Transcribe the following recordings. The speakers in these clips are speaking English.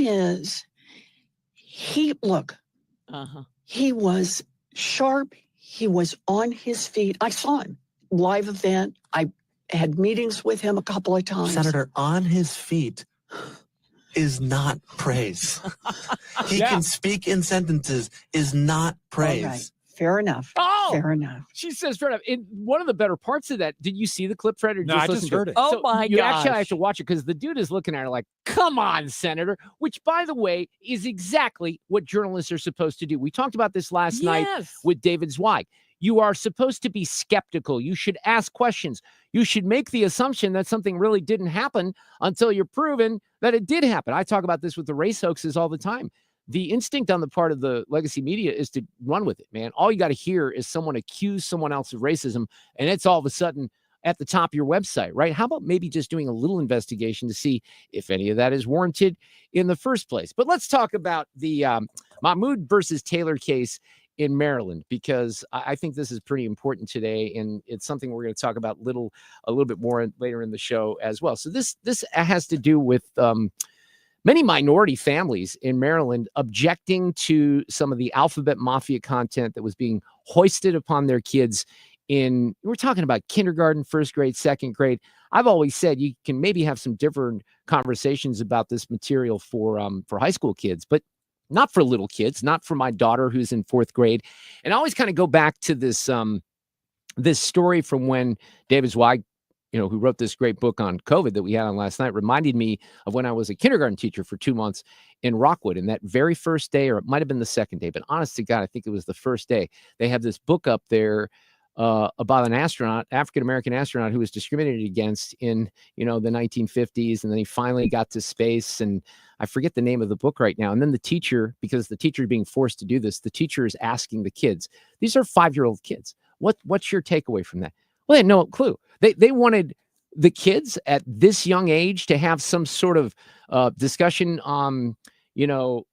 is, he was sharp. He was on his feet. I saw him live event. I had meetings with him a couple of times. Senator, on his feet is not praise. He can speak in sentences is not praise. All right. Fair enough. Oh, fair enough. She says fair enough. One of the better parts of that, did you see the clip, Fred? Or No, I just heard it. Oh, my gosh. You actually have to watch it because the dude is looking at her like, come on, Senator, which, by the way, is exactly what journalists are supposed to do. We talked about this last night with David Zweig. You are supposed to be skeptical. You should ask questions. You should make the assumption that something really didn't happen until you're proven that it did happen. I talk about this with the race hoaxes all the time. The instinct on the part of the legacy media is to run with it, man. All you got to hear is someone accuse someone else of racism, and it's all of a sudden at the top of your website, right? How about maybe just doing a little investigation to see if any of that is warranted in the first place? But let's talk about the Mahmoud versus Taylor case in Maryland, because I think this is pretty important today, and it's something we're going to talk about a little bit more later in the show as well. So this has to do with many minority families in Maryland objecting to some of the alphabet mafia content that was being hoisted upon their kids we're talking about kindergarten, first grade, second grade. I've always said you can maybe have some different conversations about this material for high school kids, but not for little kids, not for my daughter who's in fourth grade. And I always kind of go back to this story from when David Zweig, who wrote this great book on COVID that we had on last night, reminded me of when I was a kindergarten teacher for 2 months in Rockwood. And that very first day, or it might have been the second day, but honest to God, I think it was the first day, they have this book up there about an African-American astronaut who was discriminated against in, the 1950s. And then he finally got to space, and I forget the name of the book right now. And then the teacher, because the teacher is being forced to do this, the teacher is asking the kids, these are 5-year-old kids. What's your takeaway from that? Well, they had no clue. They wanted the kids at this young age to have some sort of discussion on, the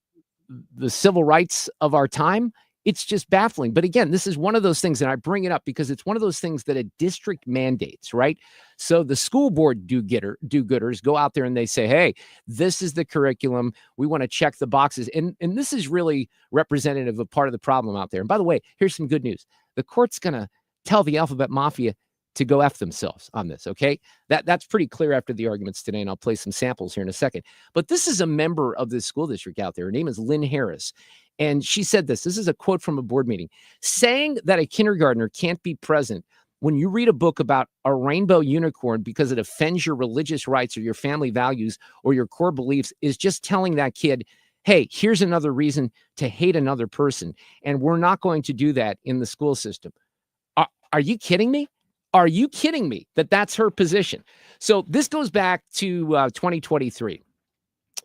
civil rights of our time. It's just baffling. But again, this is one of those things, and I bring it up because it's one of those things that a district mandates, right? So the school board do-gooders go out there and they say, hey, this is the curriculum. We want to check the boxes. And this is really representative of part of the problem out there. And by the way, here's some good news. The court's going to tell the alphabet mafia to go F themselves on this, okay? That's pretty clear after the arguments today, and I'll play some samples here in a second. But this is a member of this school district out there. Her name is Lynn Harris. And she said this is a quote from a board meeting, saying that a kindergartner can't be present when you read a book about a rainbow unicorn because it offends your religious rights or your family values or your core beliefs is just telling that kid, hey, here's another reason to hate another person. And we're not going to do that in the school system. Are you kidding me? Are you kidding me that that's her position? So this goes back to 2023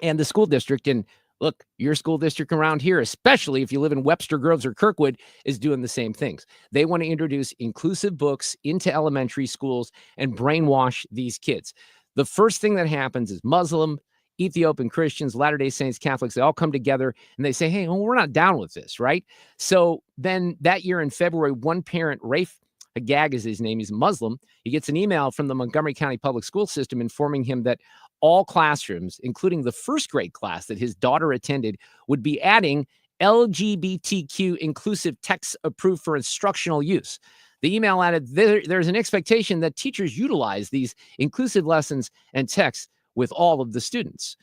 and the school district. And look, your school district around here, especially if you live in Webster Groves or Kirkwood, is doing the same things. They want to introduce inclusive books into elementary schools and brainwash these kids. The first thing that happens is Muslim, Ethiopian Christians, Latter-day Saints, Catholics, they all come together and they say, hey, well, we're not down with this, right? So then that year in February, one parent, Rafe Agag is his name, he's a Muslim. He gets an email from the Montgomery County Public School System informing him that all classrooms, including the first grade class that his daughter attended, would be adding LGBTQ inclusive texts approved for instructional use. The email added, there's an expectation that teachers utilize these inclusive lessons and texts with all of the students.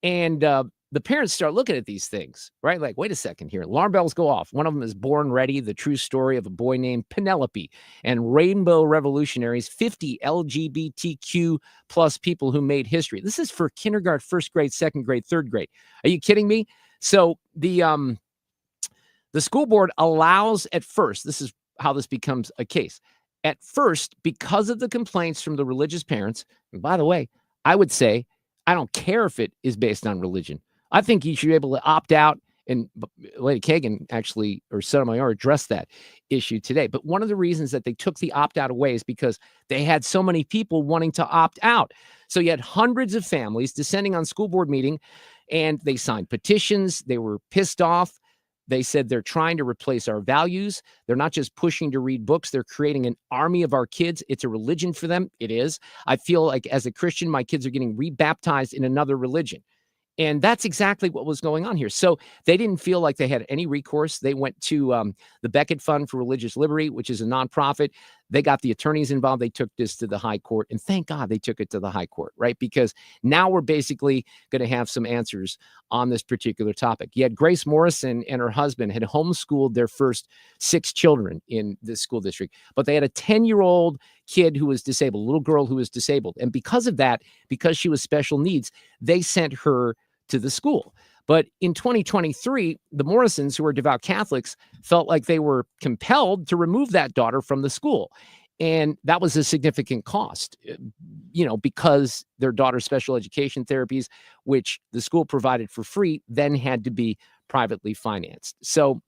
And the parents start looking at these things, right? Like, wait a second here. Alarm bells go off. One of them is Born Ready, the true story of a boy named Penelope, and Rainbow Revolutionaries, 50 LGBTQ plus people who made history. This is for kindergarten, first grade, second grade, third grade. Are you kidding me? So the school board allows at first, this is how this becomes a case. At first, because of the complaints from the religious parents, and by the way, I would say, I don't care if it is based on religion. I think you should be able to opt out, and Lady Kagan actually, or Sotomayor, addressed that issue today. But one of the reasons that they took the opt-out away is because they had so many people wanting to opt out. So you had hundreds of families descending on school board meeting, and they signed petitions. They were pissed off. They said they're trying to replace our values. They're not just pushing to read books. They're creating an army of our kids. It's a religion for them. It is. I feel like as a Christian, my kids are getting rebaptized in another religion. And that's exactly what was going on here. So they didn't feel like they had any recourse. They went to the Beckett Fund for Religious Liberty, which is a nonprofit. They got the attorneys involved. They took this to the high court. And thank God they took it to the high court, right? Because now we're basically going to have some answers on this particular topic. Yet Grace Morrison and her husband had homeschooled their first 6 children in this school district. But they had a 10-year-old kid who was disabled, a little girl who was disabled. And because of that, because she was special needs, they sent her to the school. But in 2023, the Morrisons, who are devout Catholics, felt like they were compelled to remove that daughter from the school. And that was a significant cost, because their daughter's special education therapies, which the school provided for free, then had to be privately financed. So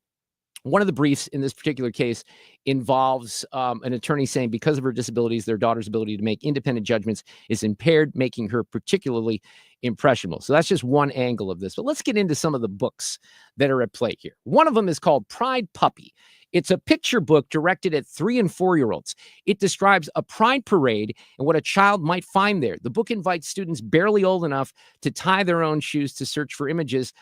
one of the briefs in this particular case involves an attorney saying because of her disabilities, their daughter's ability to make independent judgments is impaired, making her particularly impressionable. So that's just one angle of this. But let's get into some of the books that are at play here. One of them is called Pride Puppy. It's a picture book directed at 3- and 4-year-olds. It describes a pride parade and what a child might find there. The book invites students barely old enough to tie their own shoes to search for images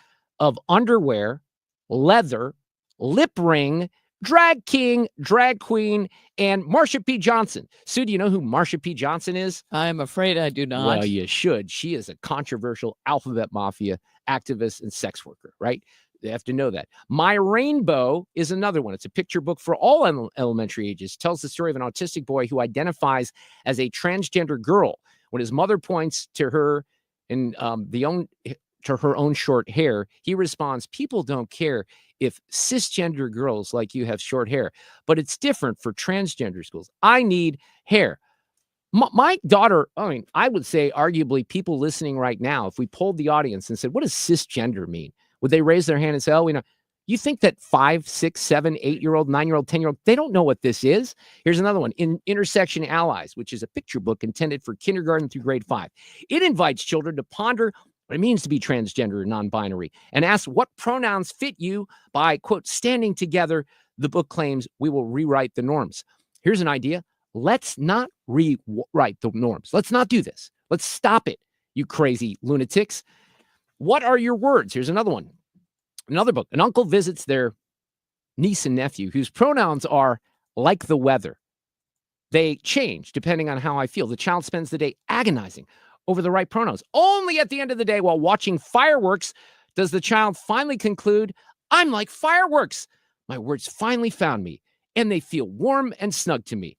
of underwear, leather, lip ring, drag king, drag queen, and Marsha P. Johnson. Sue, do you know who Marsha P. Johnson is? I'm afraid I do not. Well, you should. She is a controversial alphabet mafia activist and sex worker, right? You have to know that. My Rainbow is another one. It's a picture book for all elementary ages. It tells the story of an autistic boy who identifies as a transgender girl. When his mother points to her in to her own short hair, he responds, "People don't care if cisgender girls like you have short hair, but it's different for transgender schools. I need hair." My daughter, I would say arguably people listening right now, if we polled the audience and said, what does cisgender mean? Would they raise their hand and say, oh, you think that 5, 6, 7, 8-year-old, 9-year-old, 10-year-old, they don't know what this is? Here's another one, in Intersection Allies, which is a picture book intended for kindergarten through grade 5. It invites children to ponder what it means to be transgender or non-binary and asks what pronouns fit you by, quote, standing together. The book claims we will rewrite the norms. Here's an idea. Let's not rewrite the norms. Let's not do this. Let's stop it, you crazy lunatics. What are your words? Here's another one. Another book. An uncle visits their niece and nephew whose pronouns are like the weather. They change depending on how I feel. The child spends the day agonizing over the right pronouns. Only at the end of the day, while watching fireworks, does the child finally conclude, I'm like fireworks. My words finally found me, and they feel warm and snug to me,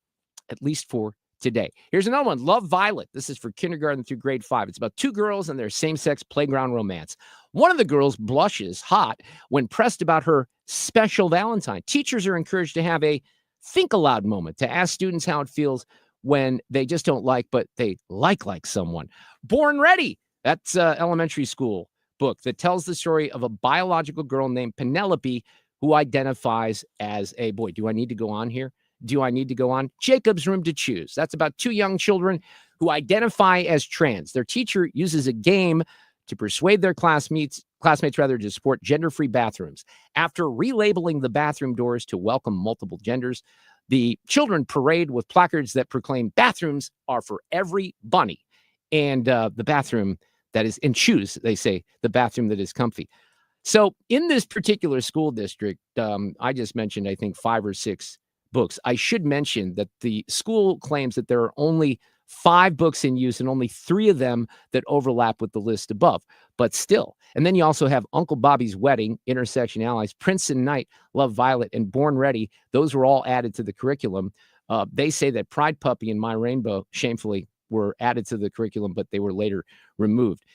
at least for today. Here's another one, Love Violet. This is for kindergarten through grade 5. It's about 2 girls and their same-sex playground romance. One of the girls blushes hot when pressed about her special Valentine. Teachers are encouraged to have a think aloud moment to ask students how it feels when they just don't like, but they like someone. Born Ready. That's an elementary school book that tells the story of a biological girl named Penelope who identifies as a boy. Do I need to go on here? Do I need to go on? Jacob's Room to Choose. That's about 2 young children who identify as trans. Their teacher uses a game to persuade their classmates to support gender-free bathrooms. After relabeling the bathroom doors to welcome multiple genders, the children parade with placards that proclaim bathrooms are for every bunny. And the bathroom that is, and choose, they say, the bathroom that is comfy. So in this particular school district, I just mentioned, I think, 5 or 6 books. I should mention that the school claims that there are only 5 books in use and only 3 of them that overlap with the list above, but still. And then you also have Uncle Bobby's Wedding, Intersection Allies, Prince and Knight, Love Violet, and Born Ready. Those were all added to the curriculum. They say that Pride Puppy and My Rainbow, shamefully, were added to the curriculum, but they were later removed.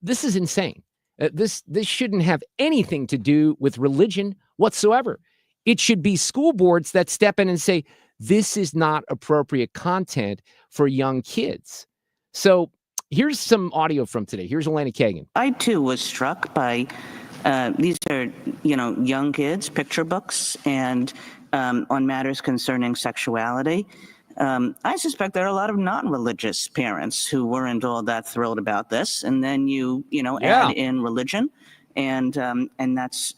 This is insane. This shouldn't have anything to do with religion whatsoever. It should be school boards that step in and say, this is not appropriate content for young kids. So here's some audio from today. Here's Elena Kagan. I, too, was struck by, these are, young kids, picture books, and on matters concerning sexuality. I suspect there are a lot of non-religious parents who weren't all that thrilled about this. And then add in religion, and that's,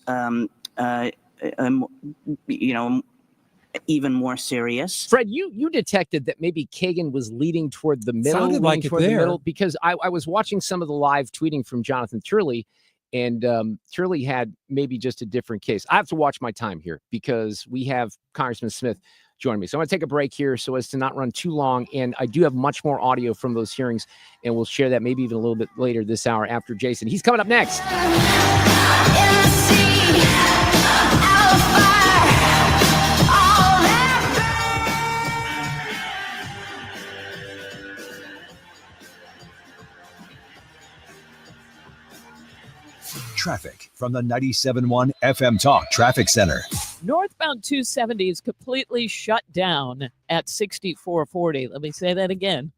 even more serious. Fred, you detected that maybe Kagan was leading toward the middle, Sounded like it there. because I was watching some of the live tweeting from Jonathan Turley, and Turley had maybe just a different case. I have to watch my time here because we have Congressman Smith joining me. So I'm going to take a break here so as to not run too long, and I do have much more audio from those hearings, and we'll share that maybe even a little bit later this hour after Jason. He's coming up next. Traffic from the 97.1 FM Talk Traffic Center. Northbound 270 is completely shut down at 6440. Let me say that again.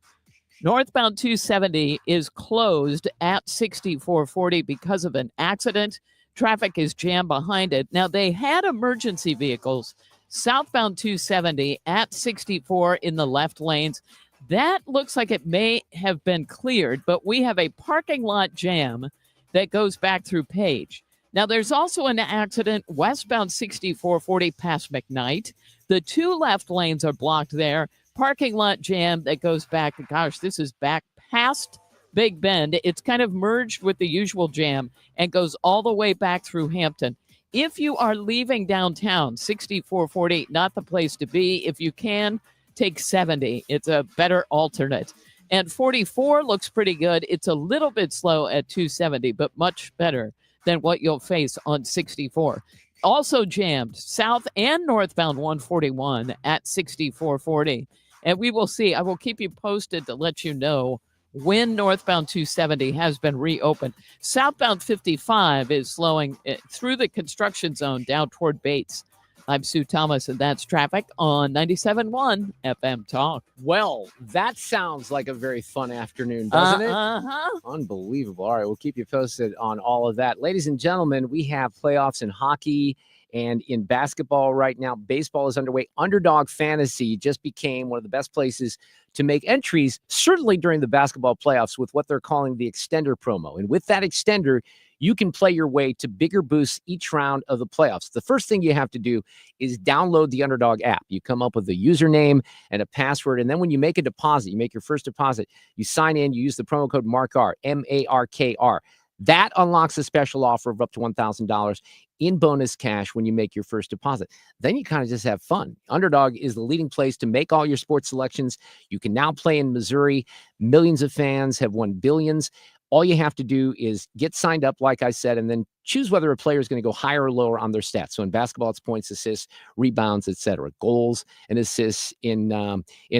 Northbound 270 is closed at 6440 because of an accident. Traffic is jammed behind it. Now, they had emergency vehicles southbound 270 at 64 in the left lanes. That looks like it may have been cleared, but we have a parking lot jam that goes back through Page. Now, there's also an accident westbound 6440 past McKnight. The two left lanes are blocked there. Parking lot jam that goes back, gosh, this is back past Big Bend. It's kind of merged with the usual jam and goes all the way back through Hampton. If you are leaving downtown, 6440, not the place to be. If you can, take 70. It's a better alternate. And 44 looks pretty good. It's a little bit slow at 270, but much better than what you'll face on 64. Also jammed south and northbound 141 at 6440. And we will see. I will keep you posted to let you know when northbound 270 has been reopened. Southbound 55 is slowing through the construction zone down toward Bates. I'm Sue Thomas, and that's traffic on 97.1 FM Talk. Well, that sounds like a very fun afternoon, doesn't it? Uh-huh. Unbelievable. All right, we'll keep you posted on all of that. Ladies and gentlemen, we have playoffs in hockey and in basketball right now. Baseball is underway. Underdog Fantasy just became one of the best places to make entries, certainly during the basketball playoffs, with what they're calling the extender promo. And with that extender, you can play your way to bigger boosts each round of the playoffs. The first thing you have to do is download the Underdog app. You come up with a username and a password, and then when you make a deposit, you make your first deposit, you sign in, you use the promo code MARKR, M-A-R-K-R. That unlocks a special offer of up to $1,000 in bonus cash when you make your first deposit. Then you kind of just have fun. Underdog is the leading place to make all your sports selections. You can now play in Missouri. Millions of fans have won billions. All you have to do is get signed up, like I said, and then choose whether a player is going to go higher or lower on their stats. So in basketball, it's points, assists, rebounds, etc., goals and assists in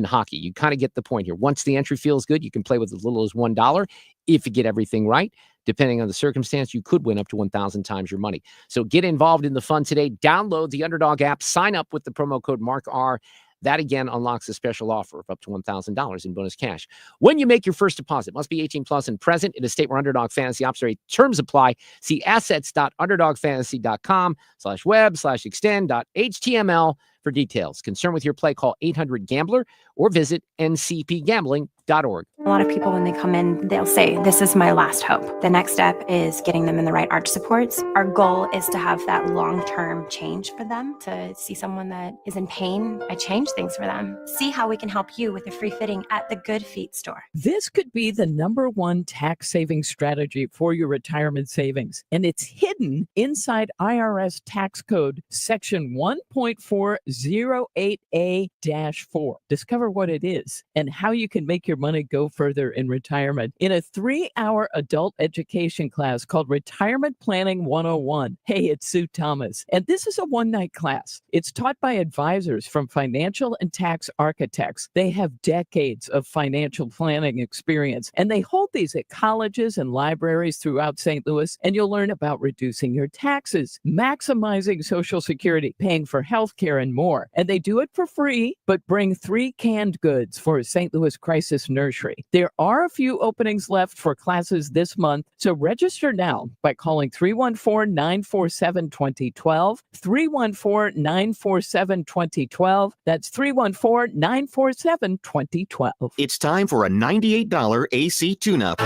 hockey. You kind of get the point here. Once the entry feels good, you can play with as little as $1. If you get everything right, depending on the circumstance, you could win up to 1,000 times your money. So get involved in the fun today. Download the Underdog app. Sign up with the promo code MARKR. That, again, unlocks a special offer of up to $1,000 in bonus cash. When you make your first deposit, must be 18 plus and present in a state where Underdog Fantasy operates. Terms apply. See assets.underdogfantasy.com/web/extend.html for details. Concerned with your play, call 800-GAMBLER or visit ncpgambling.org. A lot of people, when they come in, they'll say, this is my last hope. The next step is getting them in the right arch supports. Our goal is to have that long-term change for them, to see someone that is in pain. I change things for them. See how we can help you with a free fitting at the Good Feet store. This could be the number-one tax saving strategy for your retirement savings, and it's hidden inside IRS tax code section 1.408A-4. Discover what it is and how you can make your money go further in retirement in a 3-hour adult education class called Retirement Planning 101. Hey, it's Sue Thomas, and this is a one-night class. It's taught by advisors from financial and tax architects. They have decades of financial planning experience, and they hold these at colleges and libraries throughout St. Louis, and you'll learn about reducing your taxes, maximizing Social Security, paying for health care, and more. And they do it for free, but bring 3 canned goods for St. Louis Crisis Nursery. There are a few openings left for classes this month, so register now by calling 314-947-2012, 314-947-2012. That's 314-947-2012. It's time for a $98 AC tune-up.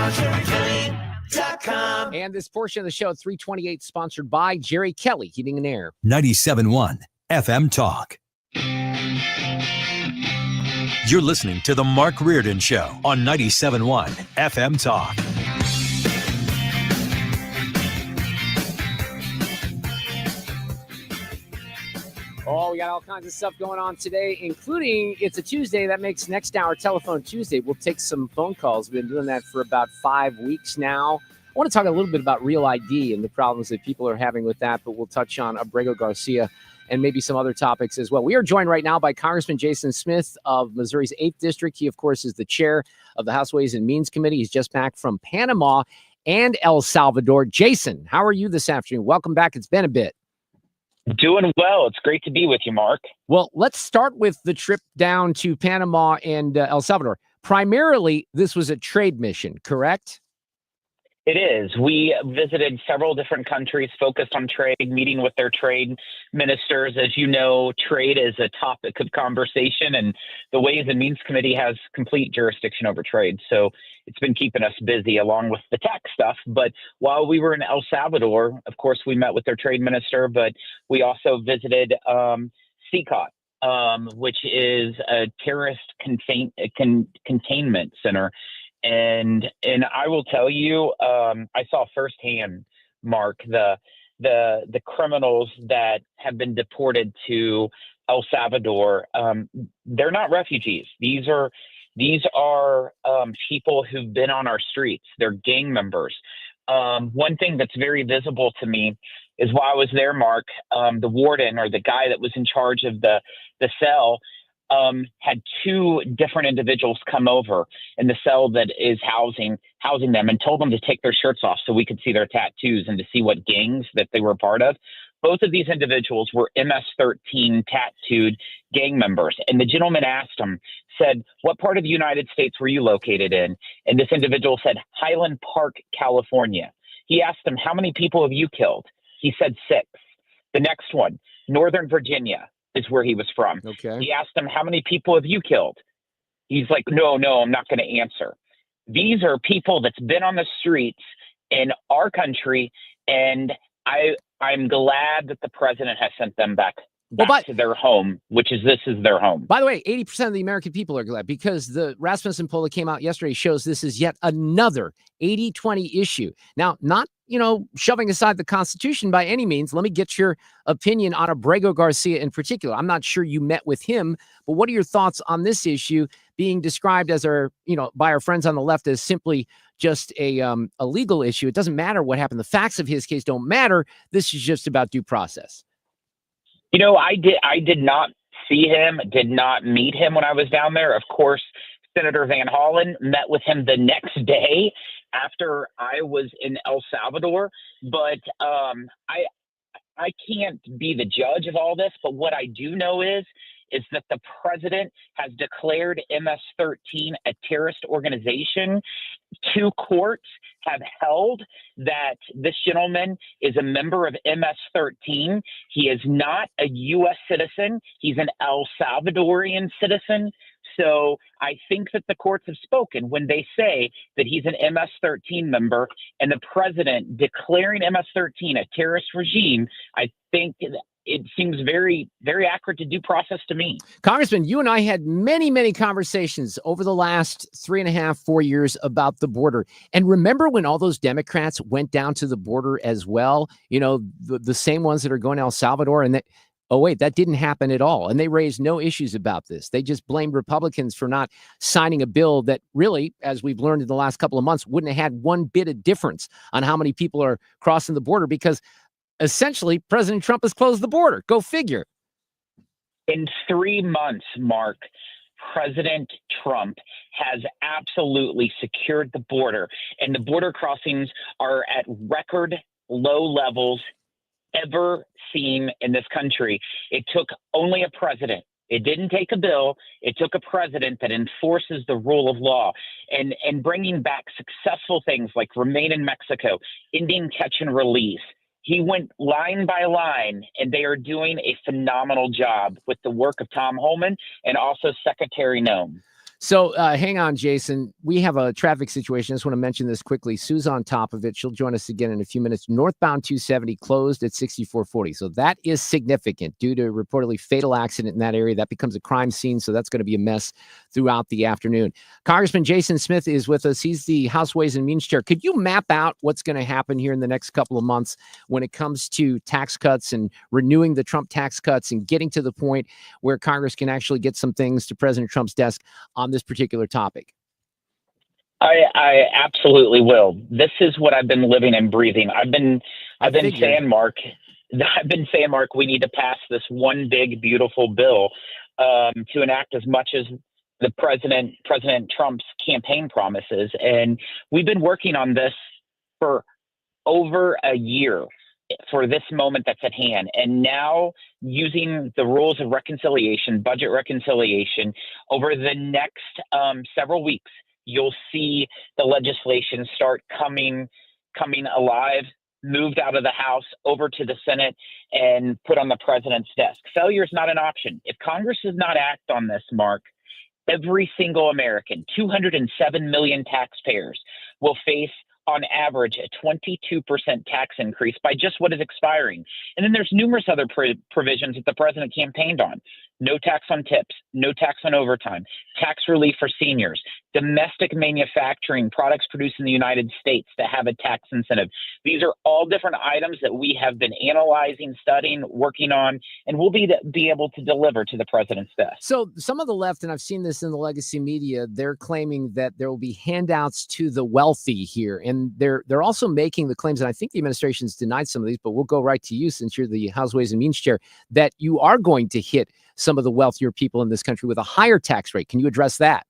And this portion of the show at 328 sponsored by Jerry Kelly Heating and Air. 97.1 FM Talk. You're listening to The Mark Reardon Show on 97.1 FM Talk. Oh, we got all kinds of stuff going on today, including it's a Tuesday. That makes next hour Telephone Tuesday. We'll take some phone calls. We've been doing that for about 5 weeks now. I want to talk a little bit about Real ID and the problems that people are having with that, but we'll touch on Abrego Garcia and maybe some other topics as well. We are joined right now by Congressman Jason Smith of Missouri's 8th District. He, of course, is the chair of the House Ways and Means Committee. He's just back from Panama and El Salvador. Jason, how are you this afternoon? Welcome back. It's been a bit. Doing well. It's great to be with you, Mark. Well, let's start with the trip down to Panama and El Salvador. Primarily, this was a trade mission, correct? It is. We visited several different countries focused on trade, meeting with their trade ministers. As you know, trade is a topic of conversation, and the Ways and Means Committee has complete jurisdiction over trade. So it's been keeping us busy along with the tax stuff. But while we were in El Salvador, of course, we met with their trade minister, but we also visited CCOT, which is a terrorist containment center. And I will tell you, I saw firsthand, Mark, the criminals that have been deported to El Salvador. They're not refugees. These are people who've been on our streets. They're gang members. One thing that's very visible to me is while I was there, Mark, the warden or the guy that was in charge of the cell had two different individuals come over in the cell that is housing them and told them to take their shirts off so we could see their tattoos and to see what gangs that they were a part of. Both of these individuals were MS-13 tattooed gang members. And the gentleman asked him, said, "What part of the United States were you located in?" And this individual said, "Highland Park, California." He asked him, "How many people have you killed?" He said 6. The next one, Northern Virginia is where he was from. Okay. He asked him, "How many people have you killed?" He's like, no, I'm not going to answer. These are people that's been on the streets in our country, and I'm glad that the president has sent them back to their home, this is their home. By the way, 80% of the American people are glad because the Rasmussen poll that came out yesterday shows this is yet another 80-20 issue. Now, not, shoving aside the Constitution by any means. Let me get your opinion on Abrego Garcia in particular. I'm not sure you met with him, but what are your thoughts on this issue being described as by our friends on the left as simply just a legal issue? It doesn't matter what happened. The facts of his case don't matter. This is just about due process. I did not see him, did not meet him when I was down there. Of course, Senator Van Hollen met with him the next day after I was in El Salvador. But I can't be the judge of all this. But what I do know is that the president has declared MS-13 a terrorist organization. 2 courts have held that this gentleman is a member of MS-13. He is not a U.S. citizen. He's an El Salvadorian citizen. So I think that the courts have spoken when they say that he's an MS-13 member, and the president declaring MS-13 a terrorist regime. I think it seems very, very accurate to due process to me. Congressman, you and I had many, many conversations over the last 3.5, 4 years about the border. And remember when all those Democrats went down to the border as well? The same ones that are going to El Salvador, and that didn't happen at all. And they raised no issues about this. They just blamed Republicans for not signing a bill that really, as we've learned in the last couple of months, wouldn't have had one bit of difference on how many people are crossing the border because essentially, President Trump has closed the border. Go figure. In 3 months, Mark, President Trump has absolutely secured the border, and the border crossings are at record low levels ever seen in this country. It took only a president. It didn't take a bill. It took a president that enforces the rule of law and bringing back successful things like Remain in Mexico, ending catch and release. He went line by line, and they are doing a phenomenal job with the work of Tom Holman and also Secretary Noem. So hang on, Jason. We have a traffic situation. I just want to mention this quickly. Sue's on top of it. She'll join us again in a few minutes. Northbound 270 closed at 6440. So that is significant due to a reportedly fatal accident in that area. That becomes a crime scene. So that's going to be a mess throughout the afternoon. Congressman Jason Smith is with us. He's the House Ways and Means Chair. Could you map out what's going to happen here in the next couple of months when it comes to tax cuts and renewing the Trump tax cuts and getting to the point where Congress can actually get some things to President Trump's desk on this particular topic? I absolutely will. This is what I've been living and breathing. I've been saying, Mark, we need to pass this one big, beautiful bill to enact as much as the President Trump's campaign promises. And we've been working on this for over a year for this moment that's at hand. And now, using the rules of reconciliation, budget reconciliation, over the next several weeks, you'll see the legislation start coming alive, moved out of the House, over to the Senate, and put on the president's desk. Failure is not an option. If Congress does not act on this, Mark, every single American, 207 million taxpayers, will face on average a 22% tax increase by just what is expiring. And then there's numerous other provisions that the president campaigned on. No tax on tips, no tax on overtime, tax relief for seniors, domestic manufacturing, products produced in the United States that have a tax incentive. These are all different items that we have been analyzing, studying, working on, and we'll be able to deliver to the president's desk. So some of the left, and I've seen this in the legacy media, they're claiming that there will be handouts to the wealthy here. And they're also making the claims, and I think the administration's denied some of these, but we'll go right to you since you're the House Ways and Means Chair, that you are going to hit some of the wealthier people in this country with a higher tax rate. Can you address that?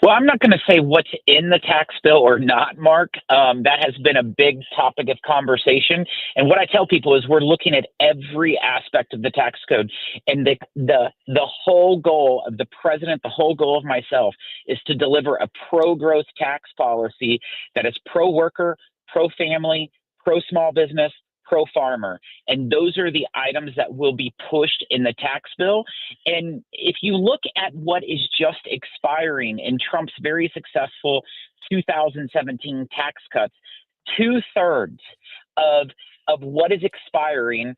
Well, I'm not going to say what's in the tax bill or not, Mark. That has been a big topic of conversation. And what I tell people is we're looking at every aspect of the tax code. And the whole goal of the president, the whole goal of myself, is to deliver a pro-growth tax policy that is pro-worker, pro-family, pro-small business, pro-farmer. And those are the items that will be pushed in the tax bill. And if you look at what is just expiring in Trump's very successful 2017 tax cuts, 2/3 of what is expiring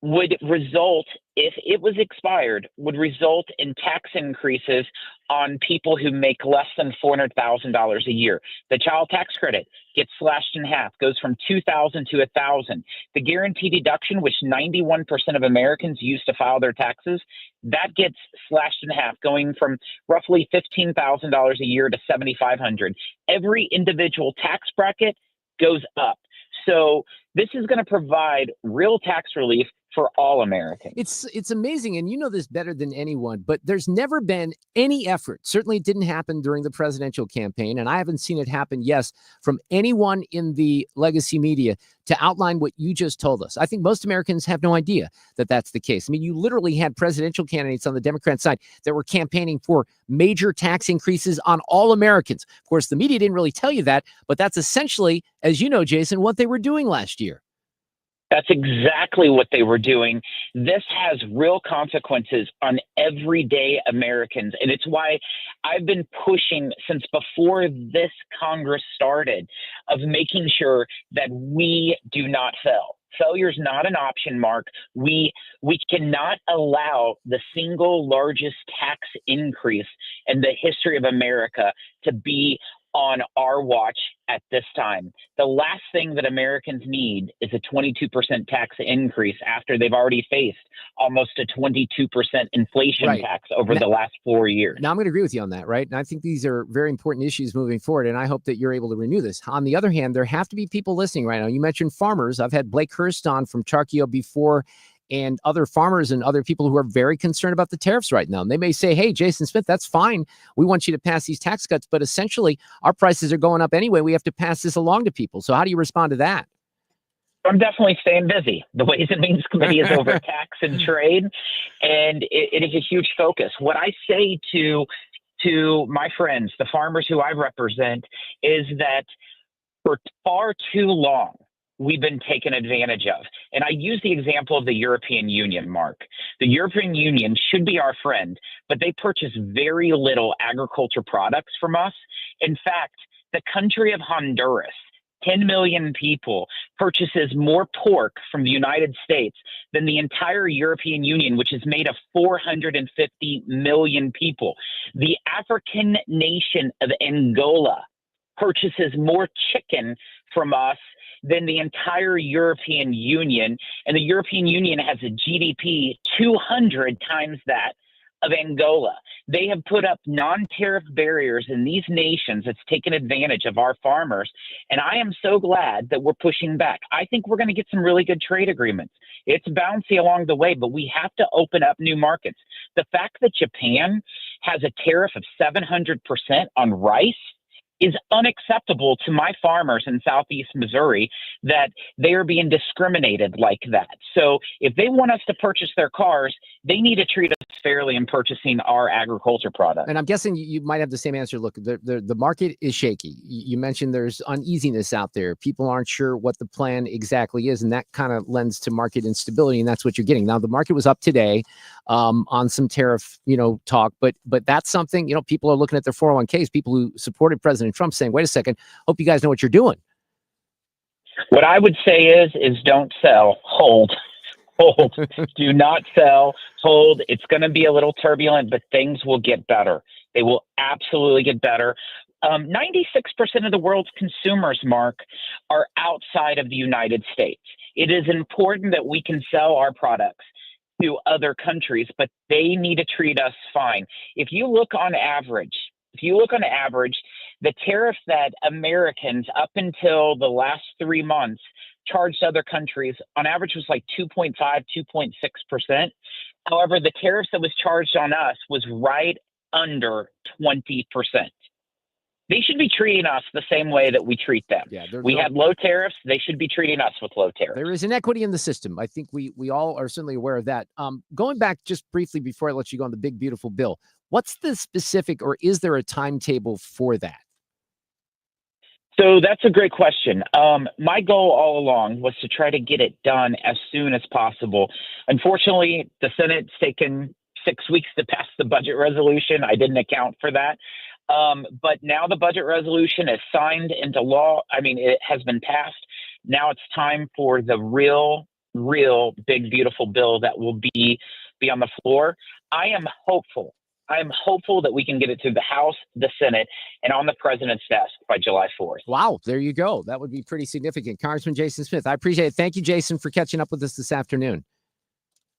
would result, if it was expired, would result in tax increases on people who make less than $400,000 a year. The child tax credit gets slashed in half, goes from $2,000 to $1,000. The guaranteed deduction, which 91% of Americans use to file their taxes, that gets slashed in half, going from roughly $15,000 a year to $7,500. Every individual tax bracket goes up. So this is going to provide real tax relief for all Americans. It's amazing, and you know this better than anyone, but there's never been any effort. Certainly it didn't happen during the presidential campaign, and I haven't seen it happen, yes, from anyone in the legacy media to outline what you just told us. I think most Americans have no idea that that's the case. I mean, you literally had presidential candidates on the Democrat side that were campaigning for major tax increases on all Americans. Of course, the media didn't really tell you that, but that's essentially, as you know, Jason, what they were doing last year. That's exactly what they were doing. This has real consequences on everyday Americans. And it's why I've been pushing since before this Congress started of making sure that we do not fail. Failure is not an option, Mark. We cannot allow the single largest tax increase in the history of America to be on our watch at this time. The last thing that Americans need is a 22% tax increase after they've already faced almost a 22% inflation tax over the last 4 years. Now, I'm going to agree with you on that, right? And I think these are very important issues moving forward, and I hope that you're able to renew this. On the other hand, there have to be people listening right now. You mentioned farmers. I've had Blake Hurst on from Charkio before, and other farmers and other people who are very concerned about the tariffs right now. And they may say, hey, Jason Smith, that's fine. We want you to pass these tax cuts, but essentially our prices are going up anyway. We have to pass this along to people. So how do you respond to that? I'm definitely staying busy. The Ways and Means Committee is over tax and trade, and it is a huge focus. What I say to my friends, the farmers who I represent, is that for far too long, we've been taken advantage of. And I use the example of the European Union, Mark. The European Union should be our friend, but they purchase very little agriculture products from us. In fact, the country of Honduras, 10 million people, purchases more pork from the United States than the entire European Union, which is made of 450 million people. The African nation of Angola purchases more chicken from us than the entire European Union. And the European Union has a GDP 200 times that of Angola. They have put up non-tariff barriers in these nations that's taken advantage of our farmers. And I am so glad that we're pushing back. I think we're going to get some really good trade agreements. It's bouncy along the way, but we have to open up new markets. The fact that Japan has a tariff of 700% on rice is unacceptable to my farmers in Southeast Missouri, that they are being discriminated like that. So if they want us to purchase their cars, they need to treat us fairly in purchasing our agriculture products. And I'm guessing you might have the same answer. Look, the market is shaky. You mentioned there's uneasiness out there. People aren't sure what the plan exactly is, and that kind of lends to market instability, and that's what you're getting. Now, the market was up today on some tariff, talk, but that's something, people are looking at their 401ks, people who supported President Trump saying, wait a second, hope you guys know what you're doing. What I would say is don't sell, hold. Do not sell, hold. It's going to be a little turbulent, but things will get better. They will absolutely get better. 96% of the world's consumers, Mark, are outside of the United States. It is important that we can sell our products to other countries, but they need to treat us fine. If you look on average, the tariff that Americans up until the last 3 months charged other countries on average was like 2.5, 2.6%. However, the tariffs that was charged on us was right under 20%. They should be treating us the same way that we treat them. Yeah, we had low tariffs. They should be treating us with low tariffs. There is inequity in the system. I think we all are certainly aware of that. Going back just briefly before I let you go on the big, beautiful bill, what's the specific, or is there a timetable for that? So that's a great question. My goal all along was to try to get it done as soon as possible. Unfortunately, the Senate's taken 6 weeks to pass the budget resolution. I didn't account for that. But now the budget resolution is signed into law. I mean, it has been passed. Now it's time for the real big, beautiful bill that will be on the floor. I am hopeful that we can get it to the House, the Senate, and on the president's desk by July 4th. Wow, there you go. That would be pretty significant. Congressman Jason Smith, I appreciate it. Thank you, Jason, for catching up with us this afternoon.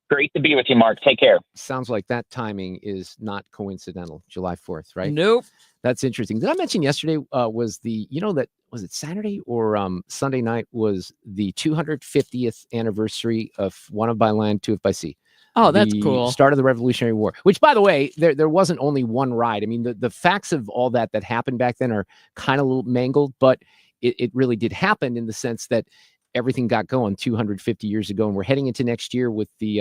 Great to be with you, Mark. Take care. Sounds like that timing is not coincidental. July 4th, right? Nope. That's interesting. Did I mention yesterday was it Saturday or Sunday night was the 250th anniversary of One If by Land, Two If by Sea. Oh, that's the cool. Start of the Revolutionary War, which, by the way, there wasn't only one ride. I mean, the facts of all that happened back then are kind of a little mangled, but it really did happen in the sense that everything got going 250 years ago. And we're heading into next year with the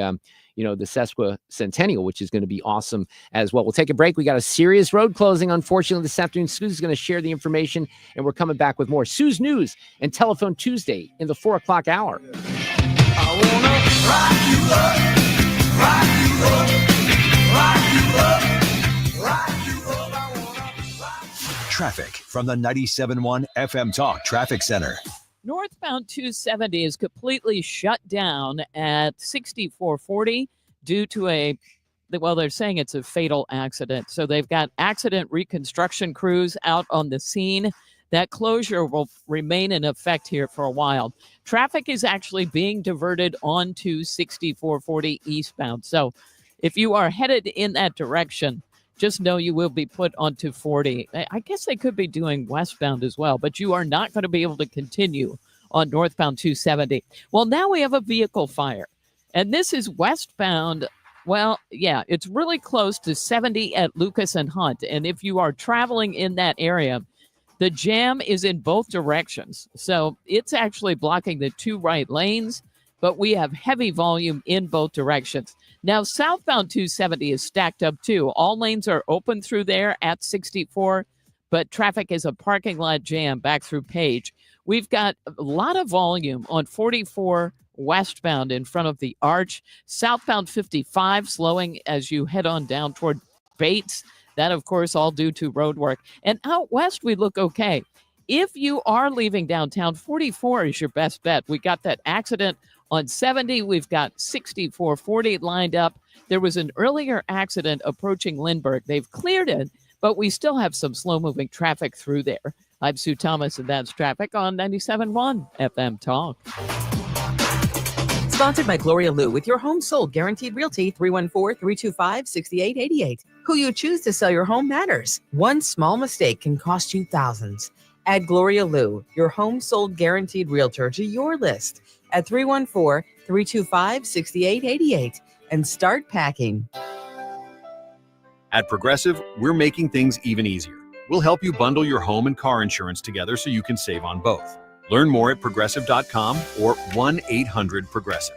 sesquicentennial, which is going to be awesome as well. We'll take a break. We got a serious road closing, unfortunately, this afternoon. Sue's going to share the information, and we're coming back with more Sue's News and Telephone Tuesday in the 4 o'clock hour. I wanna rock you up, rock you up, rock you up, rock you up. I wanna rock you up. Traffic from the 97.1 FM Talk Traffic Center. Northbound 270 is completely shut down at 6440 due to they're saying it's a fatal accident. So they've got accident reconstruction crews out on the scene. That closure will remain in effect here for a while. Traffic is actually being diverted onto 6440 eastbound. So if you are headed in that direction, just know you will be put onto 40. I guess they could be doing westbound as well, but you are not going to be able to continue on northbound 270. Well, now we have a vehicle fire, and this is westbound. Well, yeah, it's really close to 70 at Lucas and Hunt. And if you are traveling in that area, the jam is in both directions. So it's actually blocking the two right lanes, but we have heavy volume in both directions. Now, southbound 270 is stacked up too. All lanes are open through there at 64, but traffic is a parking lot jam back through Page. We've got a lot of volume on 44 westbound in front of the arch. Southbound 55 slowing as you head on down toward Bates. That, of course, all due to road work. And out west, we look okay. If you are leaving downtown, 44 is your best bet. We got that accident on 70. We've got 6440 lined up. There was an earlier accident approaching Lindbergh. They've cleared it, but we still have some slow-moving traffic through there. I'm Sue Thomas, and that's traffic on 97.1 FM Talk. Sponsored by Gloria Liu with your home sold guaranteed realty 314-325-6888. Who you choose to sell your home matters. One small mistake can cost you thousands. Add Gloria Liu, your home sold guaranteed realtor, to your list at 314-325-6888 and start packing. At Progressive, we're making things even easier. We'll help you bundle your home and car insurance together so you can save on both. Learn more at progressive.com or 1-800-PROGRESSIVE.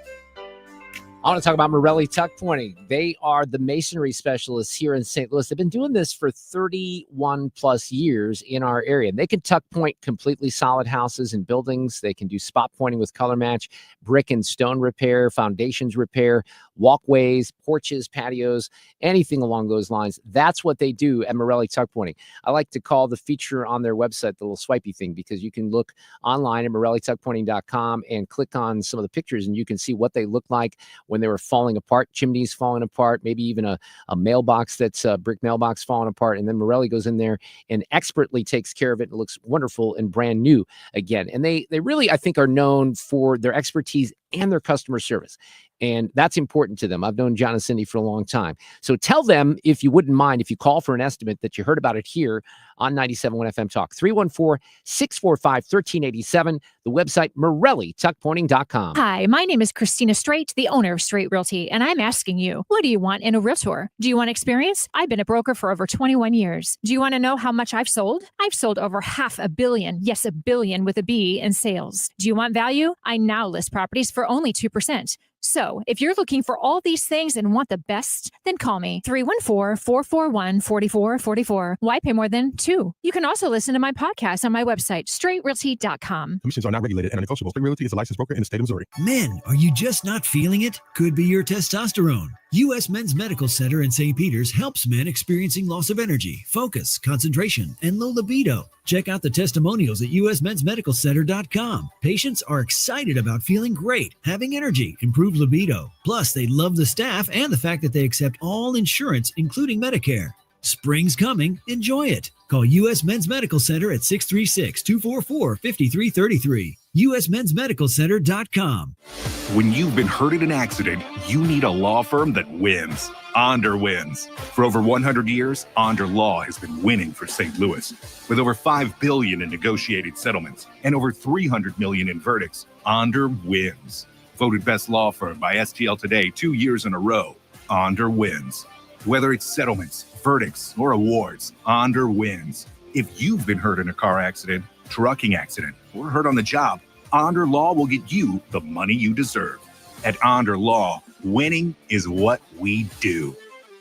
I want to talk about Morelli Tuck Pointing. They are the masonry specialists here in St. Louis. They've been doing this for 31 plus years in our area. And they can tuck point completely solid houses and buildings. They can do spot pointing with color match, brick and stone repair, foundations repair, walkways, porches, patios, anything along those lines. That's what they do at Morelli Tuck Pointing. I like to call the feature on their website the little swipey thing, because you can look online at morellituckpointing.com and click on some of the pictures and you can see what they look like when they were falling apart, chimneys falling apart, maybe even a mailbox that's a brick mailbox falling apart. And then Morelli goes in there and expertly takes care of it. It looks wonderful and brand new again. And they really, I think, are known for their expertise and their customer service. And that's important to them. I've known John and Cindy for a long time. So tell them, if you wouldn't mind, if you call for an estimate, that you heard about it here on 97.1 FM Talk. 314-645-1387. The website, MorelliTuckPointing.com. Hi, my name is Christina Straight, the owner of Straight Realty, and I'm asking you, what do you want in a realtor? Do you want experience? I've been a broker for over 21 years. Do you want to know how much I've sold? I've sold over $500 million, yes, $1 billion with a B, in sales. Do you want value? I now list properties for only 2%. So, if you're looking for all these things and want the best, then call me 314-441-4444. Why pay more than $2? You can also listen to my podcast on my website, straightrealty.com. Commissions are not regulated and negotiable. Straight Realty is a licensed broker in the state of Missouri. Men, are you just not feeling it? Could be your testosterone. U.S. Men's Medical Center in St. Peter's helps men experiencing loss of energy, focus, concentration, and low libido. Check out the testimonials at usmensmedicalcenter.com. Patients are excited about feeling great, having energy, improved libido. Plus, they love the staff and the fact that they accept all insurance, including Medicare. Spring's coming. Enjoy it. Call U.S. Men's Medical Center at 636-244-5333. usmensmedicalcenter.com. When you've been hurt in an accident, you need a law firm that wins. Onder wins. For over 100 years, Onder Law has been winning for St. Louis. With over $5 billion in negotiated settlements and over $300 million in verdicts, Onder wins. Voted best law firm by STL Today 2 years in a row, Onder wins. Whether it's settlements, verdicts, or awards, Onder wins. If you've been hurt in a car accident, trucking accident, or hurt on the job, Onder Law will get you the money you deserve. At Onder Law, winning is what we do.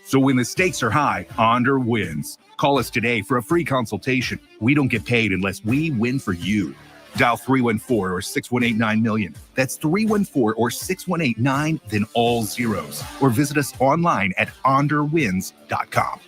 So when the stakes are high, Onder wins. Call us today for a free consultation. We don't get paid unless we win for you. Dial 314 or 6189 million. That's 314 or 6189, then all zeros. Or visit us online at onderwins.com.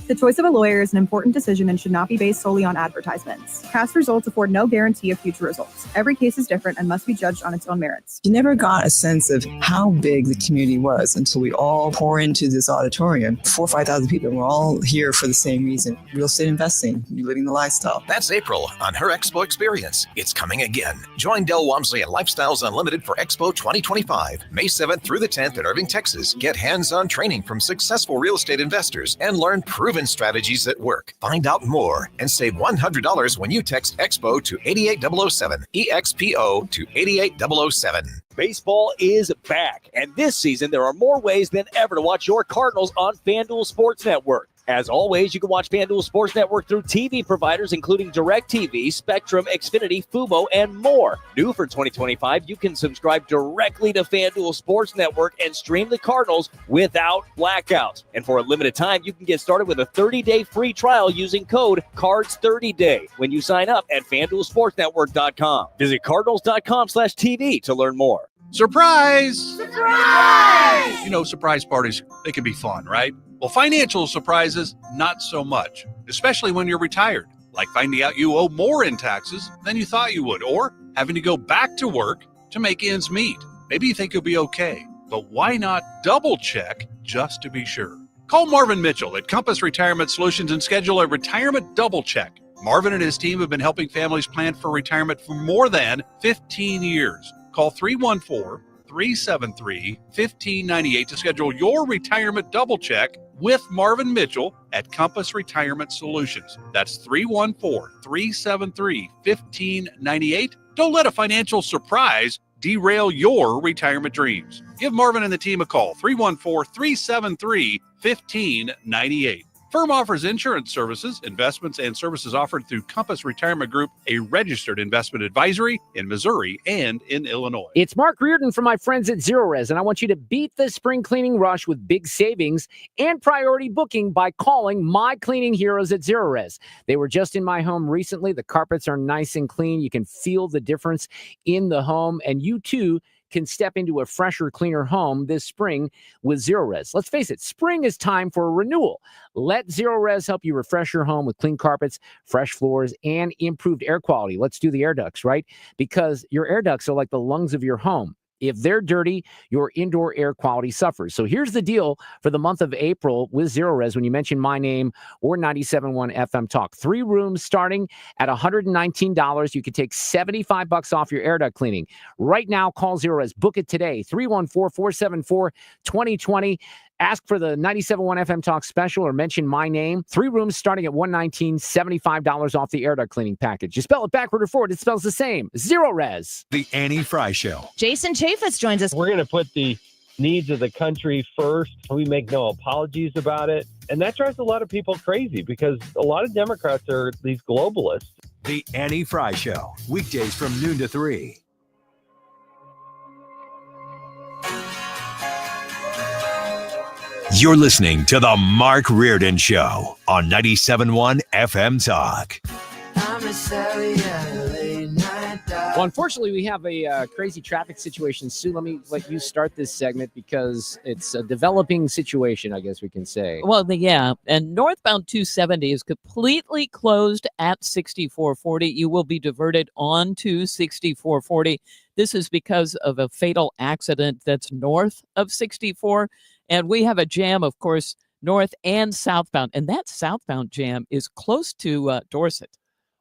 The choice of a lawyer is an important decision and should not be based solely on advertisements. Past results afford no guarantee of future results. Every case is different and must be judged on its own merits. You never got a sense of how big the community was until we all pour into this auditorium. 4,000 or 5,000 people, and we're all here for the same reason. Real estate investing, living the lifestyle. That's April on her Expo experience. It's coming again. Join Del Walmsley and Lifestyles Unlimited for Expo 2025, May 7th through the 10th in Irving, Texas. Get hands-on training from successful real estate investors and learn proven strategies that work. Find out more and save $100 when you text EXPO to 88007, EXPO to 88007. Baseball is back, and this season there are more ways than ever to watch your Cardinals on FanDuel Sports Network. As always, you can watch FanDuel Sports Network through TV providers including DirecTV, Spectrum, Xfinity, Fubo, and more. New for 2025, you can subscribe directly to FanDuel Sports Network and stream the Cardinals without blackouts. And for a limited time, you can get started with a 30-day free trial using code CARDS30DAY when you sign up at FanDuelSportsNetwork.com. Visit Cardinals.com/TV to learn more. Surprise! Surprise! You know, surprise parties, they can be fun, right? Well, financial surprises, not so much, especially when you're retired, like finding out you owe more in taxes than you thought you would, or having to go back to work to make ends meet. Maybe you think you'll be okay, but why not double check just to be sure? Call Marvin Mitchell at Compass Retirement Solutions and schedule a retirement double check. Marvin and his team have been helping families plan for retirement for more than 15 years. Call 314-373-1598 to schedule your retirement double check with Marvin Mitchell at Compass Retirement Solutions. That's 314-373-1598. Don't let a financial surprise derail your retirement dreams. Give Marvin and the team a call, 314-373-1598. Firm offers insurance services, investments, and services offered through Compass Retirement Group, a registered investment advisory in Missouri and in Illinois. It's Mark Reardon from my friends at Zero Res, and I want you to beat the spring cleaning rush with big savings and priority booking by calling my cleaning heroes at Zero Res. They were just in my home recently. The carpets are nice and clean. You can feel the difference in the home, and you too can step into a fresher, cleaner home this spring with Zero Res. Let's face it, spring is time for a renewal. Let Zero Res help you refresh your home with clean carpets, fresh floors, and improved air quality. Let's do the air ducts, right? Because your air ducts are like the lungs of your home. If they're dirty, your indoor air quality suffers. So here's the deal for the month of April with Zero Res when you mention my name or 97.1 FM Talk. 3 rooms starting at $119. You can take $75 off your air duct cleaning. Right now, call Zero Res. Book it today, 314-474-2020. Ask for the 97.1 FM Talk special or mention my name. 3 rooms starting at $119, $75 off the air duct cleaning package. You spell it backward or forward, it spells the same. Zero Res. The Annie Fry Show. Jason Chaffetz joins us. We're going to put the needs of the country first. We make no apologies about it. And that drives a lot of people crazy because a lot of Democrats are these globalists. The Annie Fry Show. Weekdays from noon to 3. You're listening to The Mark Reardon Show on 97.1 FM Talk. Well, unfortunately, we have a crazy traffic situation. Sue, let me let you start this segment because it's a developing situation, I guess we can say. Well, yeah, and northbound 270 is completely closed at 6440. You will be diverted on to 6440. This is because of a fatal accident that's north of 64. And we have a jam, of course, north and southbound. And that southbound jam is close to Dorset.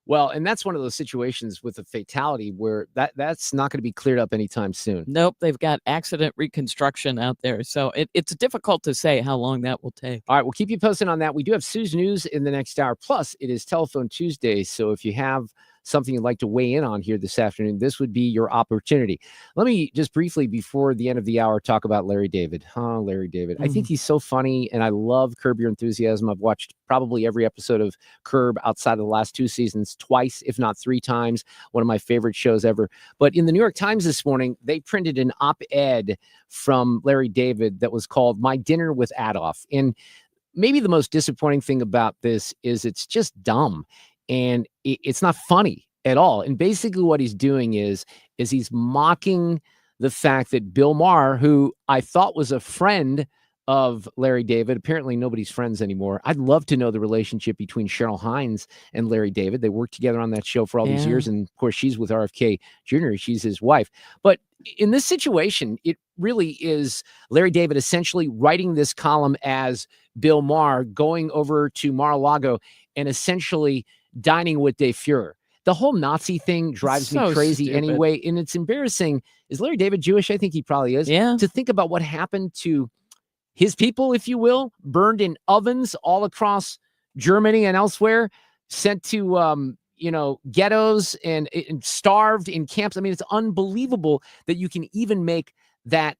Well, and that's one of those situations with a fatality where that's not going to be cleared up anytime soon. Nope, they've got accident reconstruction out there. So it's difficult to say how long that will take. All right, we'll keep you posted on that. We do have Sue's News in the next hour. Plus, it is Telephone Tuesday. So if you have something you'd like to weigh in on here this afternoon, this would be your opportunity. Let me just briefly, before the end of the hour, talk about Larry David. Larry David. I think he's so funny, and I love Curb Your Enthusiasm. I've watched probably every episode of Curb outside of the last 2 seasons, twice, if not 3 times. One of my favorite shows ever. But in the New York Times this morning, they printed an op-ed from Larry David that was called My Dinner with Adolf. And maybe the most disappointing thing about this is it's just dumb. And it's not funny at all. And basically what he's doing is he's mocking the fact that Bill Maher, who I thought was a friend of Larry David, apparently nobody's friends anymore. I'd love to know the relationship between Cheryl Hines and Larry David. They worked together on that show for all these years. And of course, she's with RFK Jr. She's his wife. But in this situation, it really is Larry David essentially writing this column as Bill Maher, going over to Mar-a-Lago and essentially dining with Dave Fuhrer. The whole Nazi thing drives me crazy anyway. And it's embarrassing. Is Larry David Jewish? I think he probably is. Yeah. To think about what happened to his people, if you will, burned in ovens all across Germany and elsewhere, sent to, ghettos and starved in camps. I mean, it's unbelievable that you can even make that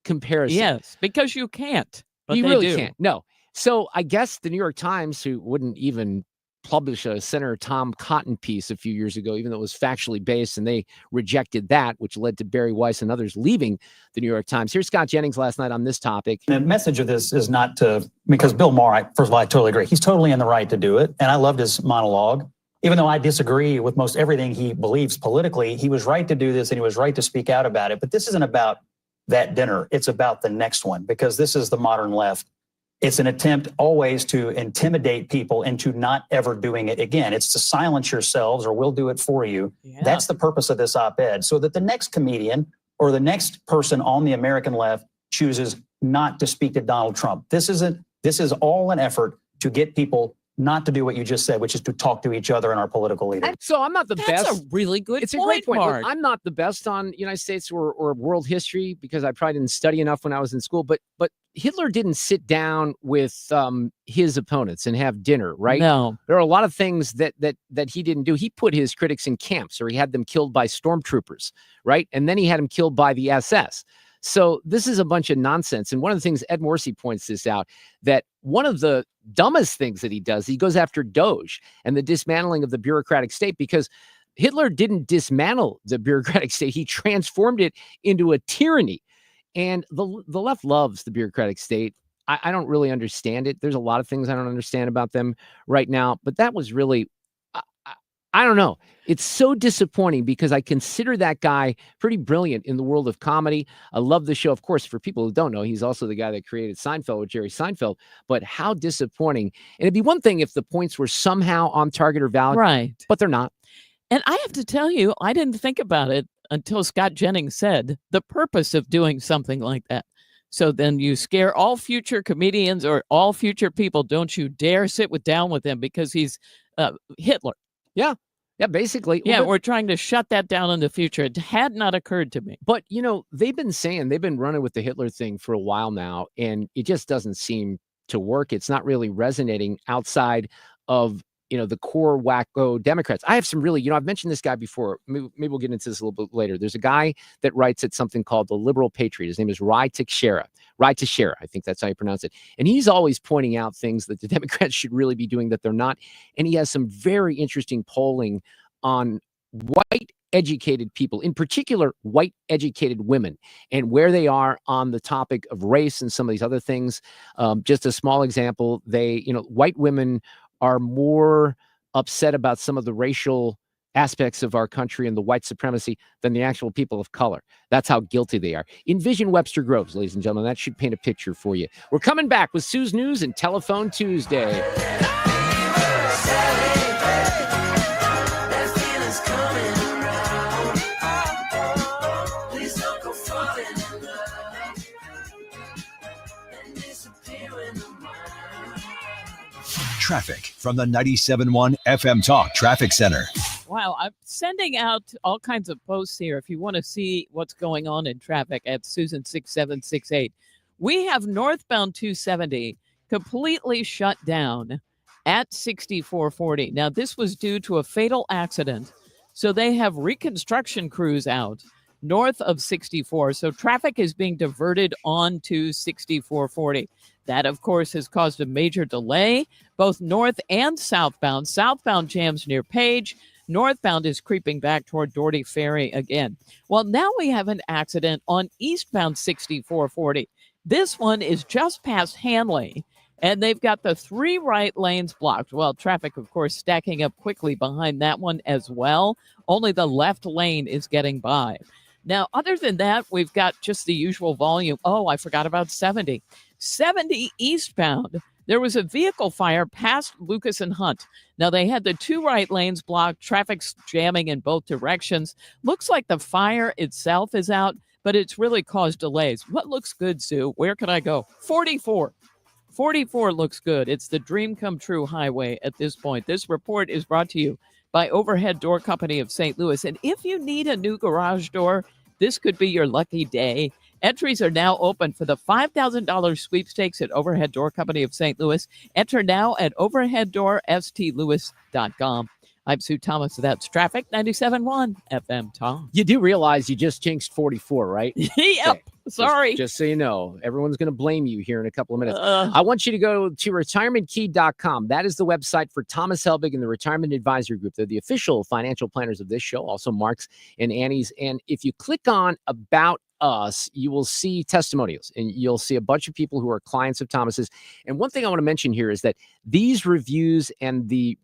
comparison. Yes, because you can't. But you they really do. can't. No. So I guess the New York Times, who wouldn't even publish a Senator Tom Cotton piece a few years ago, even though it was factually based, and they rejected that, which led to Barry Weiss and others leaving the New York Times. Here's Scott Jennings last night on this topic. The message of this is not to, because Bill Maher, first of all, I totally agree. He's totally in the right to do it. And I loved his monologue. even though I disagree with most everything he believes politically, he was right to do this and he was right to speak out about it. But this isn't about that dinner. It's about the next one, because this is the modern left. It's an attempt always to intimidate people into not ever doing it again. It's to silence yourselves or we'll do it for you. Yeah. That's the purpose of this op-ed, so that the next comedian or the next person on the American left chooses not to speak to Donald Trump. This is all an effort to get people not to do what you just said, which is to talk to each other and our political leaders. So I'm not the That's best. a really good It's point, a great point. Look, Mark. I'm not the best on United States or world history because I probably didn't study enough when I was in school. But Hitler didn't sit down with his opponents and have dinner, right? No. There are a lot of things that he didn't do. He put his critics in camps, or he had them killed by stormtroopers, right? And then he had them killed by the SS. So this is a bunch of nonsense. And one of the things Ed Morrissey points this out, that one of the dumbest things that he does, he goes after Doge and the dismantling of the bureaucratic state, because Hitler didn't dismantle the bureaucratic state. He transformed it into a tyranny. And the left loves the bureaucratic state. I don't really understand it. There's a lot of things I don't understand about them right now, but that was really, I don't know. It's so disappointing because I consider that guy pretty brilliant in the world of comedy. I love the show. Of course, for people who don't know, he's also the guy that created Seinfeld with Jerry Seinfeld. But how disappointing. And it'd be one thing if the points were somehow on target or valid, Right. but they're not. And I have to tell you, I didn't think about it until Scott Jennings said the purpose of doing something like that. So then you scare all future comedians or all future people. Don't you dare sit down with him because he's Hitler. Yeah. Yeah, basically. Yeah, Well, we're trying to shut that down in the future. It had not occurred to me. But, they've been running with the Hitler thing for a while now, and it just doesn't seem to work. It's not really resonating outside of, the core wacko Democrats. I have some really, I've mentioned this guy before. Maybe we'll get into this a little bit later. There's a guy that writes at something called The Liberal Patriot. His name is Rai Teixeira. I think that's how you pronounce it. And he's always pointing out things that the Democrats should really be doing that they're not. And he has some very interesting polling on white educated people, in particular, white educated women, and where they are on the topic of race and some of these other things. Just a small example, white women are more upset about some of the racial aspects of our country and the white supremacy than the actual people of color. That's how guilty they are. Envision Webster Groves, ladies and gentlemen. That should paint a picture for you. We're coming back with Sue's News and Telephone Tuesday. Traffic from the 97.1 FM Talk Traffic Center. Wow, I'm sending out all kinds of posts here. If you want to see what's going on in traffic at Susan6768. We have northbound 270 completely shut down at 6440. Now, this was due to a fatal accident. So they have reconstruction crews out north of 64. So traffic is being diverted onto 6440. That, of course, has caused a major delay, both north and southbound. Southbound jams near Page. Northbound is creeping back toward Doherty Ferry again. Well, now we have an accident on eastbound 6440. This one is just past Hanley, and they've got the 3 right lanes blocked. Well, traffic, of course, stacking up quickly behind that one as well. Only the left lane is getting by. Now, other than that, we've got just the usual volume. Oh, I forgot about 70. 70 eastbound. There was a vehicle fire past Lucas and Hunt. Now, they had the 2 right lanes blocked, traffic's jamming in both directions. Looks like the fire itself is out, but it's really caused delays. What looks good, Sue? Where can I go? 44. 44 looks good. It's the dream come true highway at this point. This report is brought to you by Overhead Door Company of St. Louis. And if you need a new garage door, this could be your lucky day. Entries are now open for the $5,000 sweepstakes at Overhead Door Company of St. Louis. Enter now at overheaddoorstlewis.com. I'm Sue Thomas. That's Traffic 97.1 FM Tom. You do realize you just jinxed 44, right? Yep. Okay. Sorry. Just so you know, everyone's going to blame you here in a couple of minutes. I want you to go to retirementkey.com. That is the website for Thomas Helbig and the Retirement Advisory Group. They're the official financial planners of this show, also Mark's and Annie's. And if you click on About Us, you will see testimonials and you'll see a bunch of people who are clients of Thomas's. And one thing I want to mention here is that these reviews and the,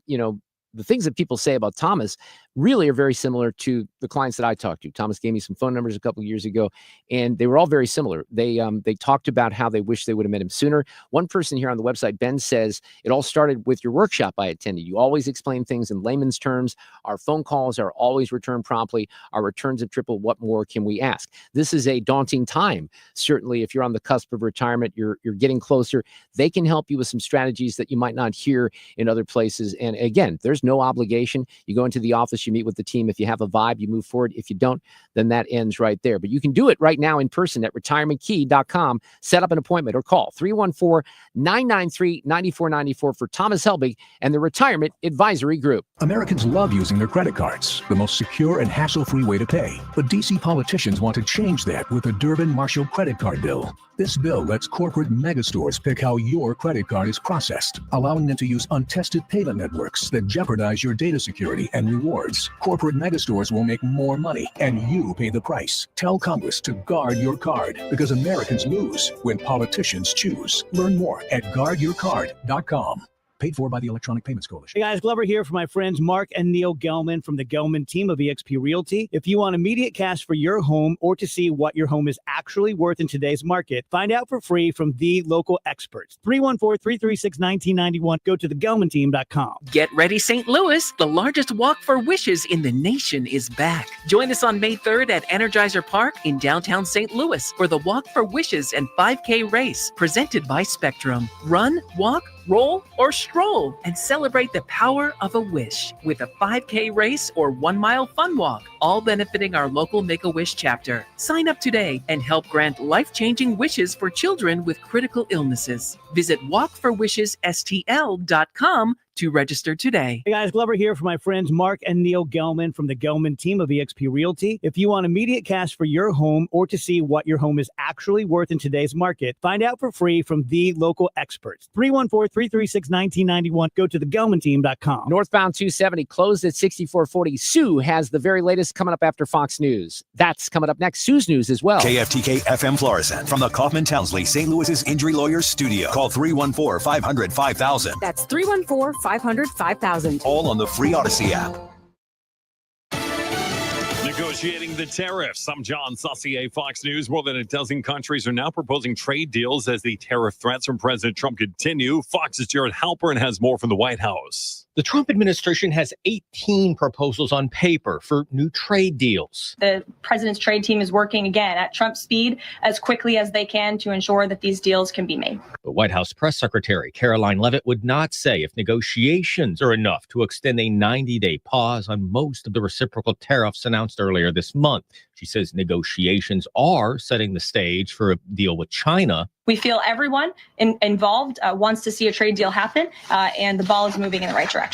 the things that people say about Thomas really are very similar to the clients that I talked to. Thomas gave me some phone numbers a couple of years ago, and they were all very similar. They talked about how they wish they would have met him sooner. One person here on the website, Ben, says it all started with your workshop I attended. You always explain things in layman's terms. Our phone calls are always returned promptly. Our returns have tripled. What more can we ask? This is a daunting time. Certainly, if you're on the cusp of retirement, you're getting closer. They can help you with some strategies that you might not hear in other places. And again, there's no obligation. You go into the office, you meet with the team. If you have a vibe, you move forward. If you don't, then that ends right there. But you can do it right now in person at retirementkey.com. Set up an appointment or call 314-993-9494 for Thomas Helbig and the Retirement Advisory Group. Americans love using their credit cards, the most secure and hassle-free way to pay. But D.C. politicians want to change that with the Durbin-Marshall credit card bill. This bill lets corporate megastores pick how your credit card is processed, allowing them to use untested payment networks that jeopardize your data security and rewards. Corporate megastores will make more money, and you pay the price. Tell Congress to guard your card, because Americans lose when politicians choose. Learn more at guardyourcard.com. Paid for by the Electronic Payments Coalition. Hey guys, Glover here for my friends Mark and Neil Gelman from the Gelman team of eXp Realty. If you want immediate cash for your home or to see what your home is actually worth in today's market, find out for free from the local experts. 314-336-1991. Go to thegelmanteam.com. Get ready, St. Louis. The largest Walk for Wishes in the nation is back. Join us on May 3rd at Energizer Park in downtown St. Louis for the Walk for Wishes and 5K race presented by Spectrum. Run, walk, roll, or stroll and celebrate the power of a wish with a 5K race or 1 mile fun walk, all benefiting our local Make-A-Wish chapter. Sign up today and help grant life-changing wishes for children with critical illnesses. Visit walkforwishesstl.com to register today. Hey guys, Glover here for my friends Mark and Neil Gelman from the Gelman team of eXp Realty. If you want immediate cash for your home or to see what your home is actually worth in today's market, find out for free from the local experts. 314-336-1991. Go to thegelmanteam.com. Northbound 270 closed at 6440. Sue has the very latest coming up after Fox News. That's coming up next. Sue's News as well. KFTK FM Florissant from the Kaufman Townsley St. Louis's Injury Lawyers Studio. Call 314-500-5000. That's 314-500-5000. All on the free Odyssey app. Negotiating the tariffs. I'm John Saucier, Fox News. More than a dozen countries are now proposing trade deals as the tariff threats from President Trump continue. Fox's Jared Halpern has more from the White House. The Trump administration has 18 proposals on paper for new trade deals. The president's trade team is working again at Trump speed as quickly as they can to ensure that these deals can be made. But White House Press Secretary Caroline Leavitt would not say if negotiations are enough to extend a 90-day pause on most of the reciprocal tariffs announced earlier this month. She says negotiations are setting the stage for a deal with China. We feel everyone involved wants to see a trade deal happen, and the ball is moving in the right direction.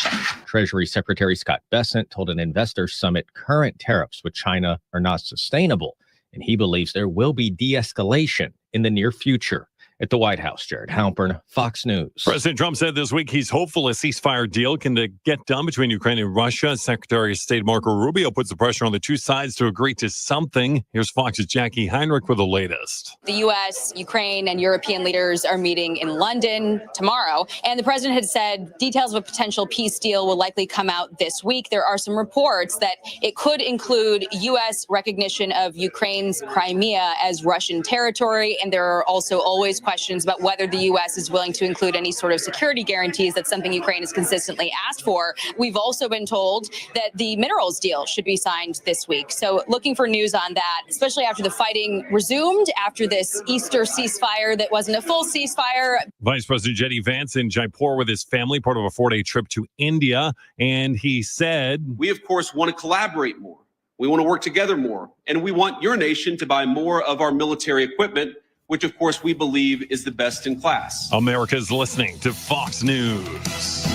Treasury Secretary Scott Bessent told an investor summit current tariffs with China are not sustainable, and he believes there will be de-escalation in the near future. At the White House, Jared Halpern, Fox News. President Trump said this week he's hopeful a ceasefire deal can get done between Ukraine and Russia. Secretary of State Marco Rubio puts the pressure on the two sides to agree to something. Here's Fox's Jackie Heinrich with the latest. The U.S., Ukraine, and European leaders are meeting in London tomorrow. And the president had said details of a potential peace deal will likely come out this week. There are some reports that it could include U.S. recognition of Ukraine's Crimea as Russian territory. And there are also always questions about whether the U.S. is willing to include any sort of security guarantees. That's something Ukraine has consistently asked for. We've also been told that the minerals deal should be signed this week. So looking for news on that, especially after the fighting resumed, after this Easter ceasefire that wasn't a full ceasefire. Vice President J.D. Vance in Jaipur with his family, part of a 4-day trip to India. And he said, we, of course, want to collaborate more. We want to work together more. And we want your nation to buy more of our military equipment, which, of course, we believe is the best in class. America's listening to Fox News.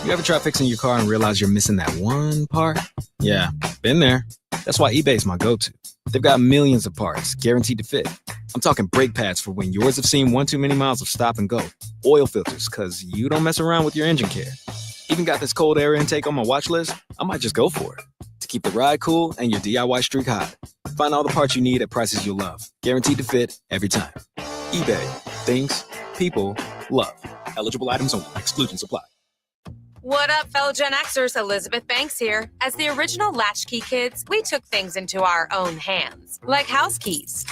You ever try fixing your car and realize you're missing that one part? Yeah, been there. That's why eBay's my go-to. They've got millions of parts, guaranteed to fit. I'm talking brake pads for when yours have seen one too many miles of stop and go. Oil filters, because you don't mess around with your engine care. Even got this cold air intake on my watch list. I might just go for it. To keep the ride cool and your DIY streak hot. Find all the parts you need at prices you'll love. Guaranteed to fit every time. eBay. Things people love. Eligible items only. Exclusions apply. What up, fellow Gen Xers? Elizabeth Banks here. As the original Latchkey kids, we took things into our own hands, like house keys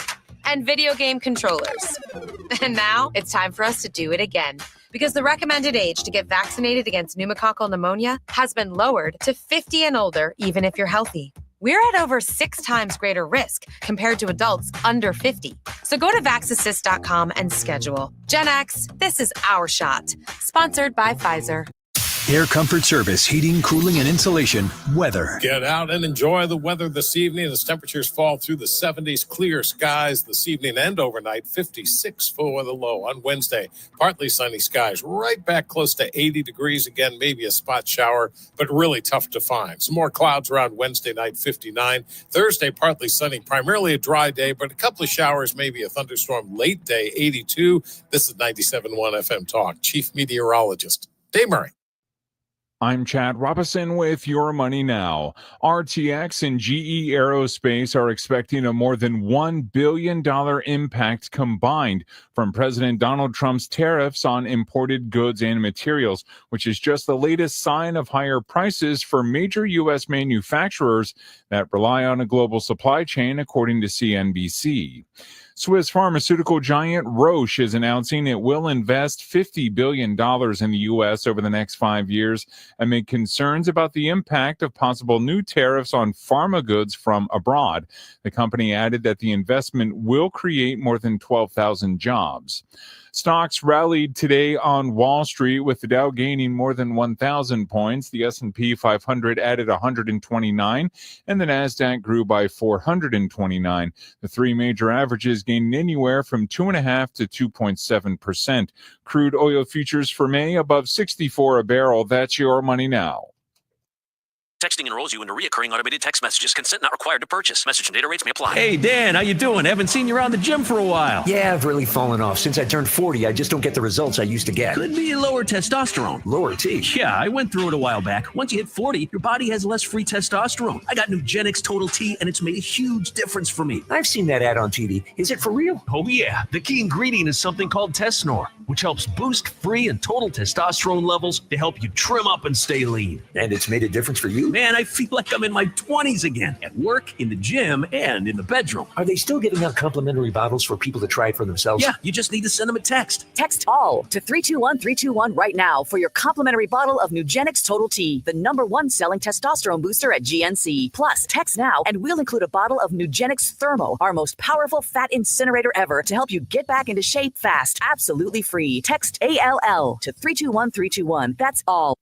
and video game controllers. And now it's time for us to do it again, because the recommended age to get vaccinated against pneumococcal pneumonia has been lowered to 50 and older, even if you're healthy. We're at over 6 times greater risk compared to adults under 50. So go to vaxassist.com and schedule. Gen X, this is our shot. Sponsored by Pfizer. Air Comfort Service, heating, cooling, and insulation, weather. Get out and enjoy the weather this evening as temperatures fall through the 70s. Clear skies this evening and overnight. 56 for the low on Wednesday. Partly sunny skies, right back close to 80 degrees again, maybe a spot shower, but really tough to find. Some more clouds around Wednesday night, 59. Thursday, partly sunny, primarily a dry day, but a couple of showers, maybe a thunderstorm late day, 82. This is 97.1 FM Talk. Chief Meteorologist Dave Murray. I'm Chad Robinson with Your Money Now. RTX and GE Aerospace are expecting a more than $1 billion impact combined from President Donald Trump's tariffs on imported goods and materials, which is just the latest sign of higher prices for major U.S. manufacturers that rely on a global supply chain, according to CNBC. Swiss pharmaceutical giant Roche is announcing it will invest $50 billion in the U.S. over the next 5 years amid concerns about the impact of possible new tariffs on pharma goods from abroad. The company added that the investment will create more than 12,000 jobs. Stocks rallied today on Wall Street, with the Dow gaining more than 1,000 points. The S&P 500 added 129, and the Nasdaq grew by 429. The three major averages gained anywhere from 2.5% to 2.7%. Crude oil futures for May above 64 a barrel. That's Your Money Now. Texting enrolls you into recurring automated text messages. Consent not required to purchase. Message and data rates may apply. Hey, Dan, how you doing? Haven't seen you around the gym for a while. Yeah, I've really fallen off. Since I turned 40, I just don't get the results I used to get. Could be lower testosterone. Lower T? Yeah, I went through it a while back. Once you hit 40, your body has less free testosterone. I got Nugenix Total T, and it's made a huge difference for me. I've seen that ad on TV. Is it for real? Oh, yeah. The key ingredient is something called Tesnor, which helps boost free and total testosterone levels to help you trim up and stay lean. And it's made a difference for you? Man, I feel like I'm in my 20s again, at work, in the gym, and in the bedroom. Are they still giving out complimentary bottles for people to try it for themselves? Yeah, you just need to send them a text. Text ALL to 321-321 right now for your complimentary bottle of Nugenix Total T, the #1 selling testosterone booster at GNC. Plus, text now and we'll include a bottle of Nugenix Thermo, our most powerful fat incinerator ever, to help you get back into shape fast, absolutely free. Text ALL to 321-321. That's all.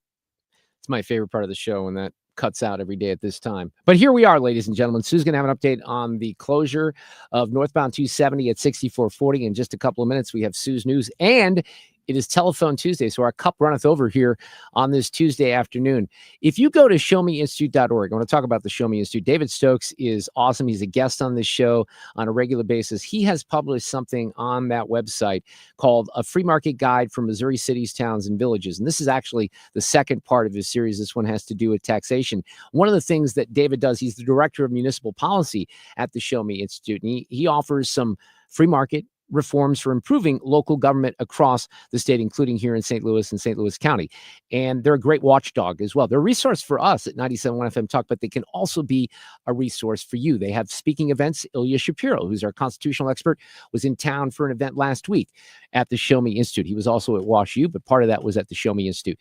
It's my favorite part of the show when that cuts out every day at this time. But here we are, ladies and gentlemen. Sue's going to have an update on the closure of northbound 270 at 6440. In just a couple of minutes, we have Sue's news, and it is Telephone Tuesday, so our cup runneth over here on this Tuesday afternoon. If you go to showmeinstitute.org, I want to talk about the Show Me Institute. David Stokes is awesome. He's a guest on this show on a regular basis. He has published something on that website called A Free Market Guide for Missouri Cities, Towns, and Villages. And this is actually the second part of his series. This one has to do with taxation. One of the things that David does, he's the director of municipal policy at the Show Me Institute. And he offers some free market reforms for improving local government across the state, including here in St. Louis and St. Louis County. And they're a great watchdog as well. They're a resource for us at 97.1 FM Talk, but they can also be a resource for you. They have speaking events. Ilya Shapiro, who's our constitutional expert, was in town for an event last week at the Show Me Institute. He was also at WashU, but part of that was at the Show Me Institute.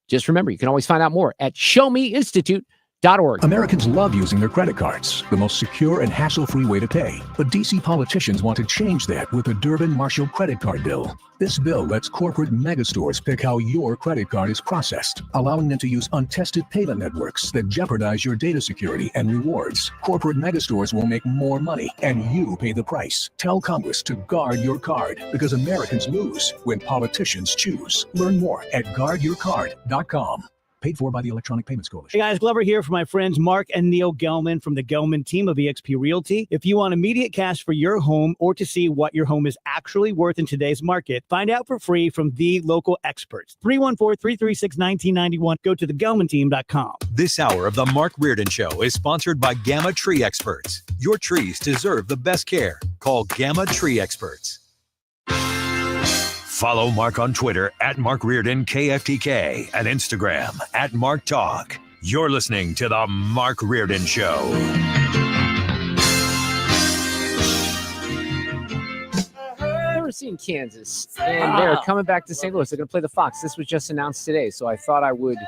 Just remember, you can always find out more at showmeinstitute.org. Americans love using their credit cards, the most secure and hassle-free way to pay. But DC politicians want to change that with the Durbin-Marshall credit card bill. This bill lets corporate megastores pick how your credit card is processed, allowing them to use untested payment networks that jeopardize your data security and rewards. Corporate megastores will make more money, and you pay the price. Tell Congress to guard your card, because Americans lose when politicians choose. Learn more at guardyourcard.com. Paid for by the Electronic Payments Coalition. Hey guys, Glover here for my friends Mark and Neil Gelman from the Gelman team of eXp Realty. If you want immediate cash for your home or to see what your home is actually worth in today's market, find out for free from the local experts. 314-336-1991. Go to thegelmanteam.com. This hour of the Mark Reardon Show is sponsored by Gamma Tree Experts. Your trees deserve the best care. Call Gamma Tree Experts. Follow Mark on Twitter at Mark Reardon KFTK and Instagram at Mark Talk. You're listening to The Mark Reardon Show. Never seen Kansas, and they're coming back to St. Louis. They're going to play the Fox. This was just announced today, so I thought I would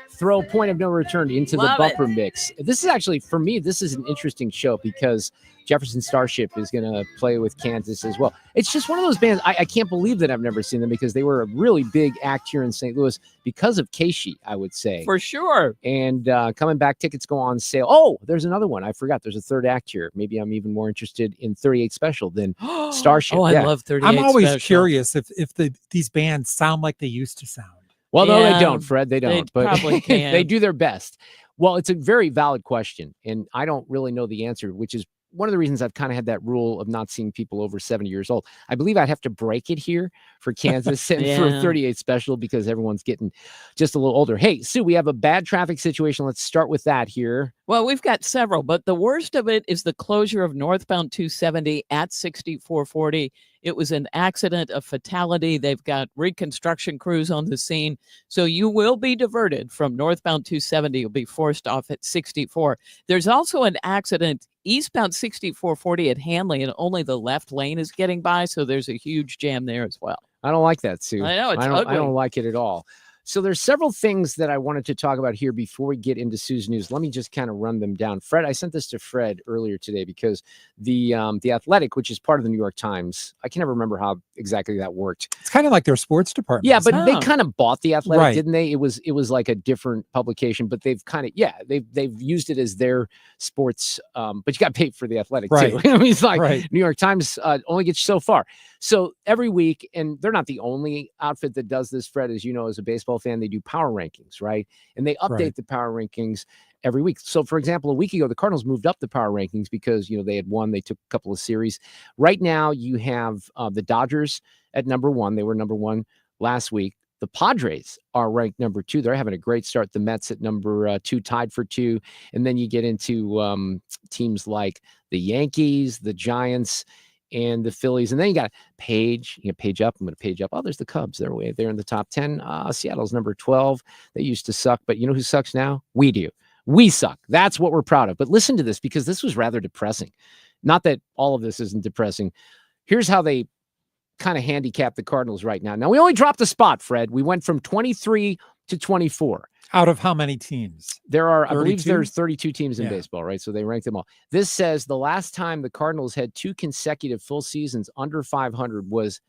throw Point of No Return into the bumper mix. This is actually, for me, this is an interesting show because Jefferson Starship is going to play with Kansas as well. It's just one of those bands. I can't believe that I've never seen them because they were a really big act here in St. Louis because of Keishi, I would say. For sure. And coming back, tickets go on sale. Oh, there's another one. I forgot. There's a third act here. Maybe I'm even more interested in 38 Special than Starship. Oh, I love 38 I'm always Special. curious if these bands sound like they used to sound. Well, no, they don't, Fred. They don't. They but probably can. They do their best. Well, it's a very valid question, and I don't really know the answer, which is one of the reasons I've kind of had that rule of not seeing people over 70 years old. I believe I'd have to break it here for Kansas and for 38 Special because everyone's getting just a little older. Hey, Sue, we have a bad traffic situation. Let's start with that here. Well, we've got several, but the worst of it is the closure of northbound 270 at 6440. It was an accident, a fatality. They've got reconstruction crews on the scene. So you will be diverted from northbound 270. You'll be forced off at 64. There's also an accident eastbound 6440 at Hanley, and only the left lane is getting by. So there's a huge jam there as well. I don't like that, Sue. I know, it's I ugly. don't like it at all. So there's several things that I wanted to talk about here before we get into Sue's news. Let me just kind of run them down. Fred, I sent this to Fred earlier today because the Athletic, which is part of the New York Times, I can never remember how exactly that worked. It's kind of like their sports department. Yeah, but they kind of bought the Athletic, Right. didn't they? It was like a different publication, but they've kind of they've used it as their sports. But you got paid for the Athletic too. Right. I mean, it's like Right. New York Times only gets so far. So every week, and they're not the only outfit that does this, Fred, as you know, as a baseball fan, they do power rankings, right? And they update Right. the power rankings every week. So, for example, a week ago, the Cardinals moved up the power rankings because, they had won. They took a couple of series. Right now, you have the Dodgers at number 1. They were number 1 last week. The Padres are ranked number 2. They're having a great start. The Mets at number 2, tied for 2. And then you get into teams like the Yankees, the Giants, and the Phillies. And then you got Page. You page up. I'm going to page up. Oh, there's the Cubs. They're way there in the top 10. Seattle's number 12. They used to suck, but you know who sucks now? We do. We suck. That's what we're proud of. But listen to this, because this was rather depressing. Not that all of this isn't depressing. Here's how they kind of handicap the Cardinals right now. Now, we only dropped a spot, Fred. We went from 23 to 24. Out of how many teams? There are, I believe 32? there's 32 teams in baseball, right? So they ranked them all. This says the last time the Cardinals had 2 consecutive full seasons under 500 was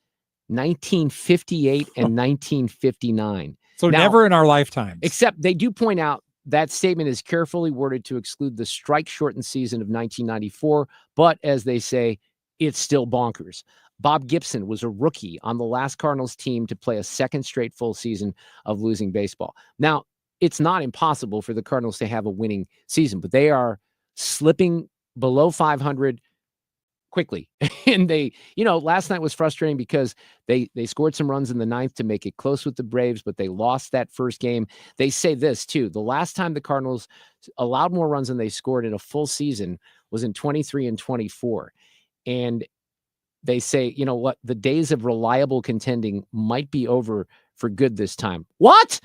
1958 and 1959. So Now, never in our lifetimes. except they do point out that statement is carefully worded to exclude the strike-shortened season of 1994, but as they say, it's still bonkers. Bob Gibson was a rookie on the last Cardinals team to play a second straight full season of losing baseball. Now, it's not impossible for the Cardinals to have a winning season, but they are slipping below 500 quickly. And they, last night was frustrating because they scored some runs in the 9th to make it close with the Braves, but they lost that first game. They say this too. The last time the Cardinals allowed more runs than they scored in a full season was in 23 and 24. And they say, you know what, the days of reliable contending might be over for good this time. What?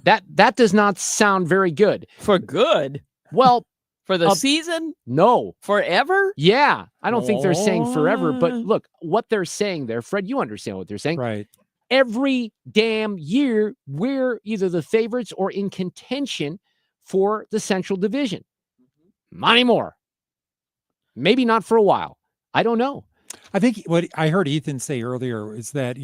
That does not sound very good. For good? Well, for the season? No. Forever? Yeah. I don't think they're saying forever, but What? look, what they're saying there, Fred, you understand what they're saying. Right. Every damn year, we're either the favorites or in contention for the Central Division. Not anymore. Maybe not for a while. I don't know. I think what I heard Ethan say earlier is that,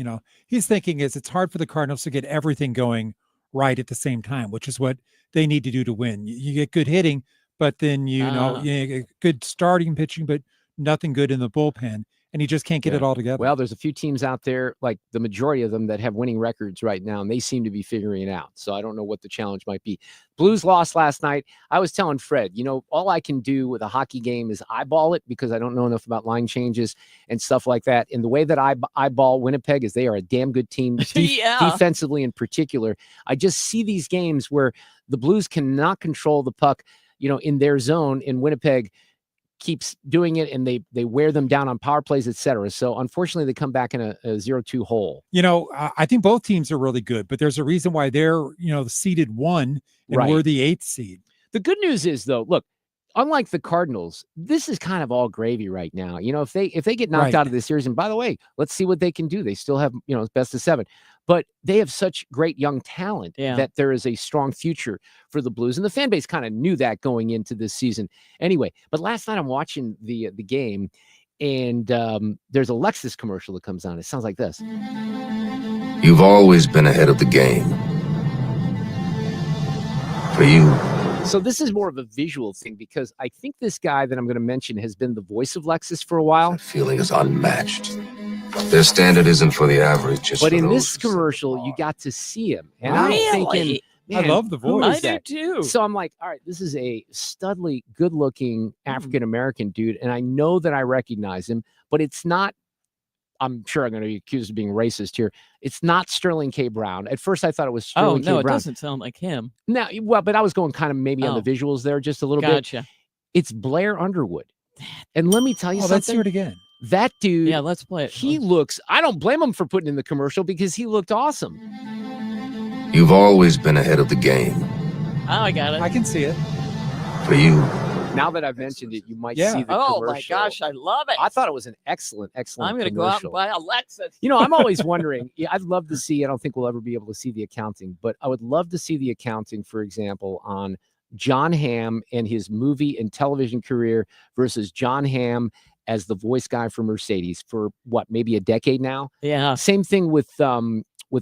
he's thinking is it's hard for the Cardinals to get everything going right at the same time, which is what they need to do to win. You get good hitting, but then, you get good starting pitching, but nothing good in the bullpen. And you just can't get it all together. Well, there's a few teams out there, like the majority of them, that have winning records right now, and they seem to be figuring it out. So I don't know what the challenge might be. Blues lost last night. I was telling Fred, all I can do with a hockey game is eyeball it because I don't know enough about line changes and stuff like that. And the way that I eyeball Winnipeg is they are a damn good team, defensively in particular. I just see these games where the Blues cannot control the puck, in their zone, in Winnipeg keeps doing it, and they wear them down on power plays, etc. So unfortunately, they come back in a 0-2 hole. I think both teams are really good, but there's a reason why they're seeded 1 and Right. we're the 8th seed. The good news is, though, look, unlike the Cardinals, this is kind of all gravy right now. If they get knocked Right. out of this series, and by the way, let's see what they can do. They still have best of 7, but they have such great young talent that there is a strong future for the Blues, and the fan base kind of knew that going into this season anyway. But last night I'm watching the game, and there's a Lexus commercial that comes on. It sounds like this. You've always been ahead of the game. For you. So this is more of a visual thing, because I think this guy that I'm going to mention has been the voice of Lexus for a while. That feeling is unmatched. Their standard isn't for the average. It's But for in those this commercial, you got to see him. And Really? I'm thinking, I man, love the who voice. is I that? do too. So I'm like, all right, this is a studly, good-looking African-American dude, and I know that I recognize him, but it's not, I'm sure I'm going to be accused of being racist here. It's not Sterling K. Brown. At first, I thought it was Sterling K. no, it Brown. doesn't sound like him. No, well, but I was going kind of maybe on the visuals there just a little bit. Gotcha. It's Blair Underwood. And let me tell you something. Let's hear it again. That dude, Yeah, let's play it. he looks, I don't blame him for putting in the commercial because he looked awesome. You've always been ahead of the game. Oh, I got it. I can see it. For you. Now that I've mentioned it, you might Yeah. see the Oh commercial. my gosh, I love it. I thought it was an excellent I'm going to go out commercial. and buy a Lexus. I'm always wondering, I'd love to see, I don't think we'll ever be able to see the accounting, but I would love to see the accounting, for example, on John Hamm and his movie and television career versus John Hamm as the voice guy for Mercedes for maybe a decade now. Yeah. Same thing with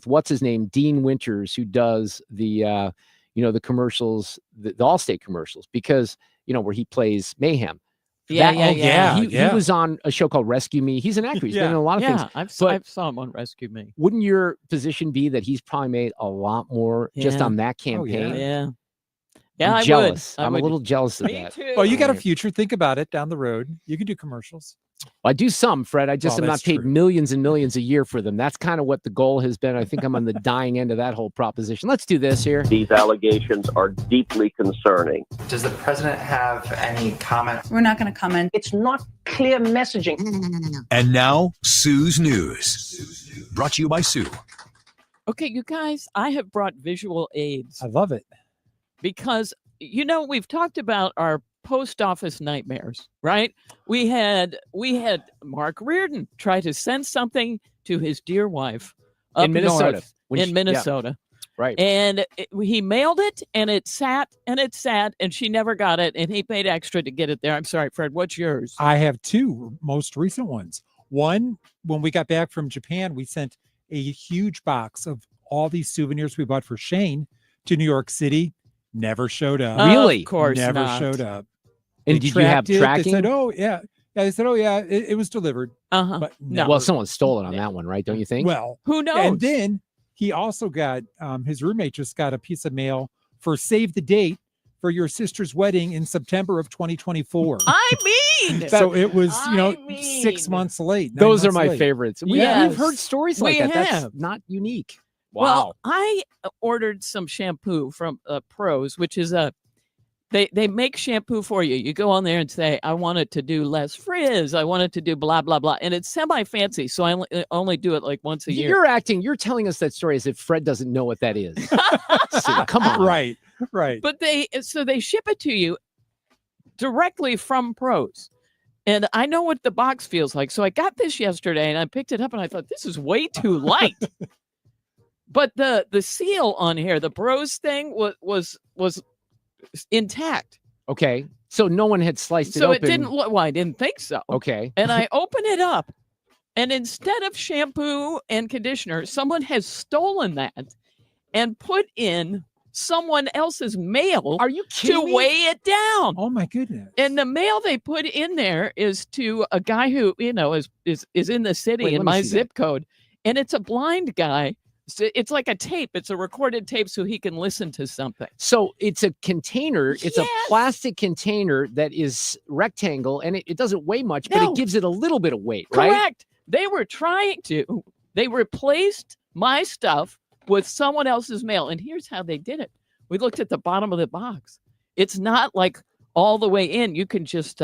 what's his name, Dean Winters, who does the the commercials, the Allstate commercials, because where he plays Mayhem. Yeah. He was on a show called Rescue Me. He's an actor. He's been in a lot of things. I saw him on Rescue Me. Wouldn't your position be that he's probably made a lot more just Yeah. on that campaign? Yeah. I'm I jealous. would. I'm a little jealous of Me that. too. Well, you got a future. Think about it down the road. You can do commercials. I do some, Fred. I just Well, am not that's paid true. millions and millions a year for them. That's kind of what the goal has been. I think I'm on the dying end of that whole proposition. Let's do this here. These allegations are deeply concerning. Does the president have any comment? We're not going to comment. It's not clear messaging. And now, Sue's News. Brought to you by Sue. Okay, you guys, I have brought visual aids I love it. because, we've talked about our post office nightmares, right? We had Mark Reardon try to send something to his dear wife up In Minnesota. north, When in she- Minnesota. Right. And he mailed it, and it sat, and she never got it, and he paid extra to get it there. I'm sorry, Fred, what's yours? I have 2 most recent ones. One, when we got back from Japan, we sent a huge box of all these souvenirs we bought for Shane to New York City. Never showed up. Really? Of course Never not. showed up. And They did you have tracked it. tracking? They said, oh, yeah. Yeah, they said, oh, yeah, it was delivered. Uh-huh. But No. Well, someone stole it on that one, right? Don't you think? Well, Who knows? and then he also got, his roommate just got a piece of mail for save the date for your sister's wedding in September of 2024. I mean, So it was, 6 mean- months late. 9 Those are months my late. favorites. We've Yes. heard stories like We that. That's have. not unique. Wow. Well, I ordered some shampoo from Pros, which is they make shampoo for you. You go on there and say, I want it to do less frizz. I want it to do blah, blah, blah. And it's semi-fancy, so I only do it like once a year. You're telling us that story as if Fred doesn't know what that is. So, come on. Right. But they ship it to you directly from Pros. And I know what the box feels like. So I got this yesterday and I picked it up and I thought, this is way too light. But the seal on here, the Pros thing was intact. Okay. So no one had sliced it So open. it didn't look, well, I didn't think so. Okay. And I open it up, and instead of shampoo and conditioner, someone has stolen that and put in someone else's mail. Are you kidding to me? weigh it down? Oh my goodness. And the mail they put in there is to a guy who, is in the city Wait, in let me my see zip code. And it's a blind guy. So it's like a tape. It's a recorded tape so he can listen to something. So it's a container. It's a plastic container that is rectangle, and it doesn't weigh much, but No. it gives it a little bit of weight, right? Correct. They were they replaced my stuff with someone else's mail. And here's how they did it. We looked at the bottom of the box. It's not like all the way in. You can just,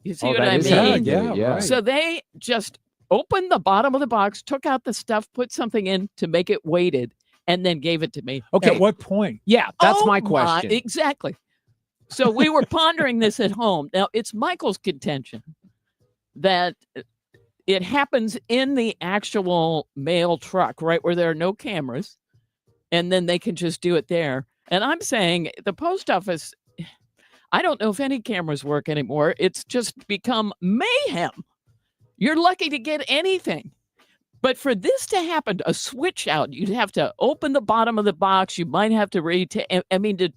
You see what I mean? Yeah, right. So they just opened the bottom of the box, took out the stuff, put something in to make it weighted, and then gave it to me. Okay. At what point? Yeah, that's my question. Exactly. So we were pondering this at home. Now, it's Michael's contention that it happens in the actual mail truck, right, where there are no cameras, and then they can just do it there. And I'm saying the post office, I don't know if any cameras work anymore. It's just become mayhem. You're lucky to get anything. But for this to happen, a switch out, you'd have to open the bottom of the box. You might have to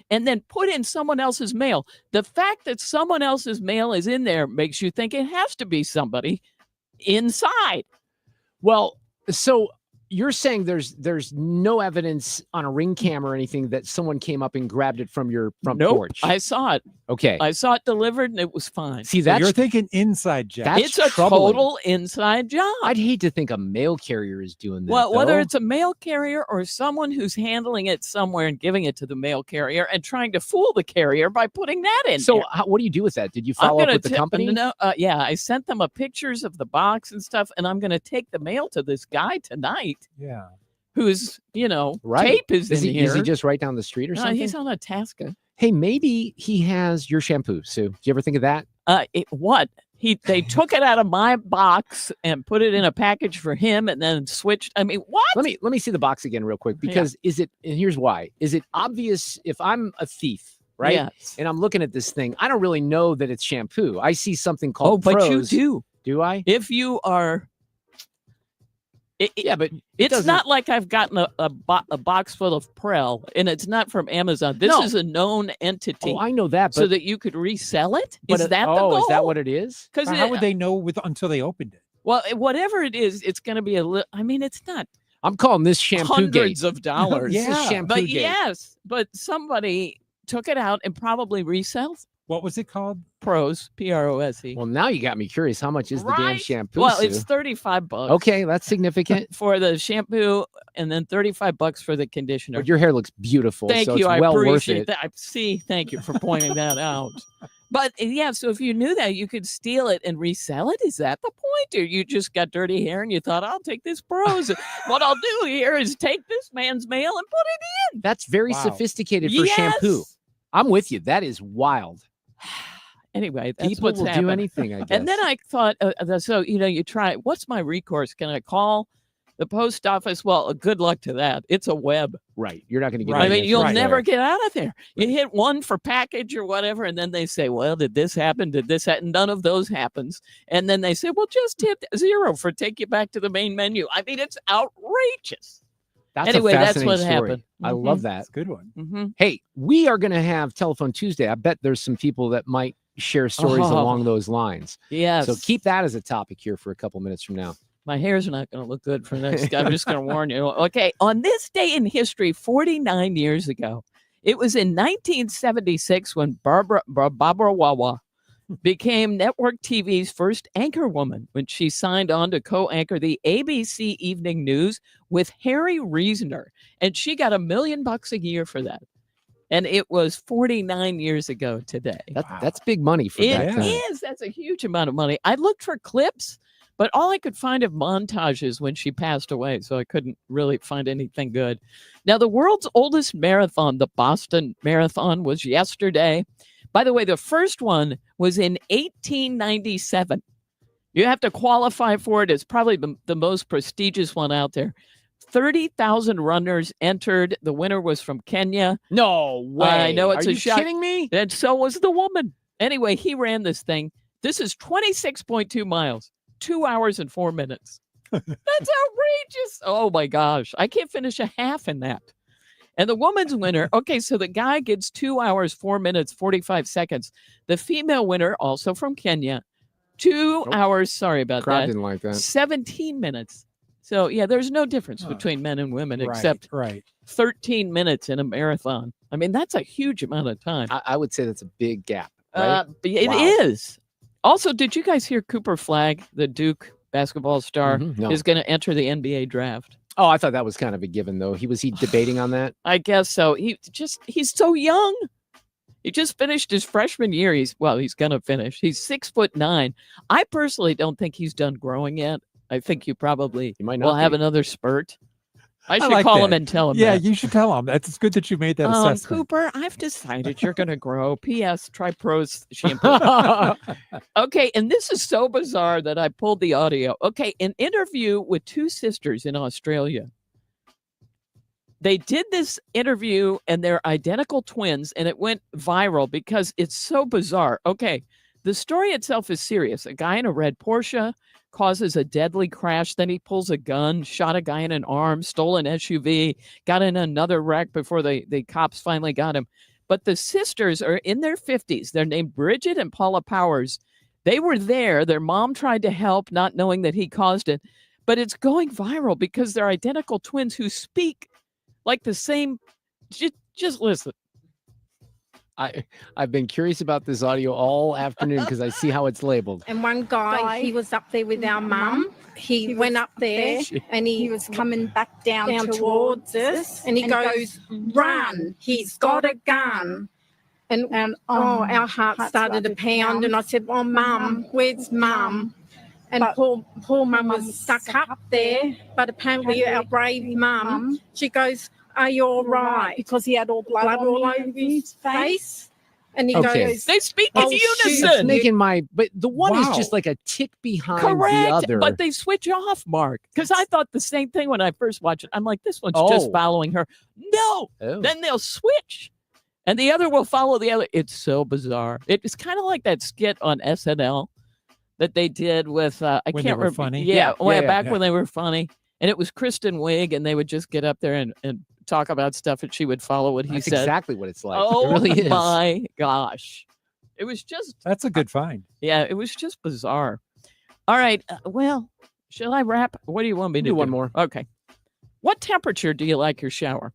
and then put in someone else's mail. The fact that someone else's mail is in there makes you think it has to be somebody inside. Well, so you're saying there's no evidence on a Ring cam or anything that someone came up and grabbed it from your front porch? I saw it. Okay. I saw it delivered and it was fine. See, that's you're thinking inside job. It's a total inside job. I'd hate to think a mail carrier is doing that. Well, whether though. it's a mail carrier or someone who's handling it somewhere and giving it to the mail carrier and trying to fool the carrier by putting that in. So there. what do you do with that? Did you follow up with the company? No, yeah, I sent them pictures of the box and stuff, and I'm going to take the mail to this guy tonight. Yeah. Who's, right. tape is in here. Is he just right down the street or something? He's on a Tasca. Hey, maybe he has your shampoo, Sue. Do you ever think of that? What? They took it out of my box and put it in a package for him and then switched. I mean, what? Let me see the box again real quick, because and here's why. Is it obvious if I'm a thief, right? Yes. And I'm looking at this thing, I don't really know that it's shampoo. I see something called but Pros. you do. Do I? If you are... yeah, but it's not like I've gotten a box full of Prel, and it's not from Amazon. This is a known entity. Oh, I know that. But, so that you could resell it? But Is that the goal? Is that what it is? Because how would they know until they opened it? Well, whatever it is, it's going to be I mean, it's not. I'm calling this shampoo hundreds gate. of dollars. This is shampoo but gate. yes, but somebody took it out and probably resells. What was it called? Pros, P-R-O-S-E. Well, now you got me curious. How much is the damn shampoo? Well, Sue? it's $35. Okay, that's significant. For the shampoo, and then $35 for the conditioner. But your hair looks beautiful. Thank so you. It's I well worth appreciate it. that. Thank you for pointing that out. But yeah, so if you knew that, you could steal it and resell it. Is that the point? Or you just got dirty hair and you thought, I'll take this Pros. What I'll do here is take this man's mail and put it in. That's very sophisticated for shampoo. I'm with you. That is wild. Anyway, that's people what's will happened. do anything, I guess. And then I thought, so, you try, what's my recourse? Can I call the post office? Well, good luck to that. It's a web. Right. You're not going to get I mean, you'll never get out of there. You hit one for package or whatever, and then they say, well, did this happen? Did this happen? None of those happens. And then they say, well, just hit 0 for take you back to the main menu. I mean, it's outrageous. Anyway, that's what story. happened. I love that. That's a good one. Mm-hmm. Hey, we are going to have Telephone Tuesday. I bet there's some people that might share stories along those lines. Yes. So keep that as a topic here for a couple minutes from now. My hair's not going to look good for next. I'm just going to warn you. Okay. On this day in history, 49 years ago, it was in 1976 when Barbara Wawa became network TV's first anchor woman when she signed on to co-anchor the ABC Evening News with Harry Reasoner. And she got $1 million a year for that. And it was 49 years ago today. That's big money for that time. It is. That's a huge amount of money. I looked for clips, but all I could find of montages when she passed away, so I couldn't really find anything good. Now, the world's oldest marathon, the Boston Marathon, was yesterday. By the way, the first one was in 1897. You have to qualify for it. It's probably the most prestigious one out there. 30,000 runners entered. The winner was from Kenya. No way. I know it's Are a you shock. kidding me? And so was the woman. Anyway, he ran this thing. This is 26.2 miles, 2 hours and 4 minutes. That's outrageous. Oh my gosh. I can't finish a half in that. And the woman's winner, okay, so the guy gets 2 hours, 4 minutes, 45 seconds. The female winner, also from Kenya, 2 hours, sorry about Crowd that. didn't like that. 17 minutes. So, yeah, there's no difference between men and women except 13 minutes in a marathon. I mean, that's a huge amount of time. I would say that's a big gap. Right? It is. Also, did you guys hear Cooper Flagg, the Duke basketball star, No. is going to enter the NBA draft? Oh, I thought that was kind of a given, though. Was he debating on that? I guess so. He's so young. He just finished his freshman year. He's going to finish. He's 6'9". I personally don't think he's done growing yet. I think you might will have another spurt. I should call him and tell him that. You should tell him. It's good that you made that assessment. Cooper, I've decided you're going to grow. P.S. Try Pro's shampoo. Okay, and this is so bizarre that I pulled the audio. Okay, an interview with two sisters in Australia. They did this interview, and they're identical twins, and it went viral because it's so bizarre. Okay, the story itself is serious. A guy in a red Porsche causes a deadly crash. Then he pulls a gun, shot a guy in an arm, stole an SUV, got in another wreck before the cops finally got him. But the sisters are in their 50s. They're named Bridget and Paula Powers. They were there. Their mom tried to help, not knowing that he caused it. But it's going viral because they're identical twins who speak like the same. Just listen. I've been curious about this audio all afternoon because I see how it's labeled. And one guy, he was up there with our mum. He went up there and he was coming back down towards us. And he goes, run, he's got a gun. And our heart started to pound. And I said, well, Mum, where's Mum? And poor Mum was stuck up there. But apparently our brave Mum, she goes, are you all right? Because he had all blood all over his face. And he goes, they speak in unison. But the one is just like a tick behind Correct, the other. but they switch off, Mark. Because I thought the same thing when I first watched it. I'm like, this one's just following her. No, then they'll switch. And the other will follow the other. It's so bizarre. It's kind of like that skit on SNL that they did with, I when can't remember. Funny. Back when they were funny. And it was Kristen Wiig, and they would just get up there and talk about stuff, and she would follow what he said. That's exactly what it's like. Oh, it really is. My gosh. It was just... That's a good find. Yeah, it was just bizarre. All right. Well, shall I wrap? What do you want me to do? One more. Okay. What temperature do you like your shower?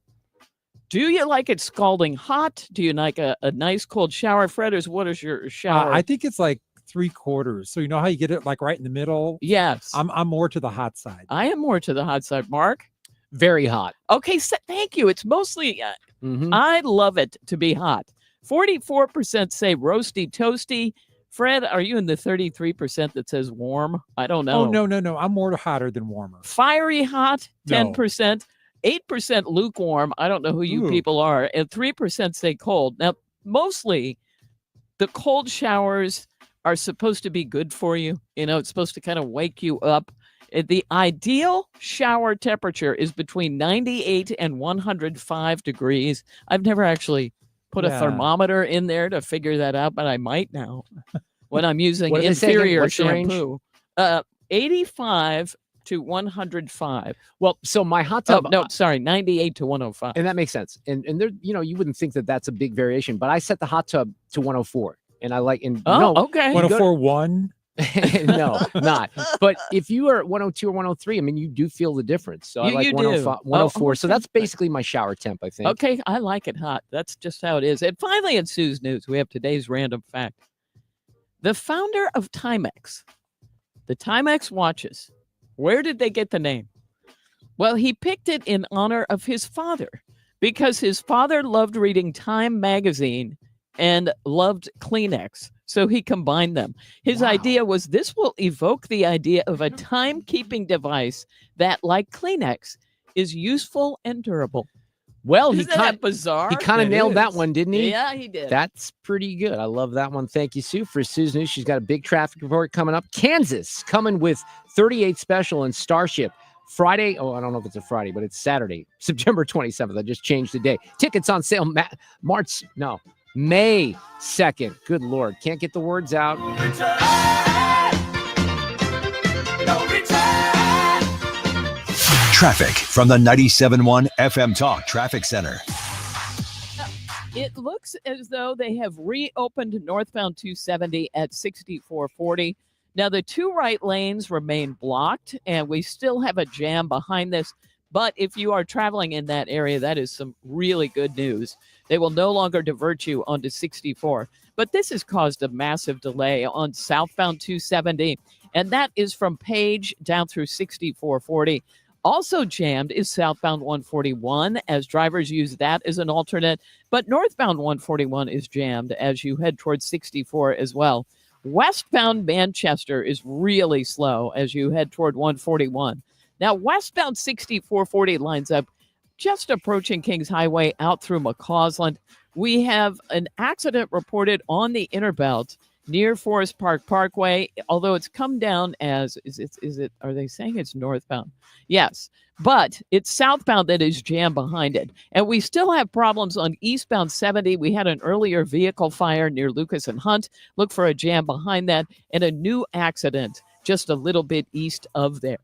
Do you like it scalding hot? Do you like a nice cold shower? Fred, what is your shower? I think it's like 3/4. So you know how you get it like right in the middle? Yes. I'm more to the hot side. I am more to the hot side. Mark? Very hot. Okay, so thank you. It's mostly, I love it to be hot. 44% say roasty, toasty. Fred, are you in the 33% that says warm? I don't know. Oh, no. I'm more hotter than warmer. Fiery hot, 10%. 8% lukewarm. I don't know who you people are. And 3% say cold. Now, mostly the cold showers are supposed to be good for you. You know, it's supposed to kind of wake you up. The ideal shower temperature is between 98 and 105 degrees. I've never actually put a thermometer in there to figure that out, but I might now when I'm using inferior shampoo. 85 to 105. Well, so my hot tub. 98 to 105. And that makes sense. And there, you wouldn't think that that's a big variation, but I set the hot tub to 104. And I like, okay. 104.1. No, not. But if you are 102 or 103, I mean, you do feel the difference. So I like 104. So that's basically my shower temp, I think. Okay, I like it hot. That's just how it is. And finally, in Sue's news, we have today's random fact. The founder of Timex, the Timex watches, where did they get the name? Well, he picked it in honor of his father because his father loved reading Time magazine and loved Kleenex. So he combined them. His idea was this will evoke the idea of a time-keeping device that, like Kleenex, is useful and durable. Well, Isn't that bizarre? He kind of nailed that one, didn't he? Yeah, he did. That's pretty good. I love that one. Thank you, Sue. For Sue's news, she's got a big traffic report coming up. Kansas coming with 38 Special and Starship. Friday, I don't know if it's a Friday, but it's Saturday, September 27th. I just changed the day. Tickets on sale May 2nd. Good Lord. Can't get the words out. Traffic from the 97.1 FM Talk Traffic Center. It looks as though they have reopened northbound 270 at 6440. Now, the two right lanes remain blocked, and we still have a jam behind this. But if you are traveling in that area, that is some really good news. They will no longer divert you onto 64. But this has caused a massive delay on southbound 270, and that is from Page down through 6440. Also jammed is southbound 141 as drivers use that as an alternate, but northbound 141 is jammed as you head towards 64 as well. Westbound Manchester is really slow as you head toward 141. Now, westbound 6440 lines up just approaching Kings Highway out through McCausland. We have an accident reported on the inner belt near Forest Park Parkway, although it's come down as, are they saying it's northbound? Yes, but it's southbound that is jammed behind it. And we still have problems on eastbound 70. We had an earlier vehicle fire near Lucas and Hunt. Look for a jam behind that, and a new accident just a little bit east of there.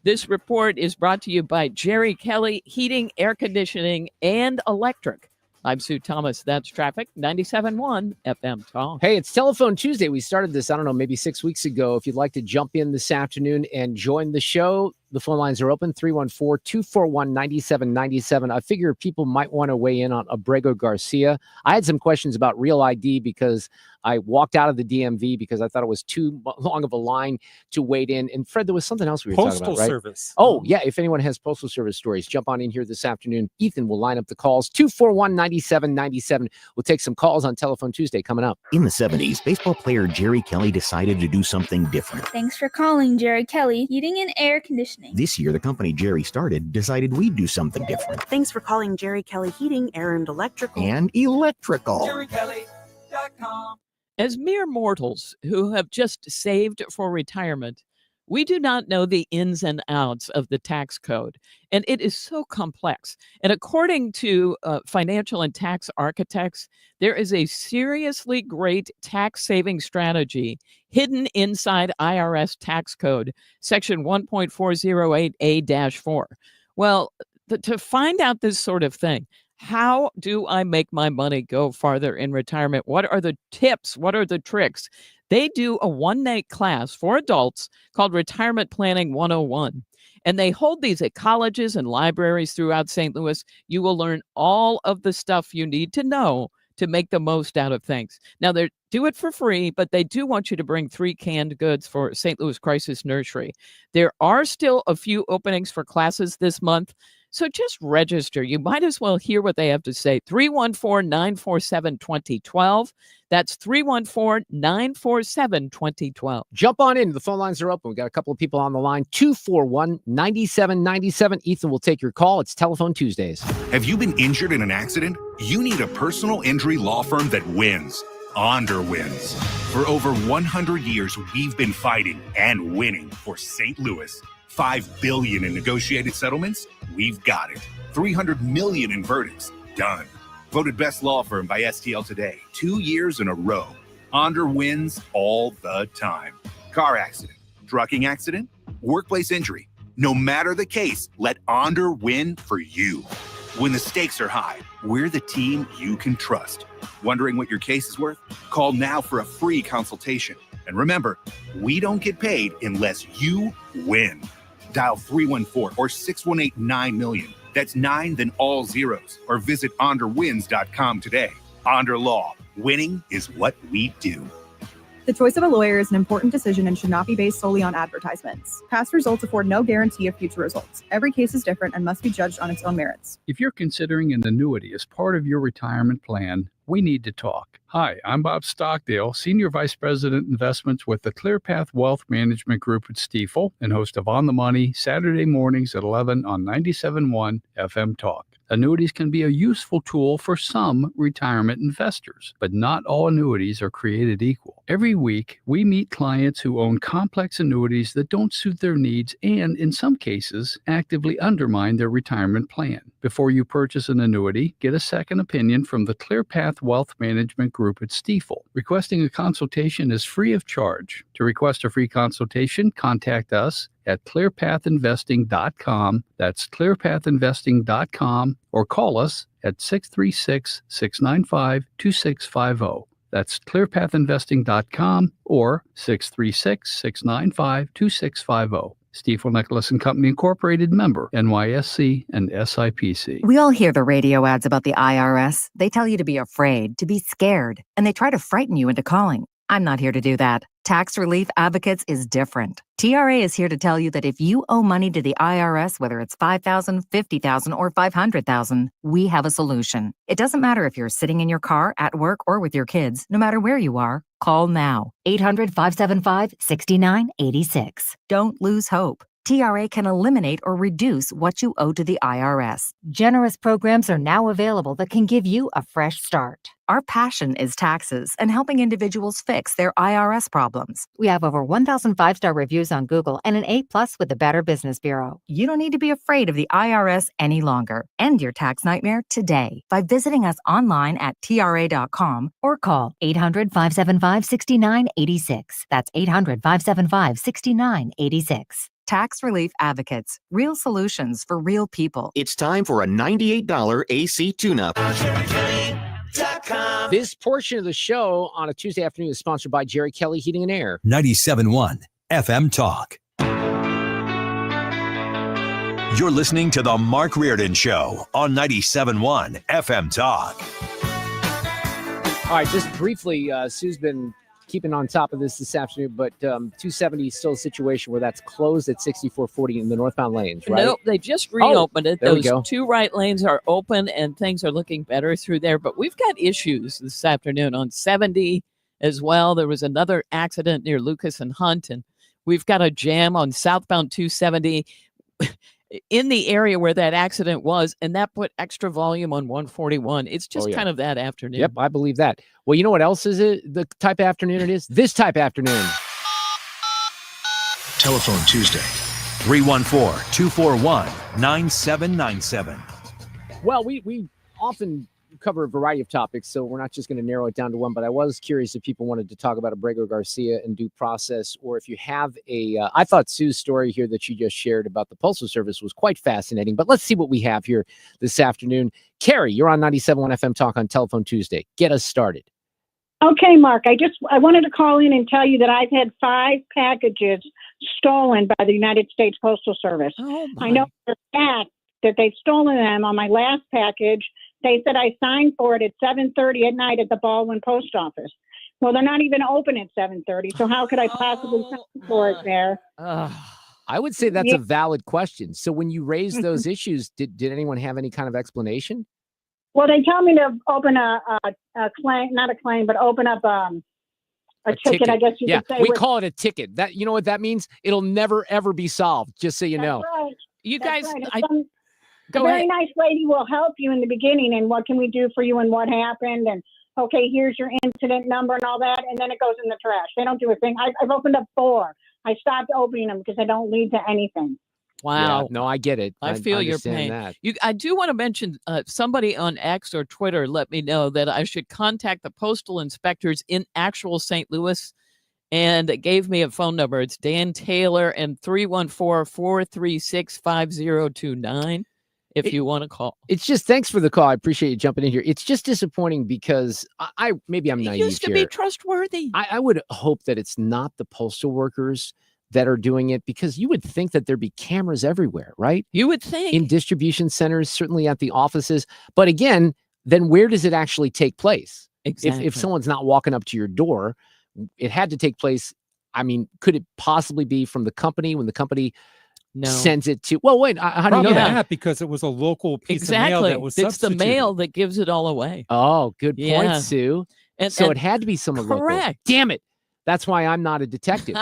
This report is brought to you by Jerry Kelly Heating, Air Conditioning, and Electric. I'm Sue Thomas. That's traffic. 97.1 FM Talk. Hey, it's Telephone Tuesday. We started this, I don't know, maybe 6 weeks ago. If you'd like to jump in this afternoon and join the show, the phone lines are open, 314-241-9797. I figure people might want to weigh in on Abrego Garcia. I had some questions about Real ID because I walked out of the DMV because I thought it was too long of a line to wait in. And Fred, there was something else we were talking about, right? Postal Service. Oh, yeah. If anyone has Postal Service stories, jump on in here this afternoon. Ethan will line up the calls. 241-9797. We'll take some calls on Telephone Tuesday coming up. In the 70s, baseball player Jerry Kelly decided to do something different. Thanks for calling Jerry Kelly Heating and Air Conditioning. This year, the company Jerry started decided we'd do something different. Thanks for calling Jerry Kelly Heating, Air and Electrical. And electrical. JerryKelly.com. As mere mortals who have just saved for retirement, we do not know the ins and outs of the tax code, and it is so complex. And according to financial and tax architects, there is a seriously great tax-saving strategy hidden inside IRS tax code, section 1.408A-4. Well, to find out this sort of thing, how do I make my money go farther in retirement? What are the tips? What are the tricks? They do a one-night class for adults called Retirement Planning 101. And they hold these at colleges and libraries throughout St. Louis. You will learn all of the stuff you need to know to make the most out of things. Now, they do it for free, but they do want you to bring 3 canned goods for St. Louis Crisis Nursery. There are still a few openings for classes this month, so just register. You might as well hear what they have to say. 314-947-2012. That's 314-947-2012. Jump on in. The phone lines are open. We got a couple of people on the line. 241-9797. Ethan will take your call. It's Telephone Tuesdays. Have you been injured in an accident? You need a personal injury law firm that wins. Onder wins. For over 100 years, we've been fighting and winning for St. Louis. $5 billion in negotiated settlements? We've got it. $300 million in verdicts? Done. Voted best law firm by STL Today 2 years in a row. Onder wins all the time. Car accident, trucking accident, workplace injury. No matter the case, let Onder win for you. When the stakes are high, we're the team you can trust. Wondering what your case is worth? Call now for a free consultation. And remember, we don't get paid unless you win. Dial 314 or 618-9-million. That's 9, then all zeros. Or visit onderwins.com today. Onder Law. Winning is what we do. The choice of a lawyer is an important decision and should not be based solely on advertisements. Past results afford no guarantee of future results. Every case is different and must be judged on its own merits. If you're considering an annuity as part of your retirement plan, we need to talk. Hi, I'm Bob Stockdale, Senior Vice President Investments with the ClearPath Wealth Management Group at Stifel and host of On the Money, Saturday mornings at 11 on 97.1 FM Talk. Annuities can be a useful tool for some retirement investors, but not all annuities are created equal. Every week, we meet clients who own complex annuities that don't suit their needs and, in some cases, actively undermine their retirement plan. Before you purchase an annuity, get a second opinion from the ClearPath Wealth Management Group at Stifel. Requesting a consultation is free of charge. To request a free consultation, contact us at clearpathinvesting.com. That's clearpathinvesting.com, or call us at 636-695-2650. That's clearpathinvesting.com or 636-695-2650. Stifel Nicholas and Company Incorporated, member NYSE and SIPC. We all hear the radio ads about the IRS. They tell you to be afraid, to be scared, and they try to frighten you into calling. I'm not here to do that. Tax Relief Advocates is different. TRA is here to tell you that if you owe money to the IRS, whether it's $5,000, $50,000, or $500,000, we have a solution. It doesn't matter if you're sitting in your car, at work, or with your kids. No matter where you are, call now. 800-575-6986. Don't lose hope. TRA can eliminate or reduce what you owe to the IRS. Generous programs are now available that can give you a fresh start. Our passion is taxes and helping individuals fix their IRS problems. We have over 1,000 5-star reviews on Google and an A+ with the Better Business Bureau. You don't need to be afraid of the IRS any longer. End your tax nightmare today by visiting us online at TRA.com or call 800-575-6986. That's 800-575-6986. Tax Relief Advocates. Real solutions for real people. It's time for a $98 AC tune-up. This portion of the show on a Tuesday afternoon is sponsored by Jerry Kelly Heating and Air. 97.1 FM Talk. You're listening to The Mark Reardon Show on 97.1 FM Talk. All right, just briefly, Sue's been keeping on top of this afternoon, but 270 is still a situation where that's closed at 6440 in the northbound lanes, right? Nope, they just reopened it. There we Those go. two right lanes are open and things are looking better through there. But we've got issues this afternoon on 70 as well. There was another accident near Lucas and Hunt, and we've got a jam on southbound 270 in the area where that accident was, and that put extra volume on 141. It's just kind of that afternoon. Yep, I believe that. Well, you know what else is it? The type of afternoon it is? This type of afternoon. Telephone Tuesday. 314-241-9797. Well, we often cover a variety of topics, so we're not just going to narrow it down to one, but I was curious if people wanted to talk about Abrego Garcia and due process, or if you have I thought Sue's story here that she just shared about the Postal Service was quite fascinating, but let's see what we have here this afternoon. Carrie, you're on 97.1 FM Talk on Telephone Tuesday. Get us started. Okay, Mark, I wanted to call in and tell you that I've had 5 packages stolen by the United States Postal Service. I know for a fact that they've stolen them on my last package. They said I signed for it at 7:30 at night at the Baldwin Post Office. Well, they're not even open at 7:30, so how could I possibly sign for it there? I would say that's a valid question. So when you raised those issues, did anyone have any kind of explanation? Well, they tell me to open a claim, not a claim, but open up a ticket, I guess you could say. We call it a ticket. That, you know what that means? It'll never, ever be solved, just so you know. Right. You That's guys, right. Go a very ahead. nice lady will help you in the beginning and what can we do for you and what happened and okay, here's your incident number and all that, and then it goes in the trash. They don't do a thing. I've opened up 4. I stopped opening them because they don't lead to anything. Wow. Yeah, no, I get it. I feel your pain. That. I do want to mention somebody on X or Twitter let me know that I should contact the postal inspectors in actual St. Louis, and it gave me a phone number. It's Dan Taylor and 314-436-5029 if you want to call. It's just, thanks for the call. I appreciate you jumping in here. It's just disappointing because maybe I'm naive It used to here. be trustworthy. I would hope that it's not the postal workers that are doing it, because you would think that there'd be cameras everywhere, right? You would think. In distribution centers, certainly at the offices. But again, then where does it actually take place? Exactly. If someone's not walking up to your door, it had to take place. I mean, could it possibly be from the company when the company sends it to? Well, wait, how do you know that? Because it was a local piece of mail that was It's the substituted. mail that gives it all away. Oh, good point, Yeah. Sue. And so it had to be someone local. Correct. Damn it. That's why I'm not a detective.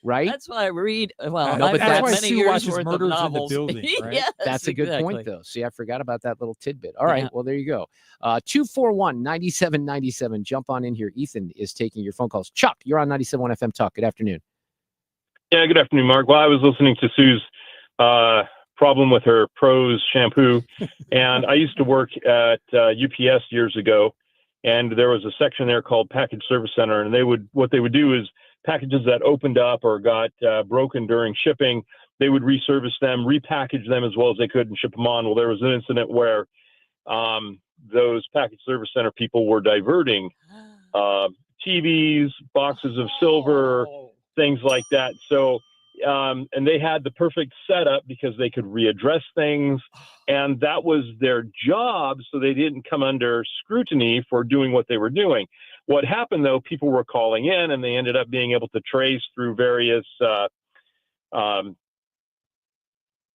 Right? That's why I read. Well, No, I've but got that's why many Sue years watches worth of Murders in the novels. Building, right? Yes, That's a good exactly. point, though. See, I forgot about that little tidbit. All right. Yeah. Well, there you go. 241-9797. Jump on in here. Ethan is taking your phone calls. Chuck, you're on 97.1 FM Talk. Good afternoon. Yeah, good afternoon, Mark. Well, I was listening to Sue's problem with her Pros shampoo, and I used to work at UPS years ago, and there was a section there called Package Service Center, and what they would do is packages that opened up or got broken during shipping, they would reservice them, repackage them as well as they could, and ship them on. Well, there was an incident where those Package Service Center people were diverting TVs, boxes of silver, things like that. So, and they had the perfect setup because they could readdress things, and that was their job, so they didn't come under scrutiny for doing what they were doing. What happened, though, people were calling in, and they ended up being able to trace through various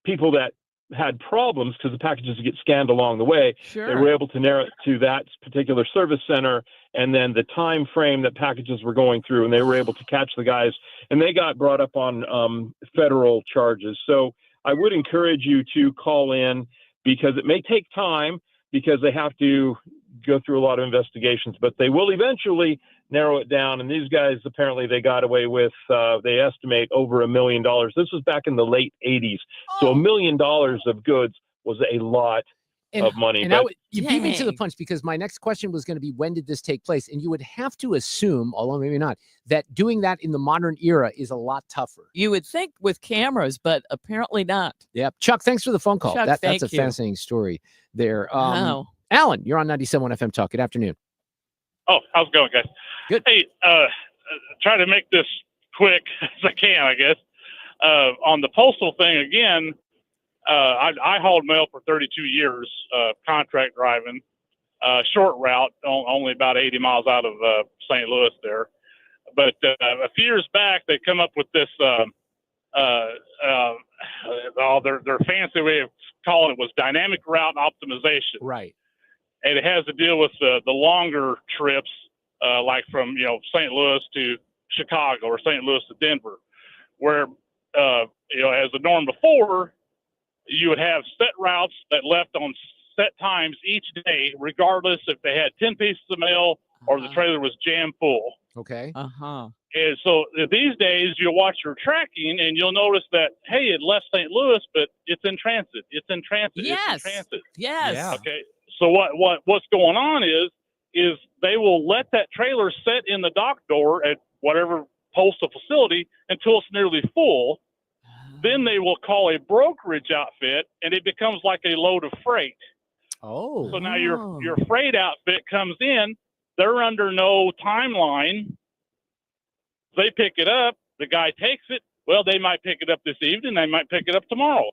people that had problems, because the packages get scanned along the way. Sure. They were able to narrow it to that particular service center and then the time frame that packages were going through, and they were able to catch the guys, and they got brought up on federal charges. So I would encourage you to call in, because it may take time, because they have to go through a lot of investigations, but they will eventually narrow it down. And these guys, apparently they got away with, they estimate over $1 million. This was back in the late 80s. So $1 million of goods was a lot of money. And you beat me to the punch, because my next question was going to be, when did this take place? And you would have to assume, although maybe not, that doing that in the modern era is a lot tougher. You would think with cameras, but apparently not. Yeah. Chuck, thanks for the phone call. Chuck, That's a thank you. fascinating story there. Wow. Alan, you're on 97.1 FM Talk. Good afternoon. Oh, how's it going, guys? Good. Hey, try to make this quick as I can, I guess. On the postal thing again, I hauled mail for 32 years, contract driving, short route, only about 80 miles out of St. Louis there. But a few years back, they come up with this, their fancy way of calling it was dynamic route optimization. Right. And it has to deal with the longer trips, like from, St. Louis to Chicago or St. Louis to Denver, where, as the norm before, you would have set routes that left on set times each day, regardless if they had 10 pieces of mail or the trailer was jam full. Okay. Uh-huh. And so these days you'll watch your tracking and you'll notice that, hey, it left St. Louis, but it's in transit. It's in transit. Yes. It's in transit. Yes. Yeah. Okay. So what's going on is they will let that trailer sit in the dock door at whatever postal facility until it's nearly full. Then they will call a brokerage outfit, and it becomes like a load of freight. Oh. So now your freight outfit comes in. They're under no timeline. They pick it up. The guy takes it. Well, they might pick it up this evening. They might pick it up tomorrow.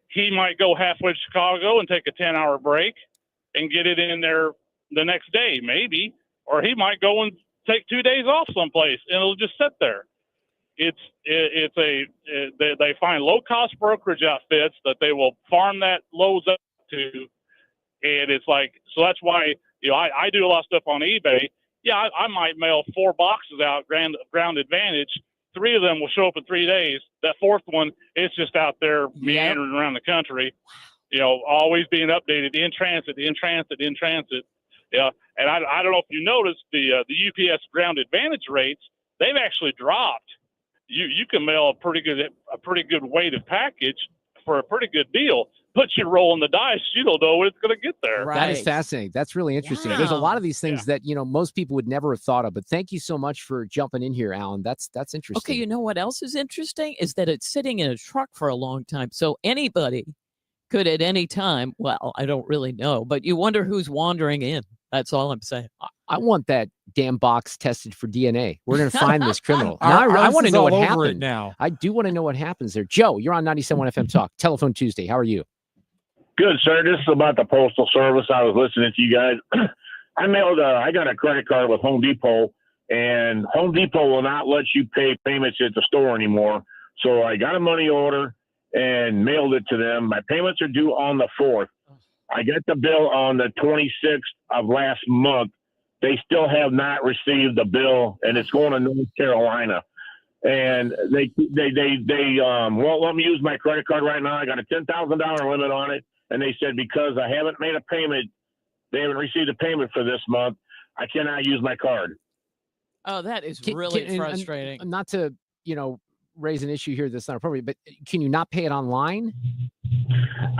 He might go halfway to Chicago and take a 10-hour break and get it in there the next day, maybe. Or he might go and take 2 days off someplace, and it'll just sit there. They find low-cost brokerage outfits that they will farm that loads up to, and it's like, so that's why, I do a lot of stuff on eBay. Yeah, I might mail 4 boxes out, Ground Advantage. 3 of them will show up in 3 days. That 4th one, it's just out there meandering around the country, always being updated, in transit. Yeah, and I don't know if you noticed the UPS Ground Advantage rates, they've actually dropped. You can mail a pretty good weighted package for a pretty good deal, but you're rolling the dice. You don't know when it's going to get there. Right. That is fascinating. That's really interesting. There's a lot of these things that, most people would never have thought of, but thank you so much for jumping in here, Alan. That's interesting. Okay. You know what else is interesting is that it's sitting in a truck for a long time. So anybody could at any time, well, I don't really know, but you wonder who's wandering in. That's all I'm saying. I want that damn box tested for DNA. We're going to find this criminal. Now, I want to know what happened. Now. I do want to know what happens there. Joe, you're on 97.1 FM Talk. Telephone Tuesday. How are you? Good, sir. This is about the Postal Service. I was listening to you guys. I got a credit card with Home Depot, and Home Depot will not let you pay payments at the store anymore. So I got a money order and mailed it to them. My payments are due on the 4th. I got the bill on the 26th of last month. They still have not received the bill, and it's going to North Carolina. And they won't let me use my credit card right now. I got a $10,000 limit on it, and they said because I haven't made a payment, they haven't received a payment for this month, I cannot use my card. Oh, that is really frustrating. Not to, raise an issue here that's not appropriate, but can you not pay it online?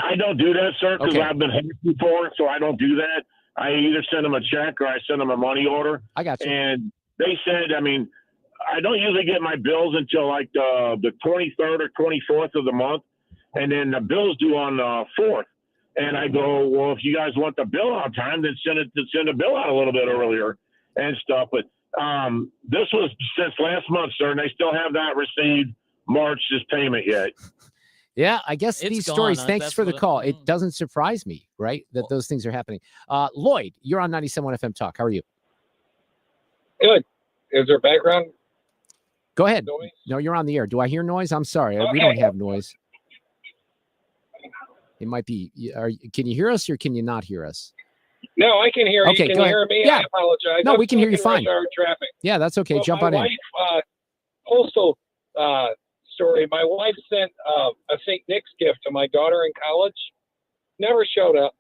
I don't do that, sir, because I've been hacked before, so I don't do that. I either send them a check or I send them a money order. I got you. And they said, I don't usually get my bills until like the 23rd or 24th of the month, and then the bill's due on the 4th. And I go, well, if you guys want the bill on time, then send the bill out a little bit earlier and stuff. But this was since last month, sir, and they still have not received March's payment yet. Yeah, I guess It's these gone. stories, thanks That's for the what call. It doesn't surprise me, right, that those things are happening. Lloyd, you're on 97.1 FM Talk. How are you? Good. Is there background? Go ahead. Noise? No, you're on the air. Do I hear noise? I'm sorry. We Okay. don't have noise. It might be. Can you hear us or can you not hear us? No, I can hear Okay, you. Can go you ahead. hear me? Yeah. I apologize. No, I'm we can hear you stuck in fine. rush hour traffic. Yeah, that's okay. Well, Jump my on in. wife, postal story. My wife sent a St. Nick's gift to my daughter in college. Never showed up.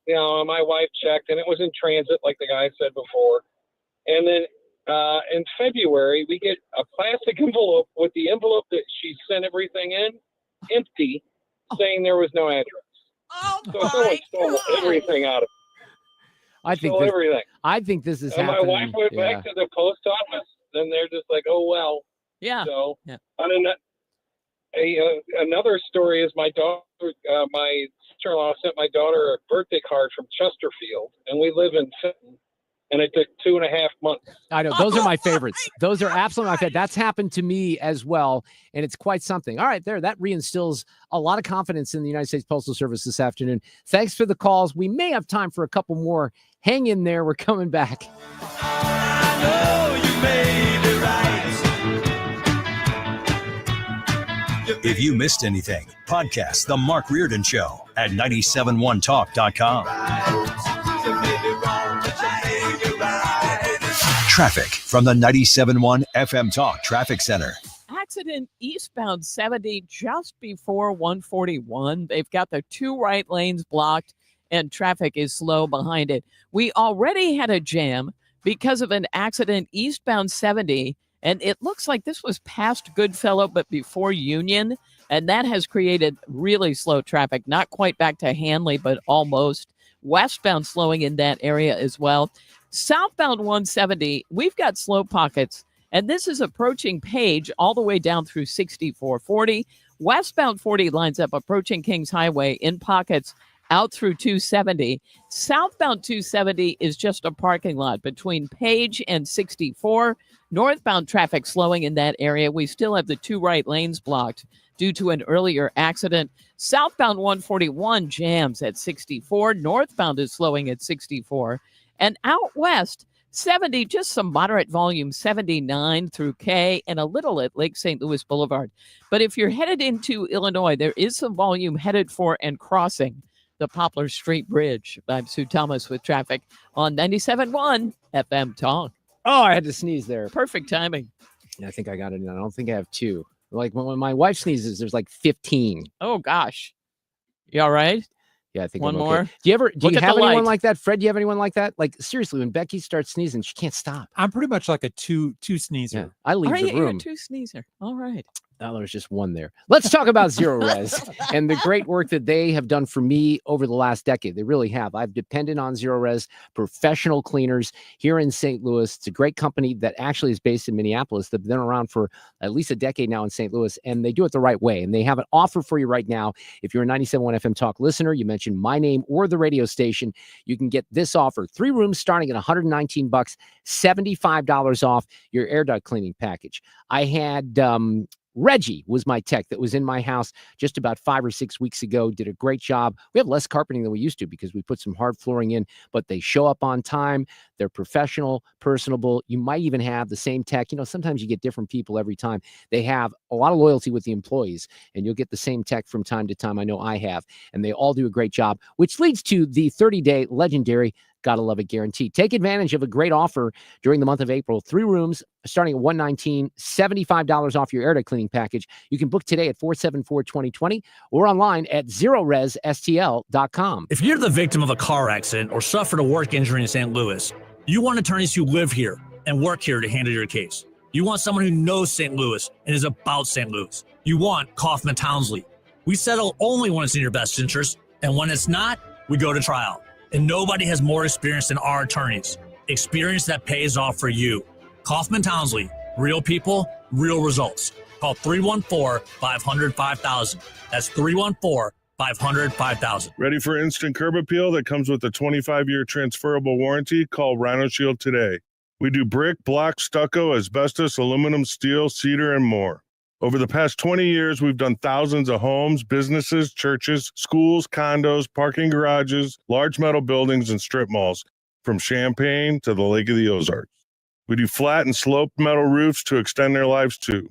My wife checked, and it was in transit, like the guy said before. And then in February, we get a plastic envelope with the envelope that she sent everything in, empty, saying there was no address. So someone stole everything out of it. Everything. I think this is And happening. my wife went back to the post office, and they're just like, "Oh well." Yeah. So, another story is my daughter, my sister-in-law sent my daughter a birthday card from Chesterfield, and we live in Fenton, and it took 2.5 months. I know. Those are my favorites. Those are absolutely my favorite. That's happened to me as well, and it's quite something. All right, there. That reinstills a lot of confidence in the United States Postal Service this afternoon. Thanks for the calls. We may have time for a couple more. Hang in there. We're coming back. If you missed anything, podcast The Mark Reardon Show at 971talk.com. Traffic from the 97.1 FM Talk Traffic Center. Accident eastbound 70 just before 141. They've got the two right lanes blocked and traffic is slow behind it. We already had a jam because of an accident eastbound 70, and it looks like this was past Goodfellow but before Union, and that has created really slow traffic. Not quite back to Hanley, but almost. Westbound slowing in that area as well. Southbound 170, we've got slow pockets, and this is approaching Page all the way down through 6440. Westbound 40 lines up approaching Kings Highway in pockets out through 270. Southbound 270 is just a parking lot between Page and 64. Northbound traffic slowing in that area. We still have the two right lanes blocked due to an earlier accident. Southbound 141 jams at 64. Northbound is slowing at 64. And out west, 70, just some moderate volume, 79 through K and a little at Lake St. Louis Boulevard. But if you're headed into Illinois, there is some volume headed for and crossing the Poplar Street Bridge. I'm Sue Thomas with traffic on 97.1 FM Talk. Oh, I had to sneeze there. Perfect timing. Yeah, I think I got it. I don't think I have two. Like when my wife sneezes, there's like 15. Oh, gosh. You all right? Yeah, I think one I'm okay. more. Do you Look have at the anyone light. like that? Fred, do you have anyone like that? Like seriously, when Becky starts sneezing, she can't stop. I'm pretty much like a two sneezer. Yeah, I leave the You're a room. two sneezer. All right. Oh, there's just one there. Let's talk about Zero Res and the great work that they have done for me over the last decade. They really have. I've depended on Zero Res professional cleaners here in St. Louis. It's a great company that actually is based in Minneapolis. They've been around for at least a decade now in St. Louis, and they do it the right way. And they have an offer for you right now. If you're a 97.1 FM Talk listener, you mentioned my name or the radio station, you can get this offer. 3 rooms starting at $119, $75 off your air duct cleaning package. I had Reggie was my tech that was in my house just about 5 or 6 weeks ago, did a great job. We have less carpeting than we used to because we put some hard flooring in, but they show up on time. They're professional, personable. You might even have the same tech. You know, sometimes you get different people every time. They have a lot of loyalty with the employees, and you'll get the same tech from time to time. I know I have, and they all do a great job, which leads to the 30-day legendary Gotta Love It guarantee. Take advantage of a great offer during the month of April. 3 rooms starting at $119, $75 off your air duct cleaning package. You can book today at 474-2020 or online at ZeroResSTL.com. If you're the victim of a car accident or suffered a work injury in St. Louis, you want attorneys who live here and work here to handle your case. You want someone who knows St. Louis and is about St. Louis. You want Kaufman Townsley. We settle only when it's in your best interest, and when it's not, we go to trial. And nobody has more experience than our attorneys. Experience that pays off for you. Kaufman Townsley. Real people, real results. Call 314-500-5000. That's 314-500-5000. Ready for instant curb appeal that comes with a 25-year transferable warranty? Call Rhino Shield today. We do brick, block, stucco, asbestos, aluminum, steel, cedar, and more. Over the past 20 years, we've done thousands of homes, businesses, churches, schools, condos, parking garages, large metal buildings, and strip malls, from Champaign to the Lake of the Ozarks. We do flat and sloped metal roofs to extend their lives too.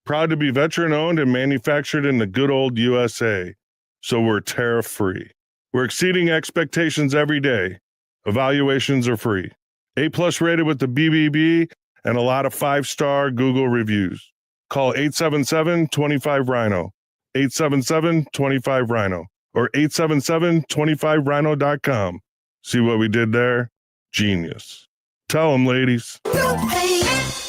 Proud to be veteran-owned and manufactured in the good old USA, so we're tariff-free. We're exceeding expectations every day. Evaluations are free. A+ rated with the BBB and a lot of 5-star Google reviews. Call 877-25-RHINO, 877-25-RHINO, or 877-25rhino.com. See what we did there? Genius. Tell them, ladies. Don't paint,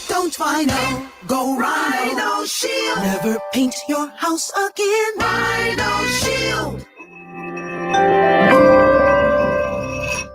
don't Rhino, go Rhino Shield. Never paint your house again. Rhino Shield.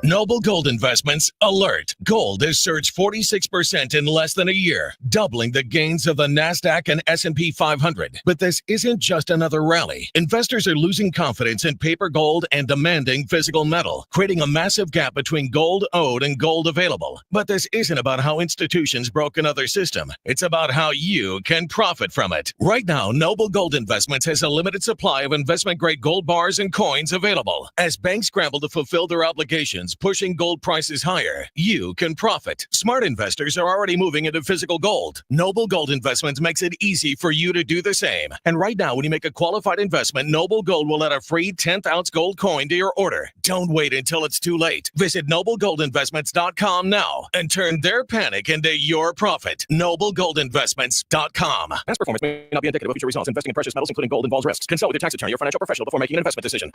Noble Gold Investments alert. Gold has surged 46% in less than a year, doubling the gains of the NASDAQ and S&P 500. But this isn't just another rally. Investors are losing confidence in paper gold and demanding physical metal, creating a massive gap between gold owed and gold available. But this isn't about how institutions broke another system. It's about how you can profit from it. Right now, Noble Gold Investments has a limited supply of investment-grade gold bars and coins available. As banks scramble to fulfill their obligations, pushing gold prices higher, you can profit. Smart investors are already moving into physical gold. Noble Gold Investments makes it easy for you to do the same. And right now, when you make a qualified investment, Noble Gold will add a free 10th-ounce gold coin to your order. Don't wait until it's too late. Visit noblegoldinvestments.com now and turn their panic into your profit. noblegoldinvestments.com. Past performance may not be indicative of future results. Investing in precious metals, including gold, involves risks. Consult with your tax attorney or financial professional before making an investment decision.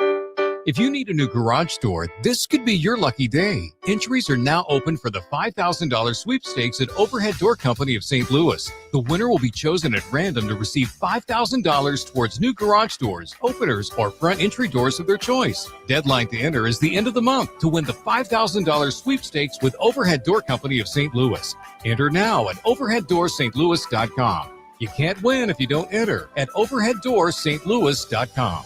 If you need a new garage door, this could be your lucky day. Entries are now open for the $5,000 sweepstakes at Overhead Door Company of St. Louis. The winner will be chosen at random to receive $5,000 towards new garage doors, openers, or front entry doors of their choice. Deadline to enter is the end of the month to win the $5,000 sweepstakes with Overhead Door Company of St. Louis. Enter now at overheaddoorstlouis.com. You can't win if you don't enter at overheaddoorstlouis.com.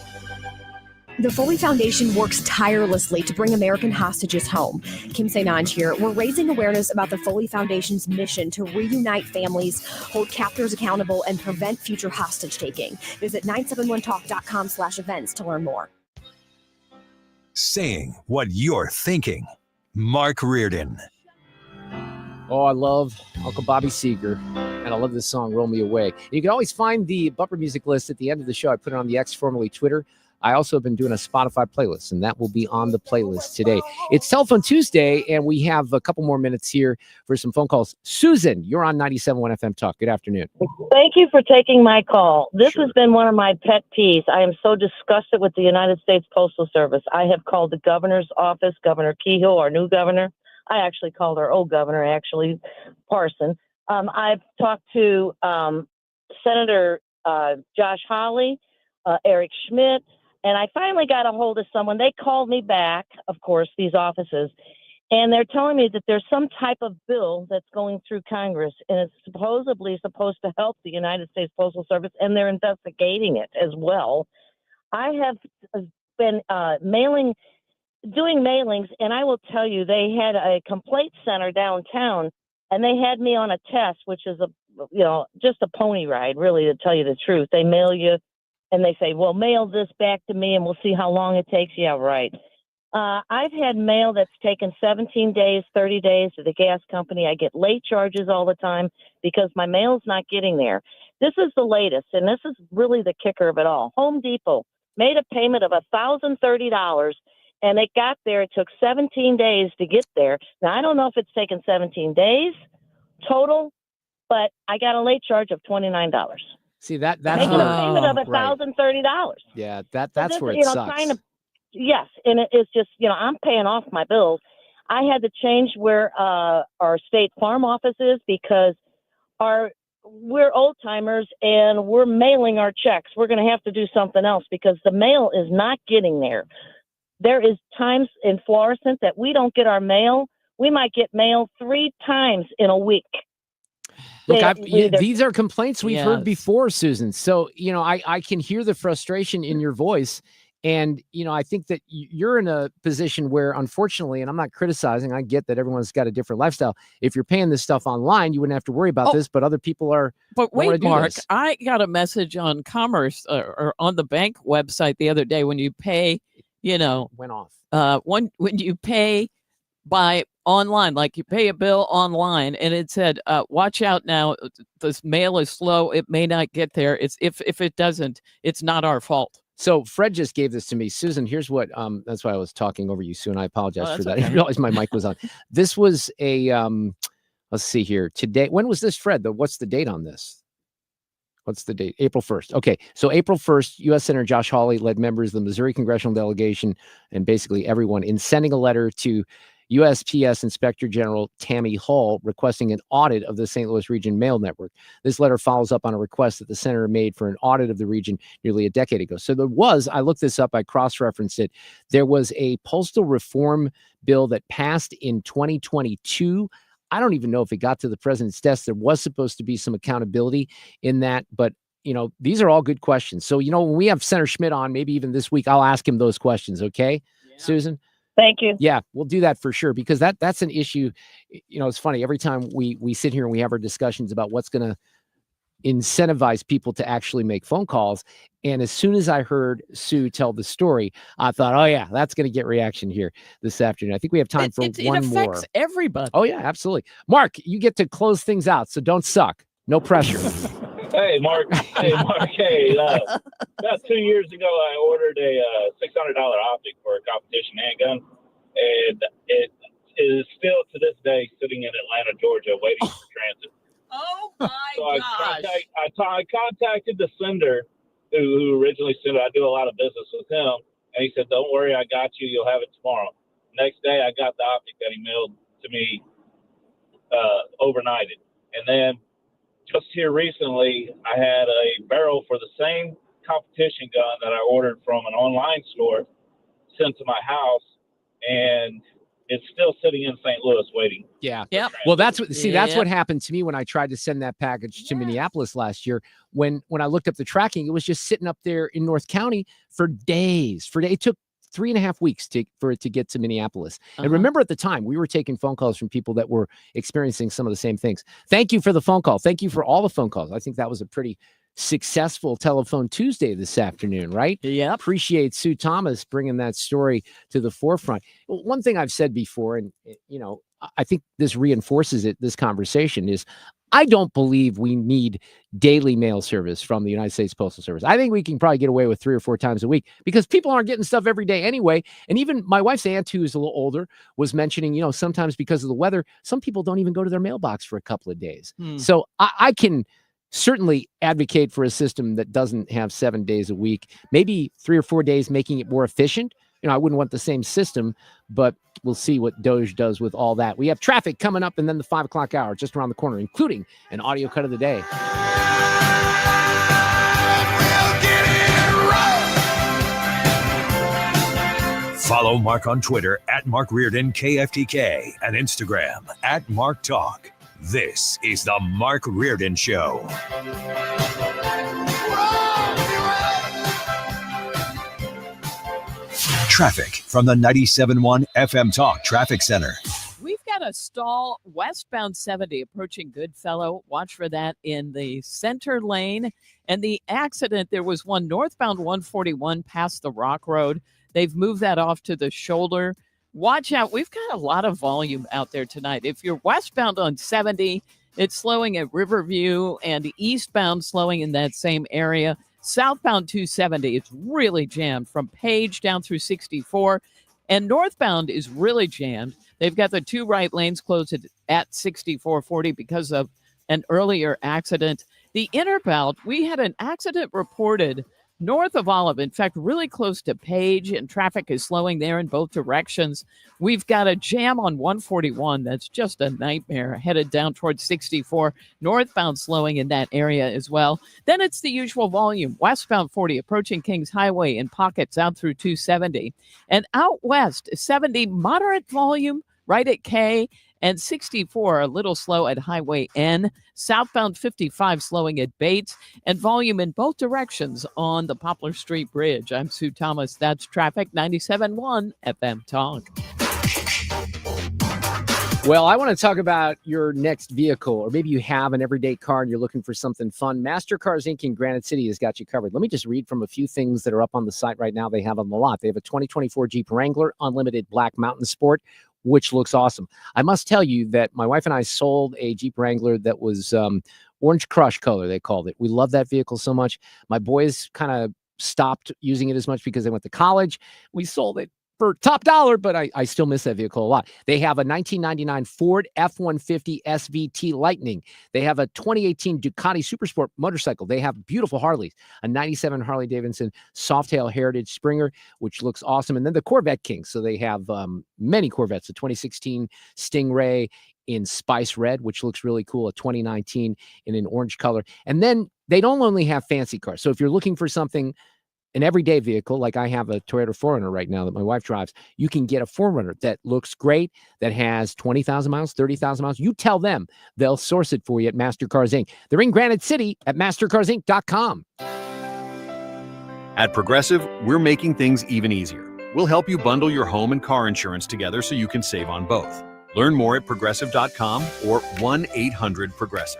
The Foley Foundation works tirelessly to bring American hostages home. Kim St. here. We're raising awareness about the Foley Foundation's mission to reunite families, hold captors accountable, and prevent future hostage taking. Visit 971talk.com/events to learn more. Saying what you're thinking. Mark Reardon. Oh, I love Uncle Bobby Seeger, and I love this song, Roll Me Away. You can always find the bumper music list at the end of the show. I put it on the X, formerly Twitter. I also have been doing a Spotify playlist, and that will be on the playlist today. It's Telephone Tuesday, and we have a couple more minutes here for some phone calls. Susan, you're on 97.1 FM Talk. Good afternoon. Thank you for taking my call. This has been one of my pet peeves. I am so disgusted with the United States Postal Service. I have called the governor's office, Governor Kehoe, our new governor. I actually called our old governor, Parson. I've talked to Senator Josh Hawley, Eric Schmidt, and I finally got a hold of someone. They called me back, of course, these offices, and they're telling me that there's some type of bill that's going through Congress, and it's supposedly supposed to help the United States Postal Service, and they're investigating it as well. I have been doing mailings, and I will tell you, they had a complaint center downtown, and they had me on a test, which is just a pony ride, really, to tell you the truth. They mail you, and they say, well, mail this back to me, and we'll see how long it takes. Yeah, right. I've had mail that's taken 17 days, 30 days to the gas company. I get late charges all the time because my mail's not getting there. This is the latest, and this is really the kicker of it all. Home Depot made a payment of $1,030, and it got there. It took 17 days to get there. Now, I don't know if it's taken 17 days total, but I got a late charge of $29. See, that's making a payment of $1,030. Yeah, that's where it sucks. Yes, and it's just, I'm paying off my bills. I had to change where our State Farm office is because we're old timers and we're mailing our checks. We're going to have to do something else because the mail is not getting there. There is times in Florissant that we don't get our mail. We might get mail 3 times in a week. Look, these are complaints we've heard before, Susan. So, I can hear the frustration in your voice. And, I think that you're in a position where, unfortunately, and I'm not criticizing, I get that everyone's got a different lifestyle. If you're paying this stuff online, you wouldn't have to worry about this, but other people are. But wait, Mark, I got a message on Commerce or on the bank website the other day when you pay, went off. When you pay by online, like you pay a bill online, and it said, watch out now, this mail is slow, it may not get there. It's if it doesn't, it's not our fault. So Fred just gave this to me. Susan, here's what that's why I was talking over you, Sue, and I apologize for that. Okay. I realized my mic was on. This was a let's see here. Today, when was this, Fred? What's the date on this? What's the date? April 1st. Okay. So April 1st, U.S. Senator Josh Hawley led members of the Missouri congressional delegation and basically everyone in sending a letter to USPS Inspector General Tammy Hall requesting an audit of the St. Louis region mail network. This letter follows up on a request that the senator made for an audit of the region nearly a decade ago. So I looked this up, I cross-referenced it. There was a postal reform bill that passed in 2022. I don't even know if it got to the president's desk. There was supposed to be some accountability in that, but these are all good questions. So, when we have Senator Schmidt on, maybe even this week, I'll ask him those questions. Okay, yeah. Susan? Thank you. Yeah, we'll do that for sure, because that's an issue. It's funny. Every time we sit here and we have our discussions about what's going to incentivize people to actually make phone calls. And as soon as I heard Sue tell the story, I thought, oh yeah, that's going to get reaction here this afternoon. I think we have time for one more. It affects everybody. Oh yeah, absolutely. Mark, you get to close things out, so don't suck. No pressure. Hey, Mark. Hey, about 2 years ago, I ordered a $600 optic for a competition handgun, and it is still to this day sitting in Atlanta, Georgia, waiting for transit. Oh my gosh! I contacted the sender who originally sent it. I do a lot of business with him, and he said, "Don't worry, I got you. You'll have it tomorrow." Next day, I got the optic that he mailed to me overnighted, and then just here recently, I had a barrel for the same competition gun that I ordered from an online store sent to my house, and it's still sitting in St. Louis waiting. Yeah. Well, that's what happened to me when I tried to send that package to Minneapolis last year. When I looked up the tracking, it was just sitting up there in North County for days. It took 3.5 weeks for it to get to Minneapolis. And remember, at the time, we were taking phone calls from people that were experiencing some of the same things. Thank you for the phone call. Thank you for all the phone calls. I think that was a pretty successful Telephone Tuesday this afternoon, right? Yeah. Appreciate Sue Thomas bringing that story to the forefront. One thing I've said before, and I think this reinforces this conversation, is I don't believe we need daily mail service from the United States Postal Service. I think we can probably get away with 3 or 4 times a week because people aren't getting stuff every day anyway. And even my wife's aunt, who is a little older, was mentioning, sometimes because of the weather, some people don't even go to their mailbox for a couple of days. So I can certainly advocate for a system that doesn't have 7 days a week, maybe 3 or 4 days, making it more efficient. I wouldn't want the same system, but we'll see what Doge does with all that. We have traffic coming up, and then the 5 o'clock hour just around the corner, including an audio cut of the day. Follow Mark on Twitter at Mark Reardon KFTK and Instagram at Mark Talk. This is the Mark Reardon Show. Traffic from the 97.1 FM Talk Traffic Center. We've got a stall westbound 70 approaching Goodfellow. Watch for that in the center lane. And the accident, there was one northbound 141 past the Rock Road. They've moved that off to the shoulder. Watch out. We've got a lot of volume out there tonight. If you're westbound on 70, it's slowing at Riverview, and eastbound slowing in that same area. Southbound 270, it's really jammed from Page down through 64. And northbound is really jammed. They've got the 2 right lanes closed at 6440 because of an earlier accident. The inner belt, we had an accident reported north of Olive, in fact, really close to Page, and traffic is slowing there in both directions. We've got a jam on 141 that's just a nightmare, headed down towards 64, northbound slowing in that area as well. Then it's the usual volume, westbound 40 approaching Kings Highway in pockets out through 270. And out west, 70 moderate volume right at K, and 64 a little slow at Highway N. Southbound 55 slowing at Bates, and volume in both directions on the Poplar Street Bridge. I'm Sue Thomas. That's traffic. 97.1 FM Talk. Well, I want to talk about your next vehicle, or maybe you have an everyday car and you're looking for something fun. Mastercars Inc. in Granite City has got you covered. Let me just read from a few things that are up on the site right now. They have on the lot. They have a 2024 Jeep Wrangler Unlimited Black Mountain Sport which looks awesome. I must tell you that my wife and I sold a Jeep Wrangler that was Orange Crush color, they called it. We love that vehicle so much. My boys kind of stopped using it as much because they went to college. We sold it for top dollar, but I still miss that vehicle a lot. They have a 1999 Ford F-150 SVT Lightning. They have a 2018 Ducati Supersport motorcycle. They have beautiful Harleys, a 97 Harley-Davidson Softail Heritage Springer, which looks awesome. And then the Corvette King. So they have many Corvettes, the 2016 Stingray in Spice Red, which looks really cool, a 2019 in an orange color. And then they don't only have fancy cars. So if you're looking for something, an everyday vehicle, like I have a Toyota 4Runner right now that my wife drives, you can get a 4Runner that looks great, that has 20,000 miles, 30,000 miles. You tell them, they'll source it for you at Master Cars Inc. They're in Granite City at mastercarsinc.com. At Progressive, we're making things even easier. We'll help you bundle your home and car insurance together so you can save on both. Learn more at progressive.com or 1-800-PROGRESSIVE.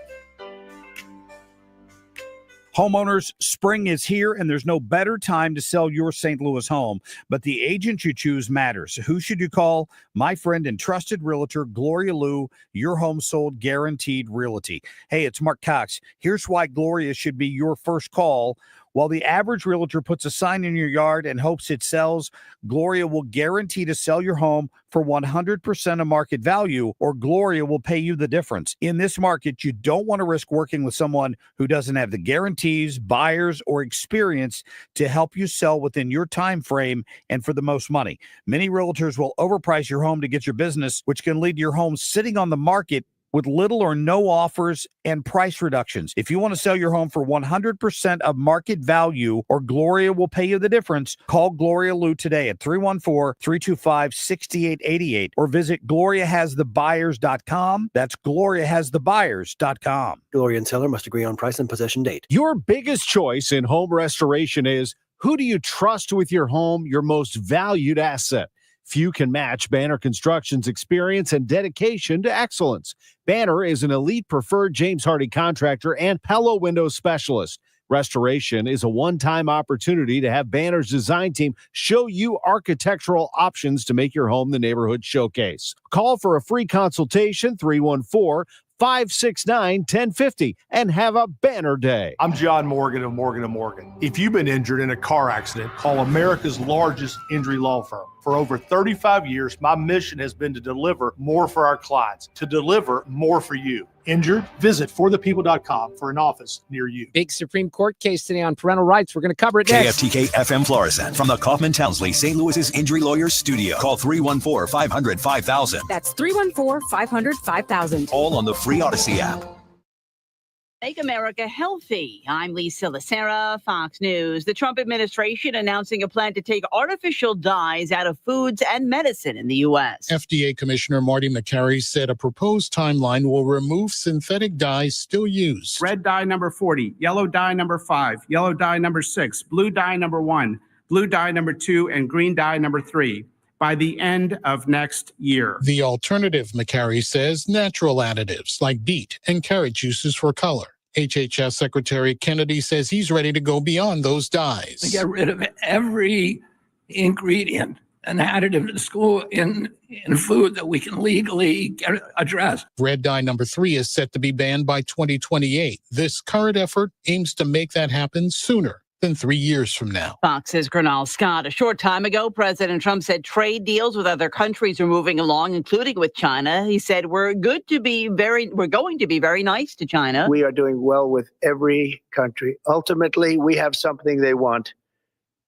Homeowners, spring is here, and there's no better time to sell your St. Louis home. But the agent you choose matters. Who should you call? My friend and trusted realtor, Gloria Liu, your home sold guaranteed realty. Hey, it's Mark Cox. Here's why Gloria should be your first call. While the average realtor puts a sign in your yard and hopes it sells, Gloria will guarantee to sell your home for 100% of market value, or Gloria will pay you the difference. In this market, you don't want to risk working with someone who doesn't have the guarantees, buyers, or experience to help you sell within your time frame and for the most money. Many realtors will overprice your home to get your business, which can lead to your home sitting on the market with little or no offers and price reductions. If you want to sell your home for 100% of market value, or Gloria will pay you the difference, call Gloria Liu today at 314-325-6888 or visit GloriaHasTheBuyers.com. That's GloriaHasTheBuyers.com. Gloria and seller must agree on price and possession date. Your biggest choice in home restoration is, who do you trust with your home, your most valued asset? Few can match Banner Construction's experience and dedication to excellence. Banner is an elite preferred James Hardie contractor and Pella window specialist. Restoration is a one-time opportunity to have Banner's design team show you architectural options to make your home the neighborhood showcase. Call for a free consultation, 314-569-1050, and have a Banner day. I'm John Morgan of Morgan & Morgan. If you've been injured in a car accident, call America's largest injury law firm. For over 35 years, my mission has been to deliver more for our clients, to deliver more for you. Injured? Visit forthepeople.com for an office near you. Big Supreme Court case today on parental rights. We're going to cover it next. KFTK FM Florissant from the Kaufman Townsley St. Louis's Injury Lawyers Studio. Call 314-500-5000. That's 314-500-5000. All on the free Odyssey app. Make America healthy. I'm Lisa Lacera, Fox News. The Trump administration announcing a plan to take artificial dyes out of foods and medicine in the U.S. FDA Commissioner Marty McCary said a proposed timeline will remove synthetic dyes still used. Red dye number 40, yellow dye number 5, yellow dye number 6, blue dye number 1, blue dye number 2, and green dye number 3 by the end of next year. The alternative, McCary says, natural additives like beet and carrot juices for color. HHS Secretary Kennedy says he's ready to go beyond those dyes. To get rid of every ingredient and additive in school in food that we can legally address. Red dye number 3 is set to be banned by 2028. This current effort aims to make that happen sooner than 3 years from now. Fox's Gernal Scott. A short time ago, President Trump said trade deals with other countries are moving along, including with China. He said, we're going to be very nice to China. We are doing well with every country. Ultimately, we have something they want.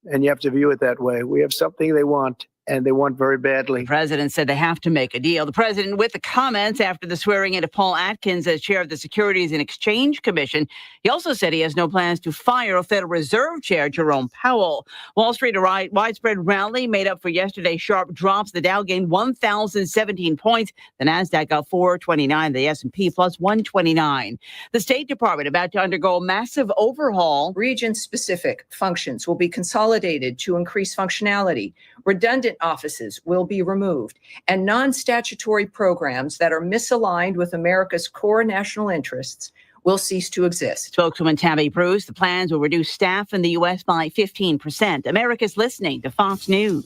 And you have to view it that way. We have something they want, and they want very badly. The president said they have to make a deal. The president with the comments after the swearing in of Paul Atkins as chair of the Securities and Exchange Commission. He also said he has no plans to fire Federal Reserve Chair Jerome Powell. Wall Street, a widespread rally made up for yesterday's sharp drops. The Dow gained 1,017 points. The Nasdaq got 429. The S&P plus 129. The State Department about to undergo a massive overhaul. Region-specific functions will be consolidated to increase functionality. Redundant offices will be removed, and non-statutory programs that are misaligned with America's core national interests will cease to exist. Spokeswoman Tabby Bruce, the plans will reduce staff in the U.S. by 15%. America's listening to Fox News.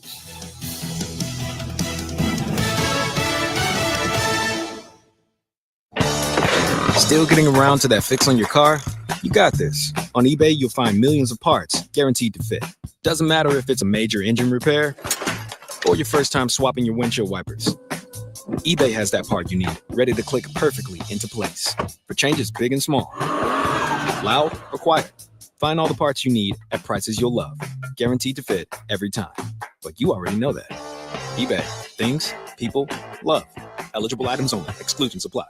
Still getting around to that fix on your car? You got this. On eBay, you'll find millions of parts guaranteed to fit. Doesn't matter if it's a major engine repair or your first time swapping your windshield wipers. eBay has that part you need, ready to click perfectly into place for changes big and small. Loud or quiet, find all the parts you need at prices you'll love. Guaranteed to fit every time. But you already know that. eBay. Things, people, love. Eligible items only. Exclusions apply.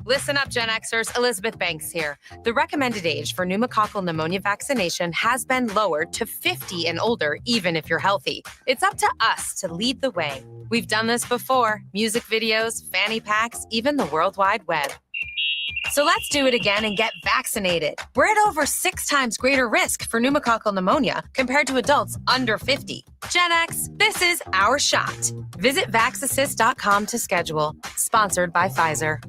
Listen up, Gen Xers. Elizabeth Banks here. The recommended age for pneumococcal pneumonia vaccination has been lowered to 50 and older, even if you're healthy. It's up to us to lead the way. We've done this before. Music videos, fanny packs, even the World Wide Web. So let's do it again and get vaccinated. We're at over 6 times greater risk for pneumococcal pneumonia compared to adults under 50. Gen X, this is our shot. Visit vaxassist.com to schedule. Sponsored by Pfizer.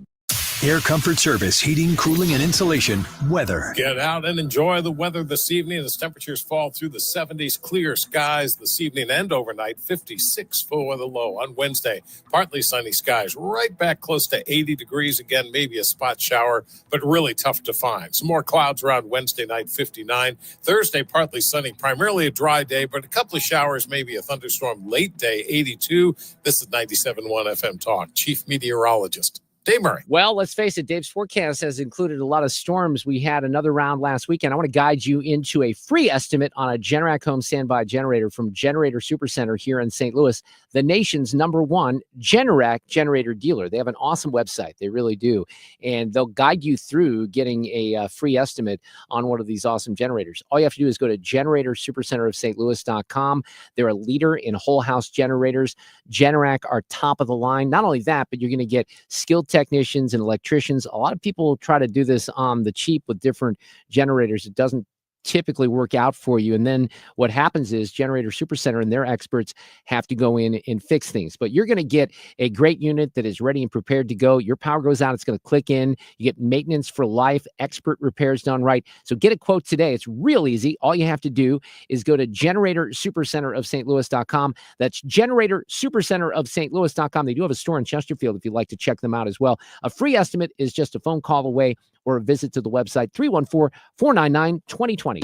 Air Comfort Service, heating, cooling, and insulation. Weather. Get out and enjoy the weather this evening as temperatures fall through the 70s. Clear skies this evening and overnight. 56 for the low on Wednesday. Partly sunny skies right back close to 80 degrees. Again, maybe a spot shower, but really tough to find. Some more clouds around Wednesday night, 59. Thursday, partly sunny, primarily a dry day, but a couple of showers, maybe a thunderstorm late day, 82. This is 97.1 FM Talk. Chief Meteorologist Dave Murray. Well, let's face it, Dave's forecast has included a lot of storms. We had another round last weekend. I want to guide you into a free estimate on a Generac home standby generator from Generator Supercenter here in St. Louis, the nation's #1 Generac generator dealer. They have an awesome website. They really do. And they'll guide you through getting a free estimate on one of these awesome generators. All you have to do is go to GeneratorSupercenterofSt.Louis.com. They're a leader in whole house generators. Generac are top of the line. Not only that, but you're going to get skilled technicians and electricians. A lot of people try to do this on the cheap with different generators. It doesn't typically work out for you. And then what happens is Generator Supercenter and their experts have to go in and fix things. But you're going to get a great unit that is ready and prepared to go. Your power goes out, it's going to click in. You get maintenance for life, expert repairs done right. So get a quote today. It's real easy. All you have to do is go to Generator Supercenter of St. Louis.com. That's Generator Supercenter of St. Louis.com. They do have a store in Chesterfield if you'd like to check them out as well. A free estimate is just a phone call away or a visit to the website, 314-499-2020.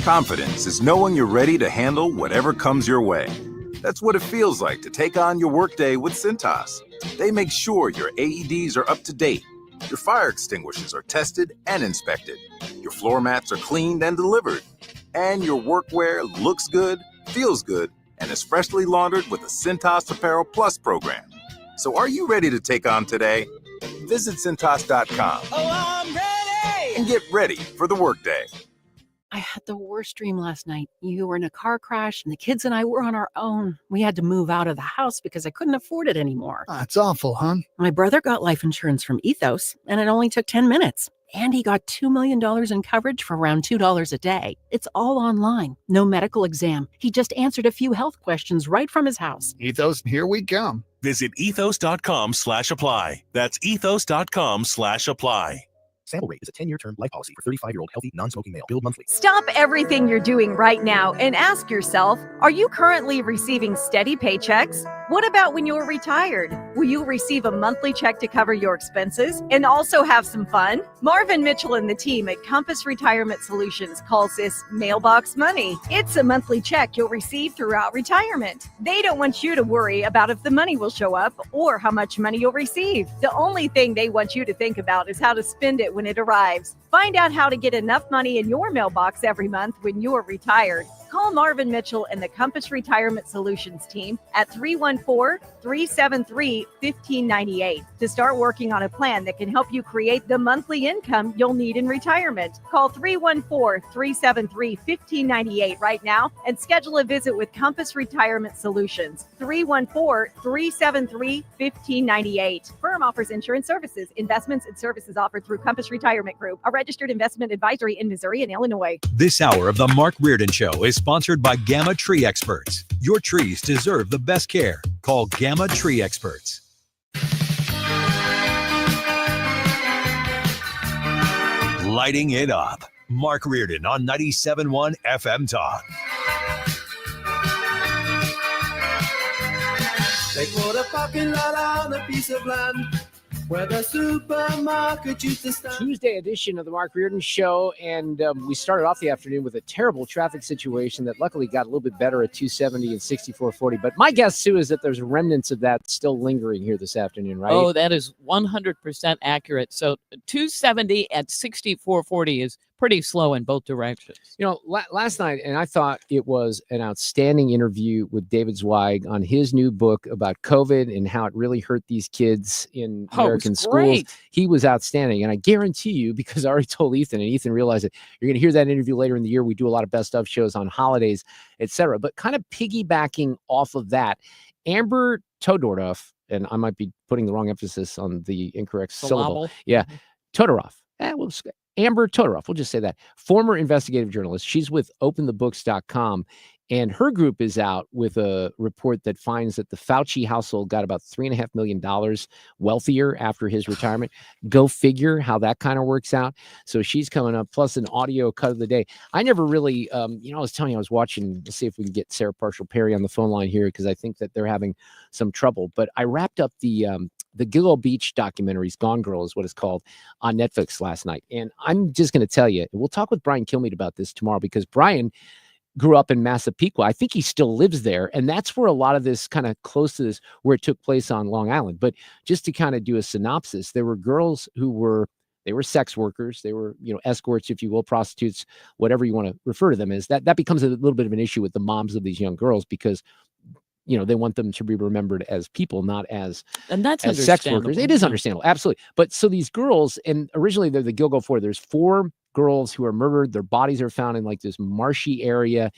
Confidence is knowing you're ready to handle whatever comes your way. That's what it feels like to take on your workday with Cintas. They make sure your AEDs are up to date, your fire extinguishers are tested and inspected, your floor mats are cleaned and delivered, and your workwear looks good, feels good, and is freshly laundered with the Cintas Apparel Plus program. So are you ready to take on today? Visit Cintas.com and get ready for the workday. I had the worst dream last night. You were in a car crash and the kids and I were on our own. We had to move out of the house because I couldn't afford it anymore. That's awful, hon. My brother got life insurance from Ethos and it only took 10 minutes. And he got $2 million in coverage for around $2 a day. It's all online. No medical exam. He just answered a few health questions right from his house. Ethos, here we come. Visit ethos.com/apply. That's ethos.com/apply. Sample rate is a 10-year term life policy for 35-year-old healthy, non-smoking male. Billed monthly. Stop everything you're doing right now and ask yourself, are you currently receiving steady paychecks? What about when you're retired? Will you receive a monthly check to cover your expenses and also have some fun? Marvin Mitchell and the team at Compass Retirement Solutions calls this mailbox money. It's a monthly check you'll receive throughout retirement. They don't want you to worry about if the money will show up or how much money you'll receive. The only thing they want you to think about is how to spend it when it arrives. Find out how to get enough money in your mailbox every month when you're retired. Call Marvin Mitchell and the Compass Retirement Solutions team at 314-373-1598 to start working on a plan that can help you create the monthly income you'll need in retirement. Call 314-373-1598 right now and schedule a visit with Compass Retirement Solutions. 314-373-1598. Firm offers insurance services, investments, and services offered through Compass Retirement Group, a registered investment advisory in Missouri and Illinois. This hour of the Mark Reardon Show is sponsored by Gamma Tree Experts. Your trees deserve the best care. Call Gamma Tree Experts. Lighting it up. Mark Reardon on 97.1 FM Talk. They put a parking lot on a piece of land. Where the supermarket used to stand. Tuesday edition of the Mark Reardon Show, and we started off the afternoon with a terrible traffic situation that luckily got a little bit better at 270 and 6440. But my guess, Sue, is that there's remnants of that still lingering here this afternoon, right? Oh, that is 100% accurate. So 270 at 6440 is pretty slow in both directions. You know, last night, and I thought it was an outstanding interview with David Zweig on his new book about COVID and how it really hurt these kids in American schools. He was outstanding. And I guarantee you, because I already told Ethan, and Ethan realized it, you're going to hear that interview later in the year. We do a lot of best of shows on holidays, etc. But kind of piggybacking off of that, Amber Todoroff, and I might be putting the wrong emphasis on the incorrect syllable. Yeah, Todoroff. Amber Todoroff, we'll just say that. Former investigative journalist. She's with openthebooks.com, and her group is out with a report that finds that the Fauci household got about $3.5 million wealthier after his retirement. Go figure how that kind of works out. So she's coming up, plus an audio cut of the day. I never really, I was telling you, I was watching, let's see if we can get Sarah Parshall Perry on the phone line here, because I think that they're having some trouble. But I wrapped up the Gilgo Beach documentaries, Gone Girl is what it's called, on Netflix last night. And I'm just going to tell you, we'll talk with Brian Kilmeade about this tomorrow, because Brian grew up in Massapequa. I think he still lives there. And that's where a lot of this kind of close to this, where it took place on Long Island. But just to kind of do a synopsis, there were girls who were, they were sex workers. They were, escorts, if you will, prostitutes, whatever you want to refer to them as. That becomes a little bit of an issue with the moms of these young girls, because they want them to be remembered as people, not as, and that's as sex workers. It is understandable. Absolutely. But so these girls, and originally they're the Gilgo Four. There's 4 girls who are murdered. Their bodies are found in like this marshy area,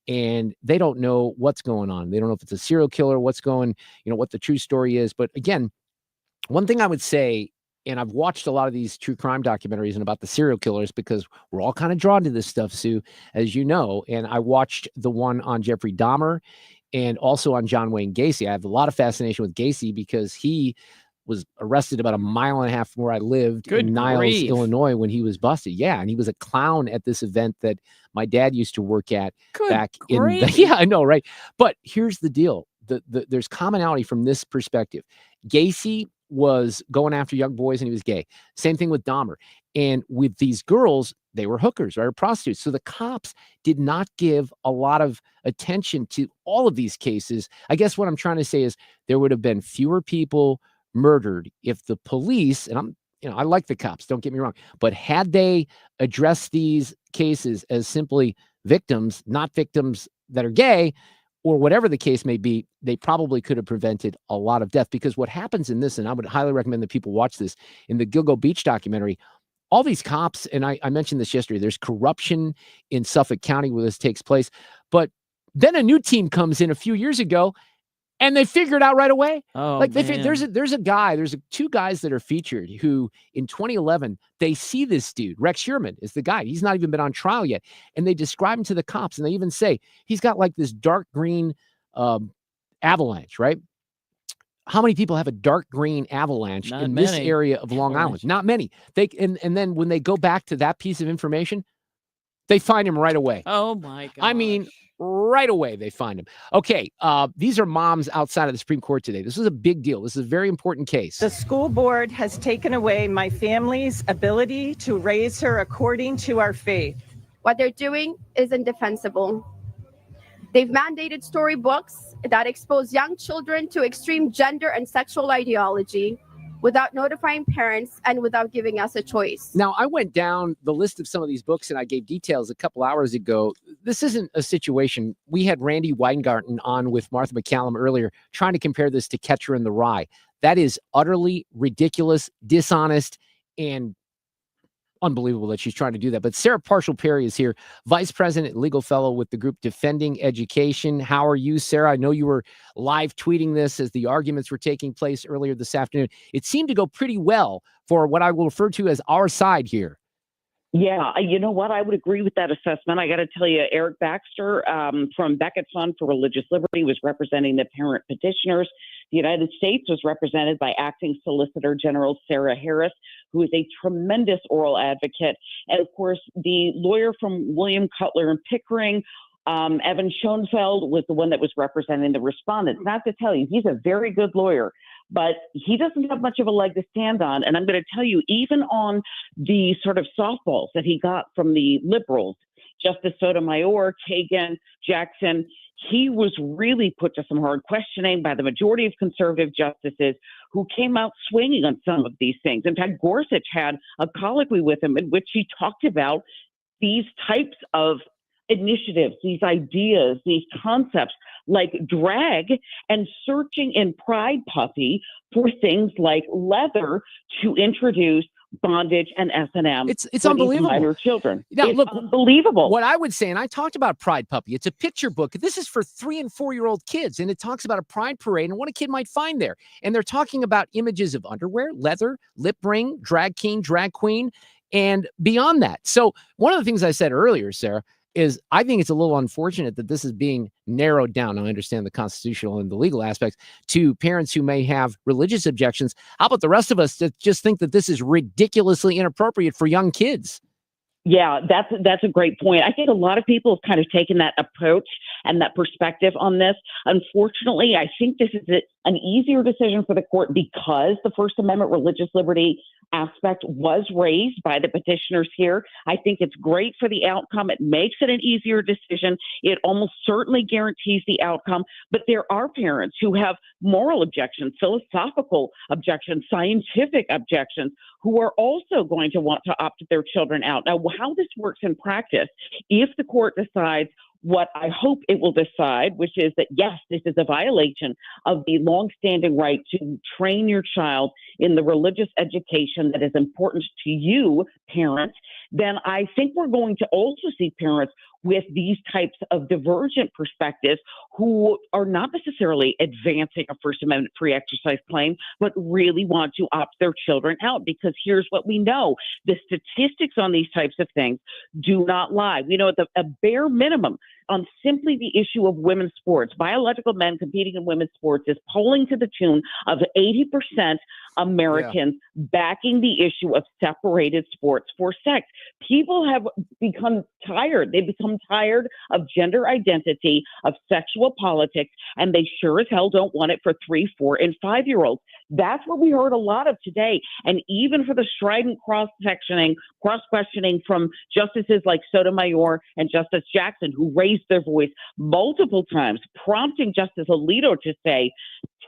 and they don't know what's going on. They don't know if it's a serial killer, what the true story is. But again, one thing I would say, and I've watched a lot of these true crime documentaries and about the serial killers, because we're all kind of drawn to this stuff, Sue, as you know. And I watched the one on Jeffrey Dahmer and also on John Wayne Gacy. I have a lot of fascination with Gacy because he was arrested about 1.5 miles from where I lived in Niles, Illinois, when he was busted. Yeah, and he was a clown at this event that my dad used to work at back in the, yeah, I know, right? But here's the deal. There's commonality from this perspective. Gacy was going after young boys and he was gay. Same thing with Dahmer. And with these girls, they were hookers, right? Or prostitutes. So the cops did not give a lot of attention to all of these cases. I guess what I'm trying to say is there would have been fewer people murdered if the police, and I like the cops, don't get me wrong, but had they addressed these cases as simply victims, not victims that are gay, or whatever the case may be, they probably could have prevented a lot of death. Because what happens in this, and I would highly recommend that people watch this, in the Gilgo Beach documentary, all these cops, and I mentioned this yesterday, there's corruption in Suffolk County where this takes place. But then a new team comes in a few years ago, and they figure it out right away. Oh, like man. There's 2 guys that are featured who in 2011, they see this dude, Rex Sherman is the guy. He's not even been on trial yet. And they describe him to the cops, and they even say he's got like this dark green avalanche, right? How many people have a dark green avalanche in this area of Long Island? Not many. And then when they go back to that piece of information, they find him right away. Oh my God. I mean, right away they find him. Okay, these are moms outside of the Supreme Court today. This is a big deal. This is a very important case. The school board has taken away my family's ability to raise her according to our faith. What they're doing is indefensible. They've mandated storybooks that expose young children to extreme gender and sexual ideology without notifying parents and without giving us a choice. Now, I went down the list of some of these books and I gave details a couple hours ago. This isn't a situation. We had Randy Weingarten on with Martha McCallum earlier trying to compare this to Catcher in the Rye. That is utterly ridiculous, dishonest, and unbelievable that she's trying to do that. But Sarah Parshall Perry is here, Vice President, Legal Fellow with the group Defending Education. How are you, Sarah? I know you were live tweeting this as the arguments were taking place earlier this afternoon. It seemed to go pretty well for what I will refer to as our side here. Yeah, you know what? I would agree with that assessment. I got to tell you, Eric Baxter from Beckett's Fund for Religious Liberty was representing the parent petitioners. The United States was represented by Acting Solicitor General Sarah Harris, who is a tremendous oral advocate. And of course, the lawyer from William Cutler and Pickering, Evan Schoenfeld, was the one that was representing the respondents. Not to tell you, he's a very good lawyer. but he doesn't have much of a leg to stand on. And I'm going to tell you, even on the sort of softballs that he got from the liberals, Justice Sotomayor, Kagan, Jackson, he was really put to some hard questioning by the majority of conservative justices who came out swinging on some of these things. In fact, Gorsuch had a colloquy with him in which he talked about these types of initiatives, these ideas, these concepts like drag and searching in Pride Puppy for things like leather to introduce bondage and S&M. It's unbelievable. Minor children. Now, it's look, unbelievable. What I would say, and I talked about Pride Puppy, it's a picture book. This is for 3 and 4-year-old kids, and it talks about a pride parade and what a kid might find there. And they're talking about images of underwear, leather, lip ring, drag king, drag queen, and beyond that. So one of the things I said earlier, Sarah, is I think it's a little unfortunate that this is being narrowed down. I understand the constitutional and the legal aspects to parents who may have religious objections. How about the rest of us that just think that this is ridiculously inappropriate for young kids? Yeah, that's a great point. I think a lot of people have kind of taken that approach and that perspective on this. Unfortunately, I think this is an easier decision for the court because the First Amendment religious liberty aspect was raised by the petitioners here. I think it's great for the outcome. It makes it an easier decision. It almost certainly guarantees the outcome. But there are parents who have moral objections, philosophical objections, scientific objections, who are also going to want to opt their children out. Now, how this works in practice, if the court decides what I hope it will decide, which is that, yes, this is a violation of the longstanding right to train your child in the religious education that is important to you, parents, then I think we're going to also see parents with these types of divergent perspectives who are not necessarily advancing a First Amendment free exercise claim, but really want to opt their children out. Because here's what we know. The statistics on these types of things do not lie. We know at a bare minimum on simply the issue of women's sports, biological men competing in women's sports is polling to the tune of 80% Americans backing the issue of separated sports for sex. People have become tired. They've become tired of gender identity, of sexual politics, and they sure as hell don't want it for 3, 4, and 5-year-olds. That's what we heard a lot of today. And even for the strident cross-questioning from justices like Sotomayor and Justice Jackson, who raised their voice multiple times, prompting Justice Alito to say,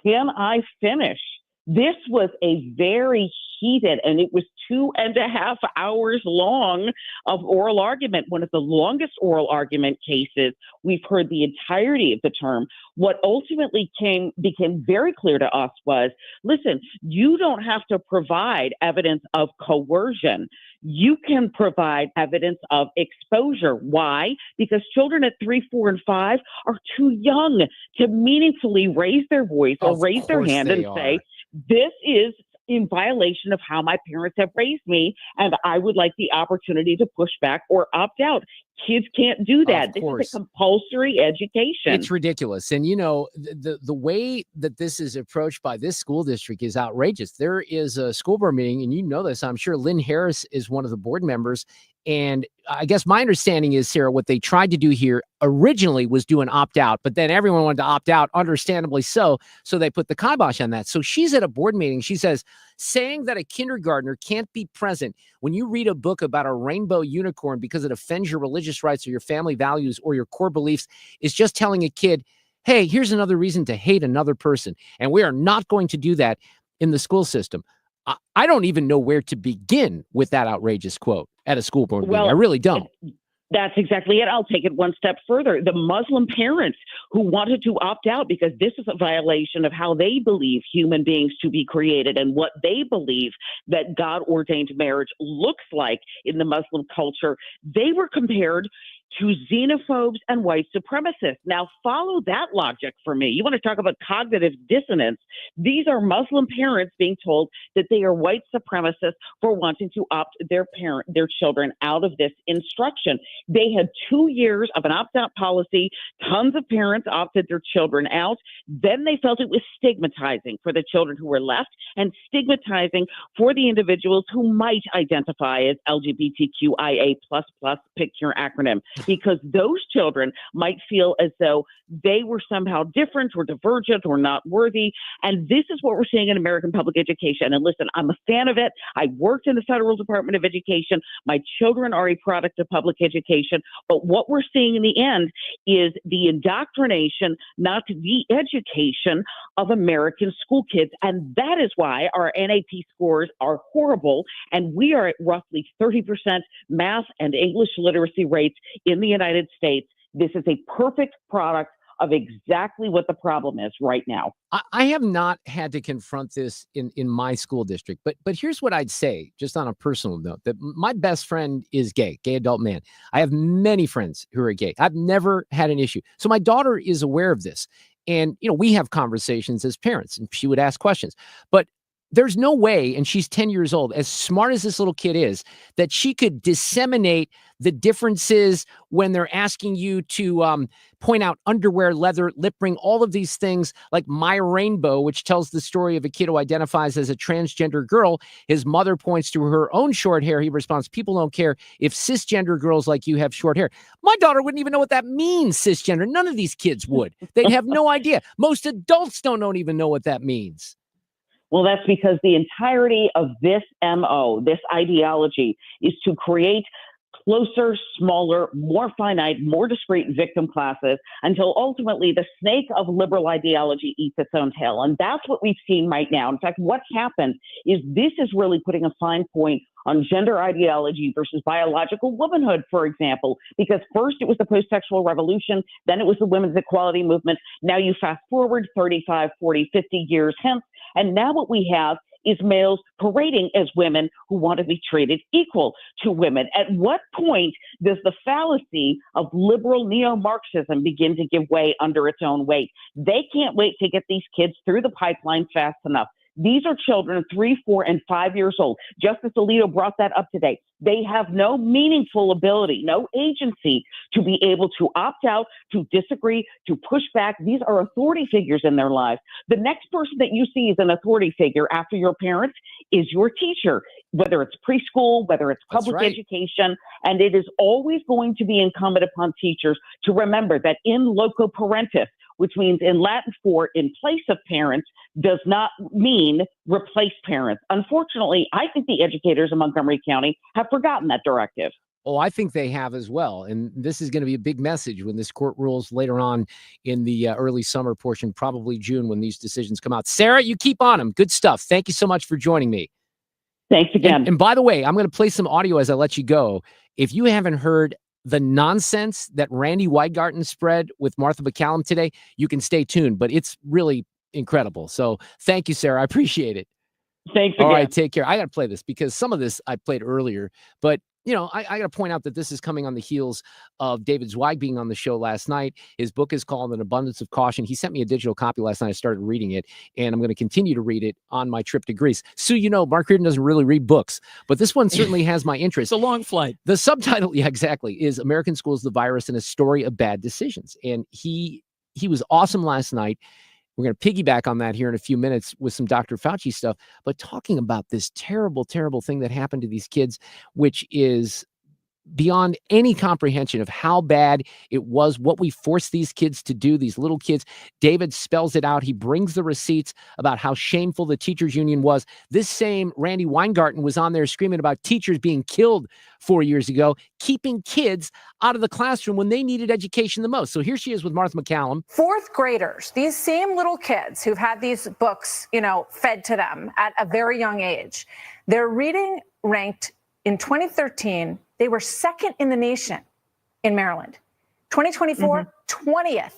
"Can I finish?" This was a very heated, and it was 2.5 hours long of oral argument, one of the longest oral argument cases we've heard the entirety of the term. What ultimately became very clear to us was, listen, you don't have to provide evidence of coercion. You can provide evidence of exposure. Why? Because children at 3, 4, and 5 are too young to meaningfully raise their voice or raise their hand and say, this is in violation of how my parents have raised me, and I would like the opportunity to push back or opt out. Kids can't do that. This is a compulsory education. It's ridiculous. And, you know, the way that this is approached by this school district is outrageous. There is a school board meeting, and you know this, I'm sure Lynn Harris is one of the board members. And I guess my understanding is, Sarah, what they tried to do here originally was do an opt-out, but then everyone wanted to opt out, understandably so. So they put the kibosh on that. So she's at a board meeting. She says, saying that a kindergartner can't be present when you read a book about a rainbow unicorn because it offends your religious rights or your family values or your core beliefs is just telling a kid, hey, here's another reason to hate another person. And we are not going to do that in the school system. I don't even know where to begin with that outrageous quote at a school board meeting. I really don't. That's exactly it. I'll take it one step further. The Muslim parents who wanted to opt out because this is a violation of how they believe human beings to be created and what they believe that God-ordained marriage looks like in the Muslim culture, they were compared to xenophobes and white supremacists. Now, follow that logic for me. You want to talk about cognitive dissonance? These are Muslim parents being told that they are white supremacists for wanting to opt their children out of this instruction. They had 2 years of an opt-out policy. Tons of parents opted their children out. Then they felt it was stigmatizing for the children who were left and stigmatizing for the individuals who might identify as LGBTQIA++, pick your acronym. because those children might feel as though they were somehow different or divergent or not worthy. And this is what we're seeing in American public education. And listen, I'm a fan of it. I worked in the Federal Department of Education. My children are a product of public education. But what we're seeing in the end is the indoctrination, not the education of American school kids. And that is why our NAP scores are horrible. And we are at roughly 30% math and English literacy rates in the United States. This is a perfect product of exactly what the problem is right now. I have not had to confront this in my school district, but here's what I'd say, just on a personal note, that my best friend is gay adult man. I have many friends who are gay. I've never had an issue. So my daughter is aware of this. And, we have conversations as parents, and she would ask questions. But there's no way, and she's 10 years old, as smart as this little kid is, that she could disseminate the differences when they're asking you to point out underwear, leather, lip ring, all of these things like My Rainbow, which tells the story of a kid who identifies as a transgender girl. His mother points to her own short hair. He responds, people don't care if cisgender girls like you have short hair. My daughter wouldn't even know what that means, cisgender. None of these kids would. They'd have no idea. Most adults don't even know what that means. Well, that's because the entirety of this MO, this ideology, is to create closer, smaller, more finite, more discrete victim classes until ultimately the snake of liberal ideology eats its own tail. And that's what we've seen right now. In fact, what's happened is this is really putting a fine point on gender ideology versus biological womanhood, for example, because first it was the post-sexual revolution, then it was the women's equality movement. Now you fast forward 35, 40, 50 years hence, and now what we have is males parading as women who want to be treated equal to women. At what point does the fallacy of liberal neo-Marxism begin to give way under its own weight? They can't wait to get these kids through the pipeline fast enough. These are children 3, 4, and 5 years old. Justice Alito brought that up today. They have no meaningful ability, no agency to be able to opt out, to disagree, to push back. These are authority figures in their lives. The next person that you see as an authority figure after your parents is your teacher, whether it's preschool, whether it's public education. And it is always going to be incumbent upon teachers to remember that in loco parentis, which means in Latin for in place of parents, does not mean replace parents. Unfortunately, I think the educators in Montgomery County have forgotten that directive. Oh, I think they have as well. And this is going to be a big message when this court rules later on in the early summer portion, probably June, when these decisions come out. Sarah, you keep on them. Good stuff. Thank you so much for joining me. Thanks again. And by the way, I'm going to play some audio as I let you go. If you haven't heard the nonsense that Randy Weingarten spread with Martha McCallum today, you can stay tuned, but it's really incredible. So thank you, Sarah. I appreciate it. Thanks again. All right, take care. I got to play this because some of this I played earlier, but I got to point out that this is coming on the heels of David Zweig being on the show last night. His book is called An Abundance of Caution. He sent me a digital copy last night. I started reading it, and I'm going to continue to read it on my trip to Greece. So, Mark Reardon doesn't really read books, but this one certainly has my interest. It's a long flight. The subtitle, yeah, exactly, is American Schools, the Virus, and a Story of Bad Decisions. And he was awesome last night. We're going to piggyback on that here in a few minutes with some Dr. Fauci stuff, but talking about this terrible, terrible thing that happened to these kids, which is beyond any comprehension of how bad it was, what we forced these kids to do, these little kids. David spells it out. He brings the receipts about how shameful the teachers union was. This same Randy Weingarten was on there screaming about teachers being killed 4 years ago, keeping kids out of the classroom when they needed education the most. So here she is with Martha McCallum. Fourth graders, these same little kids who've had these books, fed to them at a very young age, their reading ranked in 2013, they were second in the nation in Maryland. 2024, 20th.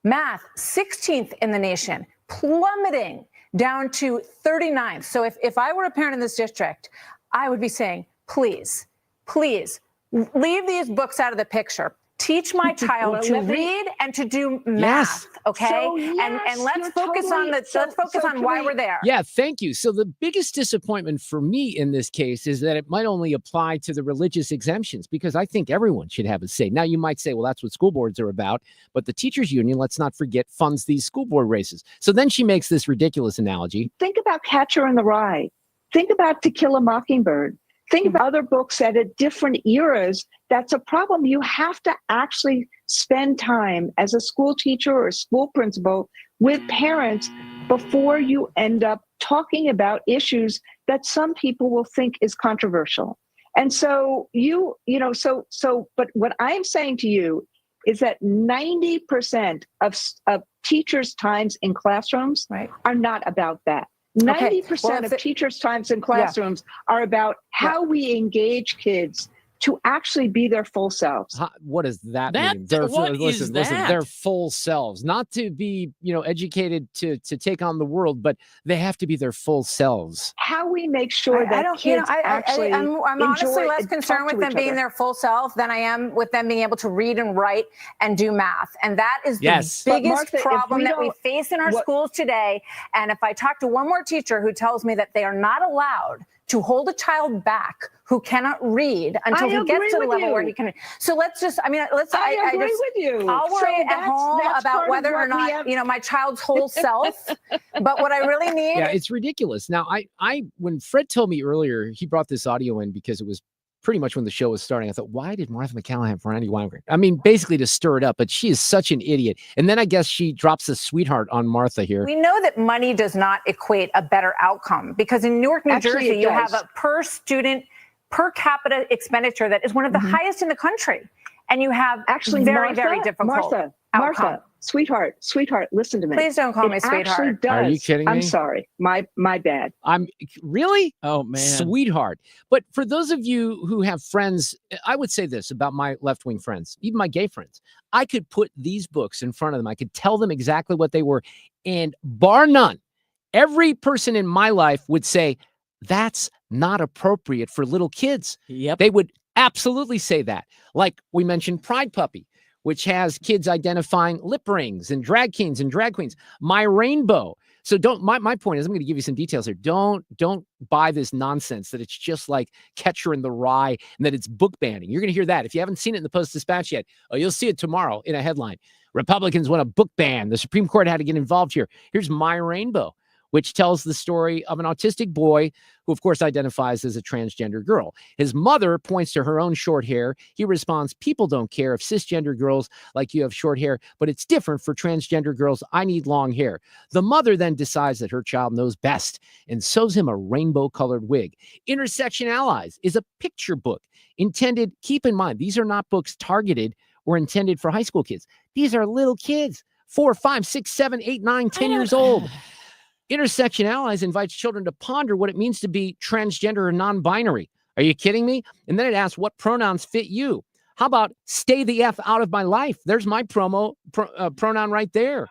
Math, 16th in the nation, plummeting down to 39th. So if I were a parent in this district, I would be saying, please, leave these books out of the picture. Teach my child to read and to do math, okay? So, and let's focus on why we're there. Yeah, thank you. So the biggest disappointment for me in this case is that it might only apply to the religious exemptions, because I think everyone should have a say. Now, you might say, well, that's what school boards are about, but the teachers union, let's not forget, funds these school board races. So then she makes this ridiculous analogy. Think about Catcher in the Rye. Think about To Kill a Mockingbird. Think about other books at a different eras. That's a problem. You have to actually spend time as a school teacher or a school principal with parents before you end up talking about issues that some people will think is controversial. And so but what I'm saying to you is that 90% of teachers' times in classrooms are not about that. 90% of teachers' times in classrooms are about how we engage kids to actually be their full selves. What does that mean? Listen, their full selves, not to be, educated to take on the world, but they have to be their full selves. How we make sure that kids actually I'm honestly less concerned with them being other. their full self than I am with them being able to read and write and do math. And that is the biggest Martha, problem that we face in our schools today. And if I talk to one more teacher who tells me that they are not allowed to hold a child back who cannot read until he gets to the level where he can. So let's just, I agree with you. I'll worry at home about whether or not, my child's whole self. But what I really need. Yeah, it's ridiculous. Now, I when Fred told me earlier, he brought this audio in because it was pretty much when the show was starting. I thought, why did Martha McCallum have Randy Weinberg? I mean, basically to stir it up, but she is such an idiot. And then I guess she drops a sweetheart on Martha here. We know that money does not equate a better outcome because in Newark, New Jersey, you have a per student, per capita expenditure that is one of the highest in the country. And you have very, very difficult Martha, sweetheart, listen to me. Please don't call me sweetheart. Are you kidding me? I'm sorry. My bad. I'm really? Oh, man. Sweetheart. But for those of you who have friends, I would say this about my left-wing friends, even my gay friends. I could put these books in front of them. I could tell them exactly what they were. And bar none, every person in my life would say, that's not appropriate for little kids. Yep. They would absolutely say that. Like we mentioned Pride Puppy, which has kids identifying lip rings and drag kings and drag queens. My Rainbow. So my point is, I'm going to give you some details here. Don't buy this nonsense that it's just like Catcher in the Rye and that it's book banning. You're going to hear that. If you haven't seen it in the Post-Dispatch yet, you'll see it tomorrow in a headline. Republicans want a book ban. The Supreme Court had to get involved here. Here's My Rainbow, which tells the story of an autistic boy who, of course, identifies as a transgender girl. His mother points to her own short hair. He responds, people don't care if cisgender girls like you have short hair, but it's different for transgender girls. I need long hair. The mother then decides that her child knows best and sews him a rainbow-colored wig. Intersection Allies is a picture book intended, keep in mind, these are not books targeted or intended for high school kids. These are little kids, 4, 5, 6, 7, 8, 9, 10 years old. Intersection Allies invites children to ponder what it means to be transgender or non-binary. Are you kidding me? And then it asks what pronouns fit you. How about stay the F out of my life? There's my pronoun right there.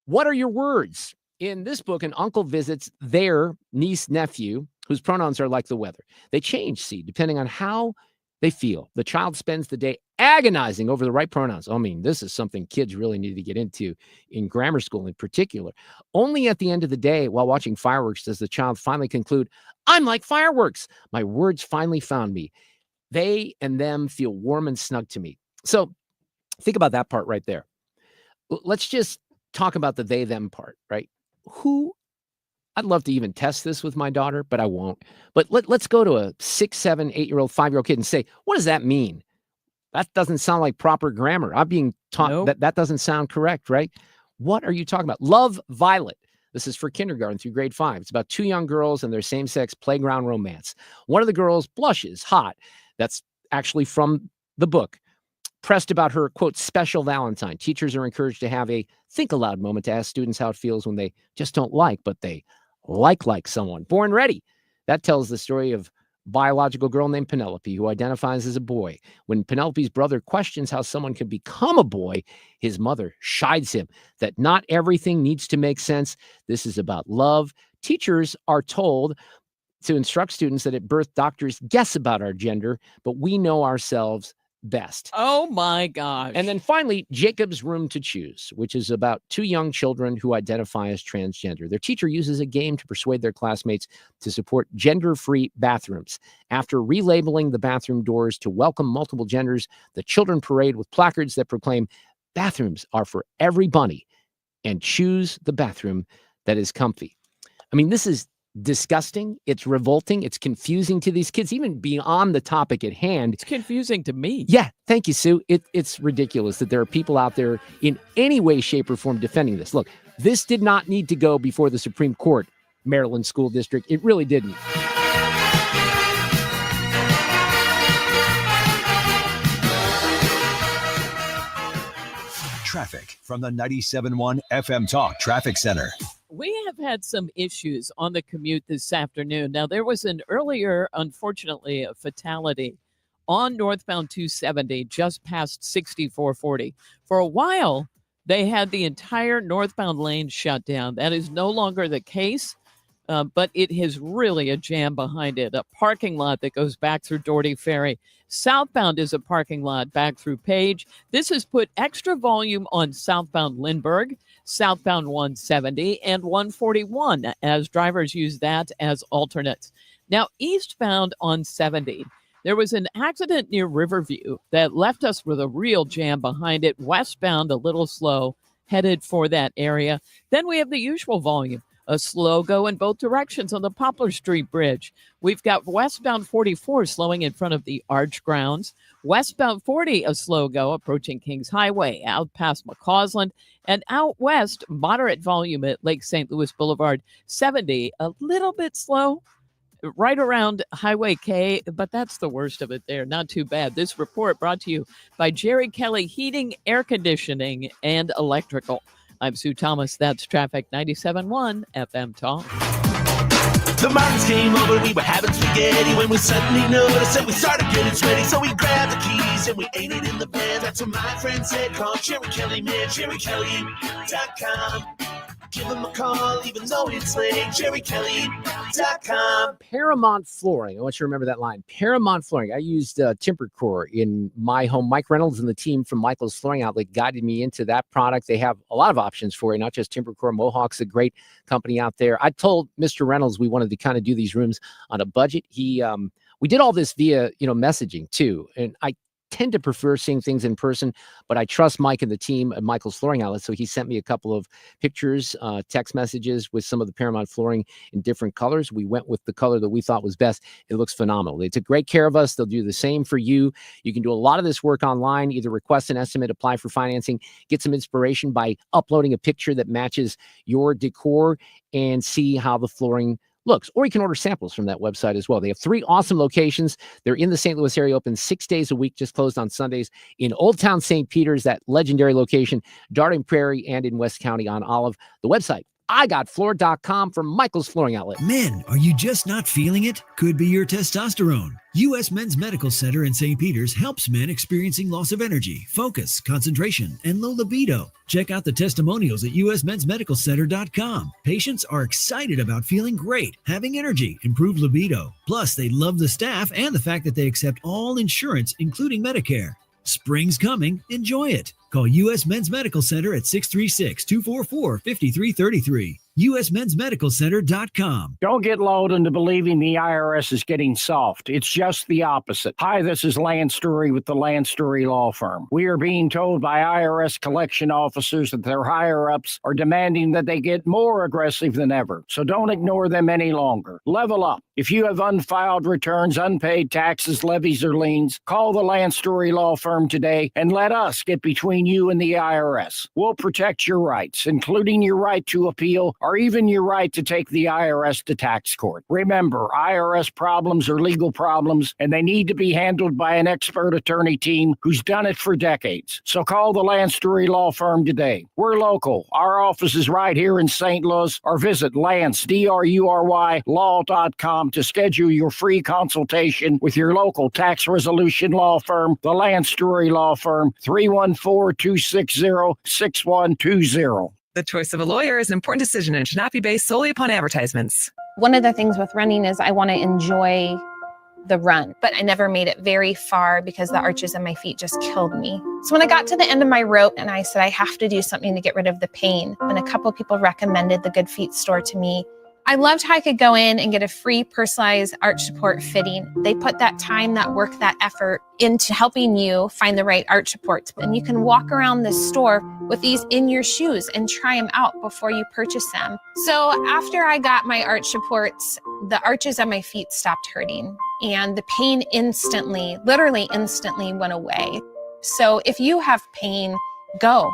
What are your words? In this book, an uncle visits their niece-nephew, whose pronouns are like the weather. They change, depending on how they feel. The child spends the day agonizing over the right pronouns. I mean, this is something kids really need to get into in grammar school in particular. Only at the end of the day, while watching fireworks, does the child finally conclude, I'm like fireworks. My words finally found me. They and them feel warm and snug to me. So think about that part right there. Let's just talk about the they, them part, right? I'd love to even test this with my daughter, but I won't. But let's go to a 6, 7, 8-year-old, 5-year-old kid and say, what does that mean? That doesn't sound like proper grammar. I'm being taught that doesn't sound correct, right? What are you talking about? Love, Violet. This is for kindergarten through grade 5. It's about 2 young girls and their same-sex playground romance. One of the girls blushes hot. That's actually from the book. Pressed about her, quote, special Valentine. Teachers are encouraged to have a think aloud moment to ask students how it feels when they just don't but they like someone. Born Ready. That tells the story of a biological girl named Penelope who identifies as a boy. When Penelope's brother questions how someone can become a boy, his mother chides him that not everything needs to make sense. This is about love. Teachers are told to instruct students that at birth, doctors guess about our gender, but we know ourselves best. Oh my gosh. And then finally, Jacob's Room to Choose, which is about 2 young children who identify as transgender. Their teacher uses a game to persuade their classmates to support gender-free bathrooms. After relabeling the bathroom doors to welcome multiple genders, the children parade with placards that proclaim bathrooms are for every bunny and choose the bathroom that is comfy. I mean, this is disgusting. It's revolting. It's confusing to these kids, even beyond the topic at hand. It's confusing to me. Yeah. Thank you, Sue. It's ridiculous that there are people out there in any way, shape, or form defending this. Look, this did not need to go before the Supreme Court, Maryland School District. It really didn't. Traffic from the 97.1 FM Talk Traffic Center. We have had some issues on the commute this afternoon. Now, there was an earlier, unfortunately, a fatality on northbound 270 just past 6440. For a while, they had the entire northbound lane shut down. That is no longer the case, but it has really a jam behind it. A parking lot that goes back through Doherty Ferry. Southbound is a parking lot back through Page. This has put extra volume on southbound Lindbergh, southbound 170, and 141 as drivers use that as alternates. Now, eastbound on 70, there was an accident near Riverview that left us with a real jam behind it. Westbound, a little slow, headed for that area. Then we have the usual volume. A slow go in both directions on the Poplar Street Bridge. We've got westbound 44 slowing in front of the Arch grounds. Westbound 40, a slow go approaching Kings Highway out past McCausland. And out west, moderate volume at Lake St. Louis Boulevard. 70, a little bit slow right around Highway K, but that's the worst of it there. Not too bad. This report brought to you by Jerry Kelly Heating, Air Conditioning, and Electrical. I'm Sue Thomas. That's Traffic 97.1 FM Talk. The mountains came over, we were having spaghetti when we suddenly noticed that we started getting sweaty. So we grabbed the keys and we ate it in the bed. That's what my friend said, call Jerry Kelly, man, JerryKelly.com. Give him a call, even though it's late, JerryKelly.com. Paramount Flooring. I want you to remember that line. Paramount Flooring. I used Timber Core in my home. Mike Reynolds and the team from Michael's Flooring Outlet guided me into that product. They have a lot of options for you, not just Timber Core. Mohawk's a great company out there. I told Mr. Reynolds we wanted to kind of do these rooms on a budget. We did all this via, messaging too. And I tend to prefer seeing things in person, but I trust Mike and the team at Michael's Flooring Outlet. So he sent me a couple of pictures, text messages with some of the Paramount flooring in different colors. We went with the color that we thought was best. It looks phenomenal. They took great care of us. They'll do the same for you. You can do a lot of this work online, either request an estimate, apply for financing, get some inspiration by uploading a picture that matches your decor and see how the flooring looks, or you can order samples from that website as well. They have 3 awesome locations. They're in the St. Louis area, open 6 days a week, just closed on Sundays in Old Town St. Peter's, that legendary location, Darden Prairie, and in West County on Olive. The website, IGotFloor.com from Michael's Flooring Outlet. Men, are you just not feeling it? Could be your testosterone. U.S. Men's Medical Center in St. Peter's helps men experiencing loss of energy, focus, concentration, and low libido. Check out the testimonials at usmensmedicalcenter.com. Patients are excited about feeling great, having energy, improved libido. Plus, they love the staff and the fact that they accept all insurance, including Medicare. Spring's coming. Enjoy it. Call U.S. Men's Medical Center at 636-244-5333. USMen'sMedicalCenter.com. Don't get lulled into believing the IRS is getting soft. It's just the opposite. Hi, this is Lance Story with the Lance Story Law Firm. We are being told by IRS collection officers that their higher-ups are demanding that they get more aggressive than ever. So don't ignore them any longer. Level up. If you have unfiled returns, unpaid taxes, levies, or liens, call the Lance Story Law Firm today and let us get between you and the IRS. We'll protect your rights, including your right to appeal or even your right to take the IRS to tax court. Remember, IRS problems are legal problems, and they need to be handled by an expert attorney team who's done it for decades. So call the Lance Story Law Firm today. We're local. Our office is right here in St. Louis, or visit Lance, D-R-U-R-Y, law.com to schedule your free consultation with your local tax resolution law firm, the Lance Story Law Firm, 314-260-6120. The choice of a lawyer is an important decision and should not be based solely upon advertisements. One of the things with running is I want to enjoy the run, but I never made it very far because the arches in my feet just killed me. So when I got to the end of my rope and I said, I have to do something to get rid of the pain, and a couple people recommended the Good Feet store to me, I loved how I could go in and get a free personalized arch support fitting. They put that time, that work, that effort into helping you find the right arch supports. And you can walk around this store with these in your shoes and try them out before you purchase them. So after I got my arch supports, the arches on my feet stopped hurting and the pain instantly, literally instantly went away. So if you have pain, go.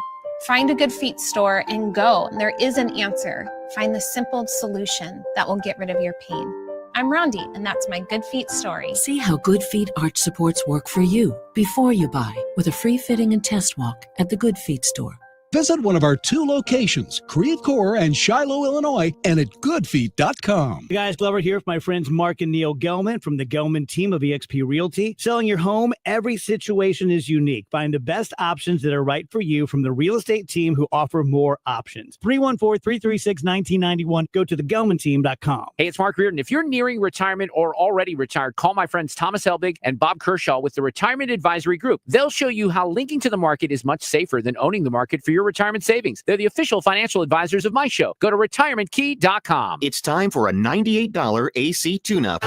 Find a good feet store and go. There is an answer. Find the simple solution that will get rid of your pain. I'm Rondi, and that's my Good Feet story. See how Good Feet arch supports work for you before you buy with a free fitting and test walk at the Good Feet store. Visit one of our 2 locations, Creve Coeur and Shiloh, Illinois, and at goodfeet.com. Hey guys, Glover here with my friends Mark and Neil Gelman from the Gelman team of eXp Realty. Selling your home, every situation is unique. Find the best options that are right for you from the real estate team who offer more options. 314-336-1991. Go to thegelmanteam.com. Hey, it's Mark Reardon. If you're nearing retirement or already retired, call my friends Thomas Helbig and Bob Kershaw with the Retirement Advisory Group. They'll show you how linking to the market is much safer than owning the market for your retirement savings. They're the official financial advisors of my show. Go to retirementkey.com. It's time for a $98 AC tune-up.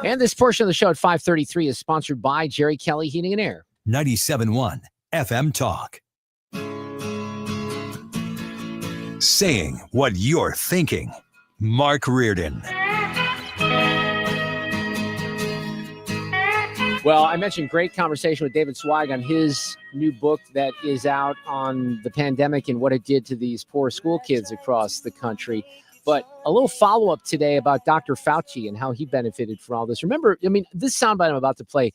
And this portion of the show at 5:33 is sponsored by Jerry Kelly Heating and Air. 97.1 FM Talk. Saying what you're thinking. Mark Reardon. Well, I mentioned great conversation with David Zweig on his new book that is out on the pandemic and what it did to these poor school kids across the country. But a little follow-up today about Dr. Fauci and how he benefited from all this. Remember, I mean, this soundbite I'm about to play,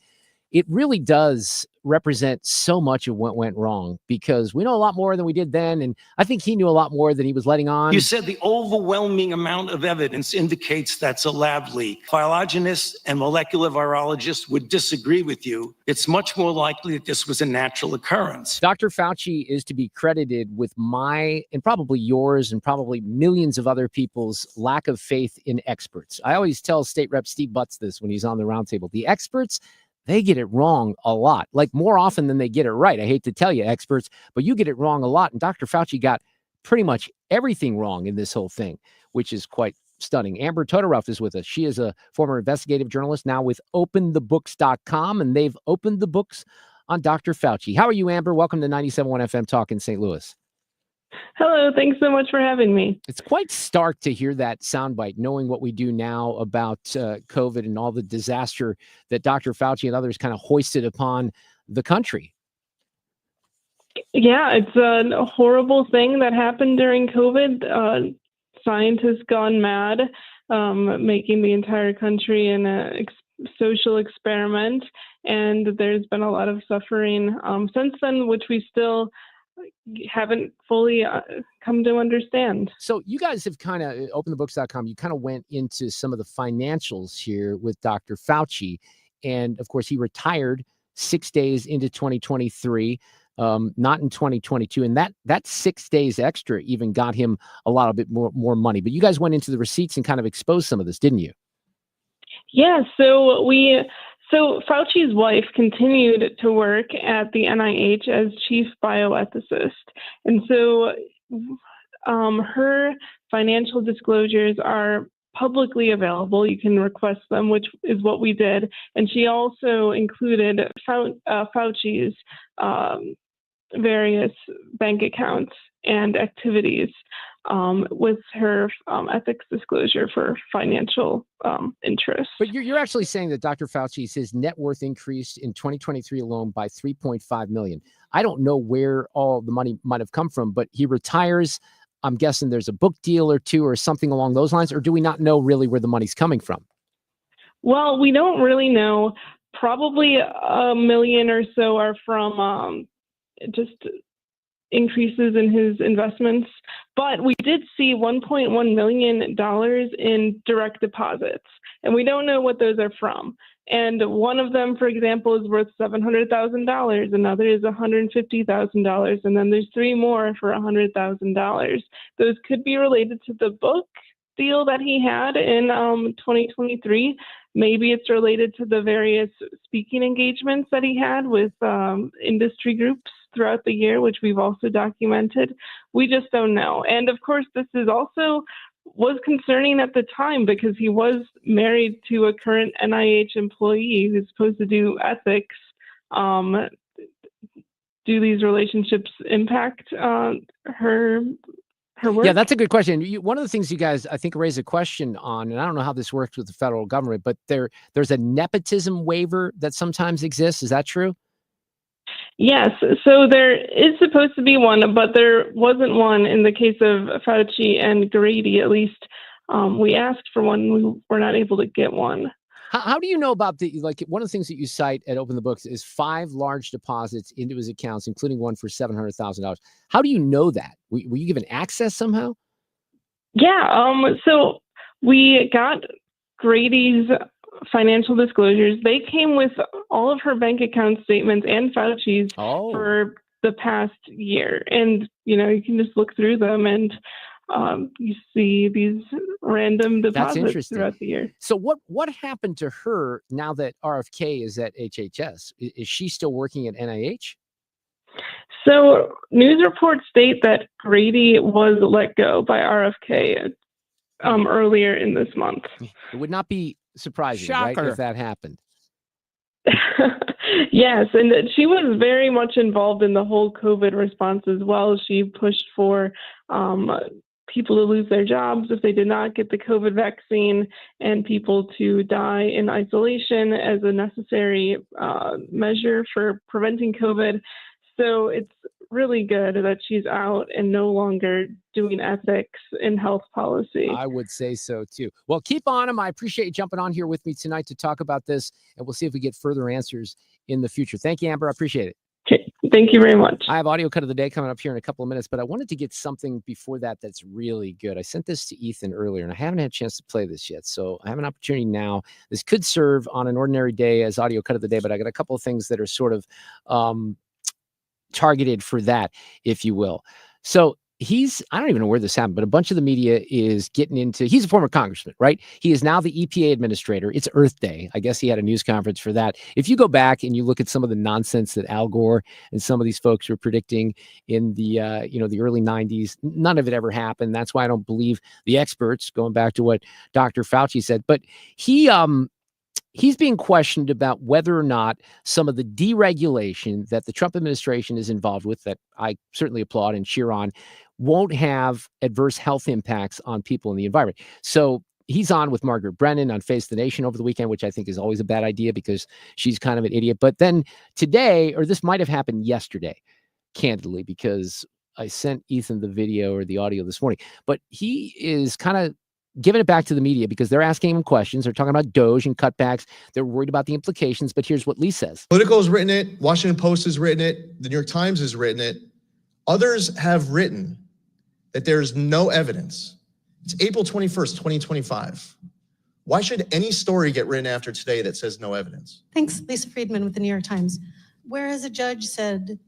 it really does represent so much of what went wrong because we know a lot more than we did then. And I think he knew a lot more than he was letting on. You said the overwhelming amount of evidence indicates that's a lab leak. Phylogenists and molecular virologists would disagree with you. It's much more likely that this was a natural occurrence. Dr. Fauci is to be credited with my and probably yours and probably millions of other people's lack of faith in experts. I always tell State Rep Steve Butts this when he's on the roundtable. The experts, they get it wrong a lot, like more often than they get it right. I hate to tell you, experts, but you get it wrong a lot. And Dr. Fauci got pretty much everything wrong in this whole thing, which is quite stunning. Amber Todoroff is with us. She is a former investigative journalist now with openthebooks.com, and they've opened the books on Dr. Fauci. How are you, Amber? Welcome to 97.1 FM Talk in St. Louis. Hello, thanks so much for having me. It's quite stark to hear that soundbite, knowing what we do now about COVID and all the disaster that Dr. Fauci and others kind of hoisted upon the country. Yeah, it's a horrible thing that happened during COVID. Scientists gone mad, making the entire country an social experiment. And there's been a lot of suffering since then, which we still haven't fully come to understand. So you guys have kind of, openthebooks.com, you kind of went into some of the financials here with Dr. Fauci. And of course, he retired 6 days into 2023, not in 2022. And that 6 days extra even got him a lot of bit more money. But you guys went into the receipts and kind of exposed some of this, didn't you? Yeah, So Fauci's wife continued to work at the NIH as chief bioethicist. And so her financial disclosures are publicly available. You can request them, which is what we did. And she also included Fauci's various bank accounts and activities with her ethics disclosure for financial interests. But you're actually saying that Dr. Fauci's his net worth increased in 2023 alone by $3.5 million. I don't know where all the money might have come from, but he retires. I'm guessing there's a book deal or two or something along those lines, or do we not know really where the money's coming from? Well, we don't really know. Probably $1 million or so are from just increases in his investments, but we did see $1.1 million in direct deposits, and we don't know what those are from. And one of them, for example, is worth $700,000, another is $150,000, and then there's three more for $100,000. Those could be related to the book deal that he had in 2023. Maybe it's related to the various speaking engagements that he had with industry groups throughout the year, which we've also documented. We just don't know. And of course, this is also was concerning at the time because he was married to a current NIH employee who's supposed to do ethics. Do these relationships impact her work? Yeah, that's a good question. One of the things you guys, I think, raise a question on, and I don't know how this works with the federal government, but there's a nepotism waiver that sometimes exists. Is that true? Yes. So there is supposed to be one, but there wasn't one in the case of Fauci and Grady. At least we asked for one. We were not able to get one. How do you know about one of the things that you cite at Open the Books is 5 large deposits into his accounts, including one for $700,000. How do you know that? Were you given access somehow? Yeah. So we got Grady's financial disclosures. They came with all of her bank account statements and Fauci's for the past year. And, you can just look through them and you see these random deposits throughout the year. So what happened to her now that RFK is at HHS? Is she still working at NIH? So news reports state that Grady was let go by RFK earlier in this month. It would not be surprising, right, if that happened. Yes, and she was very much involved in the whole COVID response as well. She pushed for people to lose their jobs if they did not get the COVID vaccine, and people to die in isolation as a necessary measure for preventing COVID. So it's really good that she's out and no longer doing ethics in health policy. I would say so too. Well, keep on him. I appreciate you jumping on here with me tonight to talk about this, and we'll see if we get further answers in the future. Thank you, Amber. I appreciate it. Okay. Thank you very much. I have audio cut of the day coming up here in a couple of minutes, but I wanted to get something before that that's really good. I sent this to Ethan earlier, and I haven't had a chance to play this yet, so I have an opportunity now. This could serve on an ordinary day as audio cut of the day, but I got a couple of things that are sort of targeted for that, if you will. So I don't even know where this happened, but a bunch of the media is getting into, he's a former congressman, right? He is now the EPA administrator. It's Earth Day. I guess he had a news conference for that. If you go back and you look at some of the nonsense that Al Gore and some of these folks were predicting in the early 90s, none of it ever happened. That's why I don't believe the experts, going back to what Dr. Fauci said. But he's being questioned about whether or not some of the deregulation that the Trump administration is involved with, that I certainly applaud and cheer on, won't have adverse health impacts on people in the environment. So he's on with Margaret Brennan on Face the Nation over the weekend, which I think is always a bad idea because she's kind of an idiot. But then today, or this might have happened yesterday, candidly, because I sent Ethan the video or the audio this morning, but he is kind of giving it back to the media because they're asking him questions. They're talking about DOGE and cutbacks. They're worried about the implications. But here's what Lee says. Politico has written it. Washington Post has written it. The New York Times has written it. Others have written that there's no evidence. It's April 21st, 2025. Why should any story get written after today that says no evidence? Thanks, Lisa Friedman with the New York Times. Where has a judge said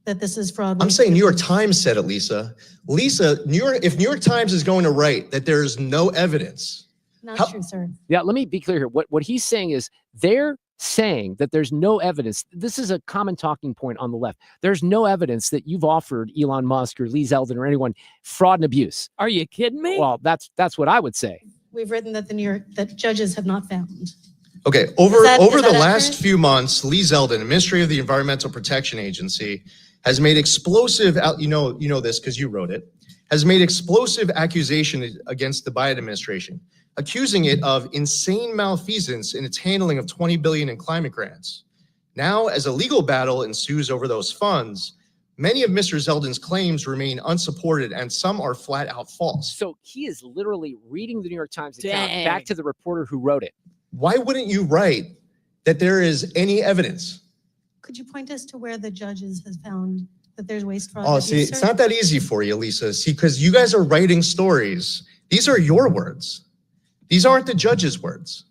that this is fraud? I'm saying New York Times said it, Lisa. Lisa, if New York Times is going to write that there's no evidence. Not true, sir. Yeah, let me be clear here. What he's saying is they're saying that there's no evidence. This is a common talking point on the left. There's no evidence that you've offered Elon Musk or Lee Zeldin or anyone fraud and abuse. Are you kidding me? Well, that's what I would say. We've written that that judges have not found. Okay, over the last few months, Lee Zeldin, Administrator of the Environmental Protection Agency, has made explosive, you know this because you wrote it, has made explosive accusation against the Biden administration, accusing it of insane malfeasance in its handling of $20 billion in climate grants. Now, as a legal battle ensues over those funds, many of Mr. Zeldin's claims remain unsupported and some are flat out false. So he is literally reading the New York Times account back to the reporter who wrote it. Why wouldn't you write that there is any evidence? Could you point us to where the judges has found that there's waste, fraud? Oh, see, it's not that easy for you, Lisa. See, because you guys are writing stories. These are your words. These aren't the judge's words.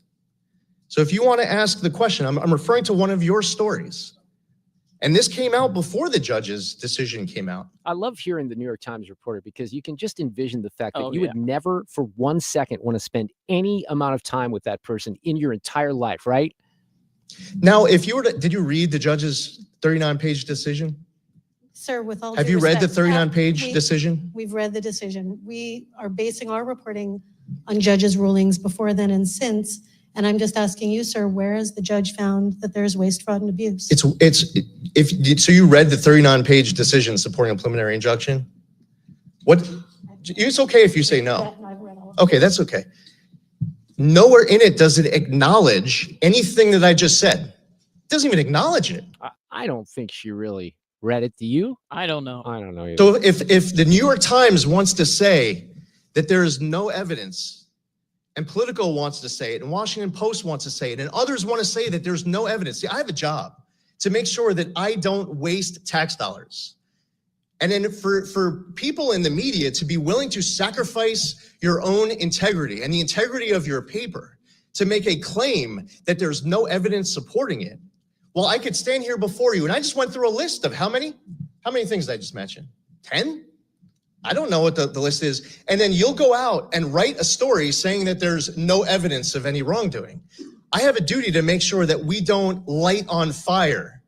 So if you want to ask the question, I'm referring to one of your stories. And this came out before the judge's decision came out. I love hearing the New York Times reporter because you can just envision the fact that you would never for 1 second want to spend any amount of time with that person in your entire life, right? Now, if you were to, did you read the judge's 39-page decision? Sir, with all Have due you read the respect, 39-page decision? We've read the decision. We are basing our reporting on judges' rulings before then and since. And I'm just asking you, sir, where has the judge found that there's waste, fraud, and abuse? So you read the 39-page decision supporting a preliminary injunction? What? It's okay if you say no. Okay, that's okay. Nowhere in it does it acknowledge anything that I just said. It doesn't even acknowledge it. I don't think she really read it. Do you? I don't know. I don't know. Either. So if the New York Times wants to say that there is no evidence, and Politico wants to say it, and Washington Post wants to say it, and others want to say that there's no evidence. See, I have a job to make sure that I don't waste tax dollars. And then for people in the media to be willing to sacrifice your own integrity and the integrity of your paper to make a claim that there's no evidence supporting it. Well, I could stand here before you, and I just went through a list of how many things did I just mention? 10? I don't know what the list is. And then you'll go out and write a story saying that there's no evidence of any wrongdoing. I have a duty to make sure that we don't light on fire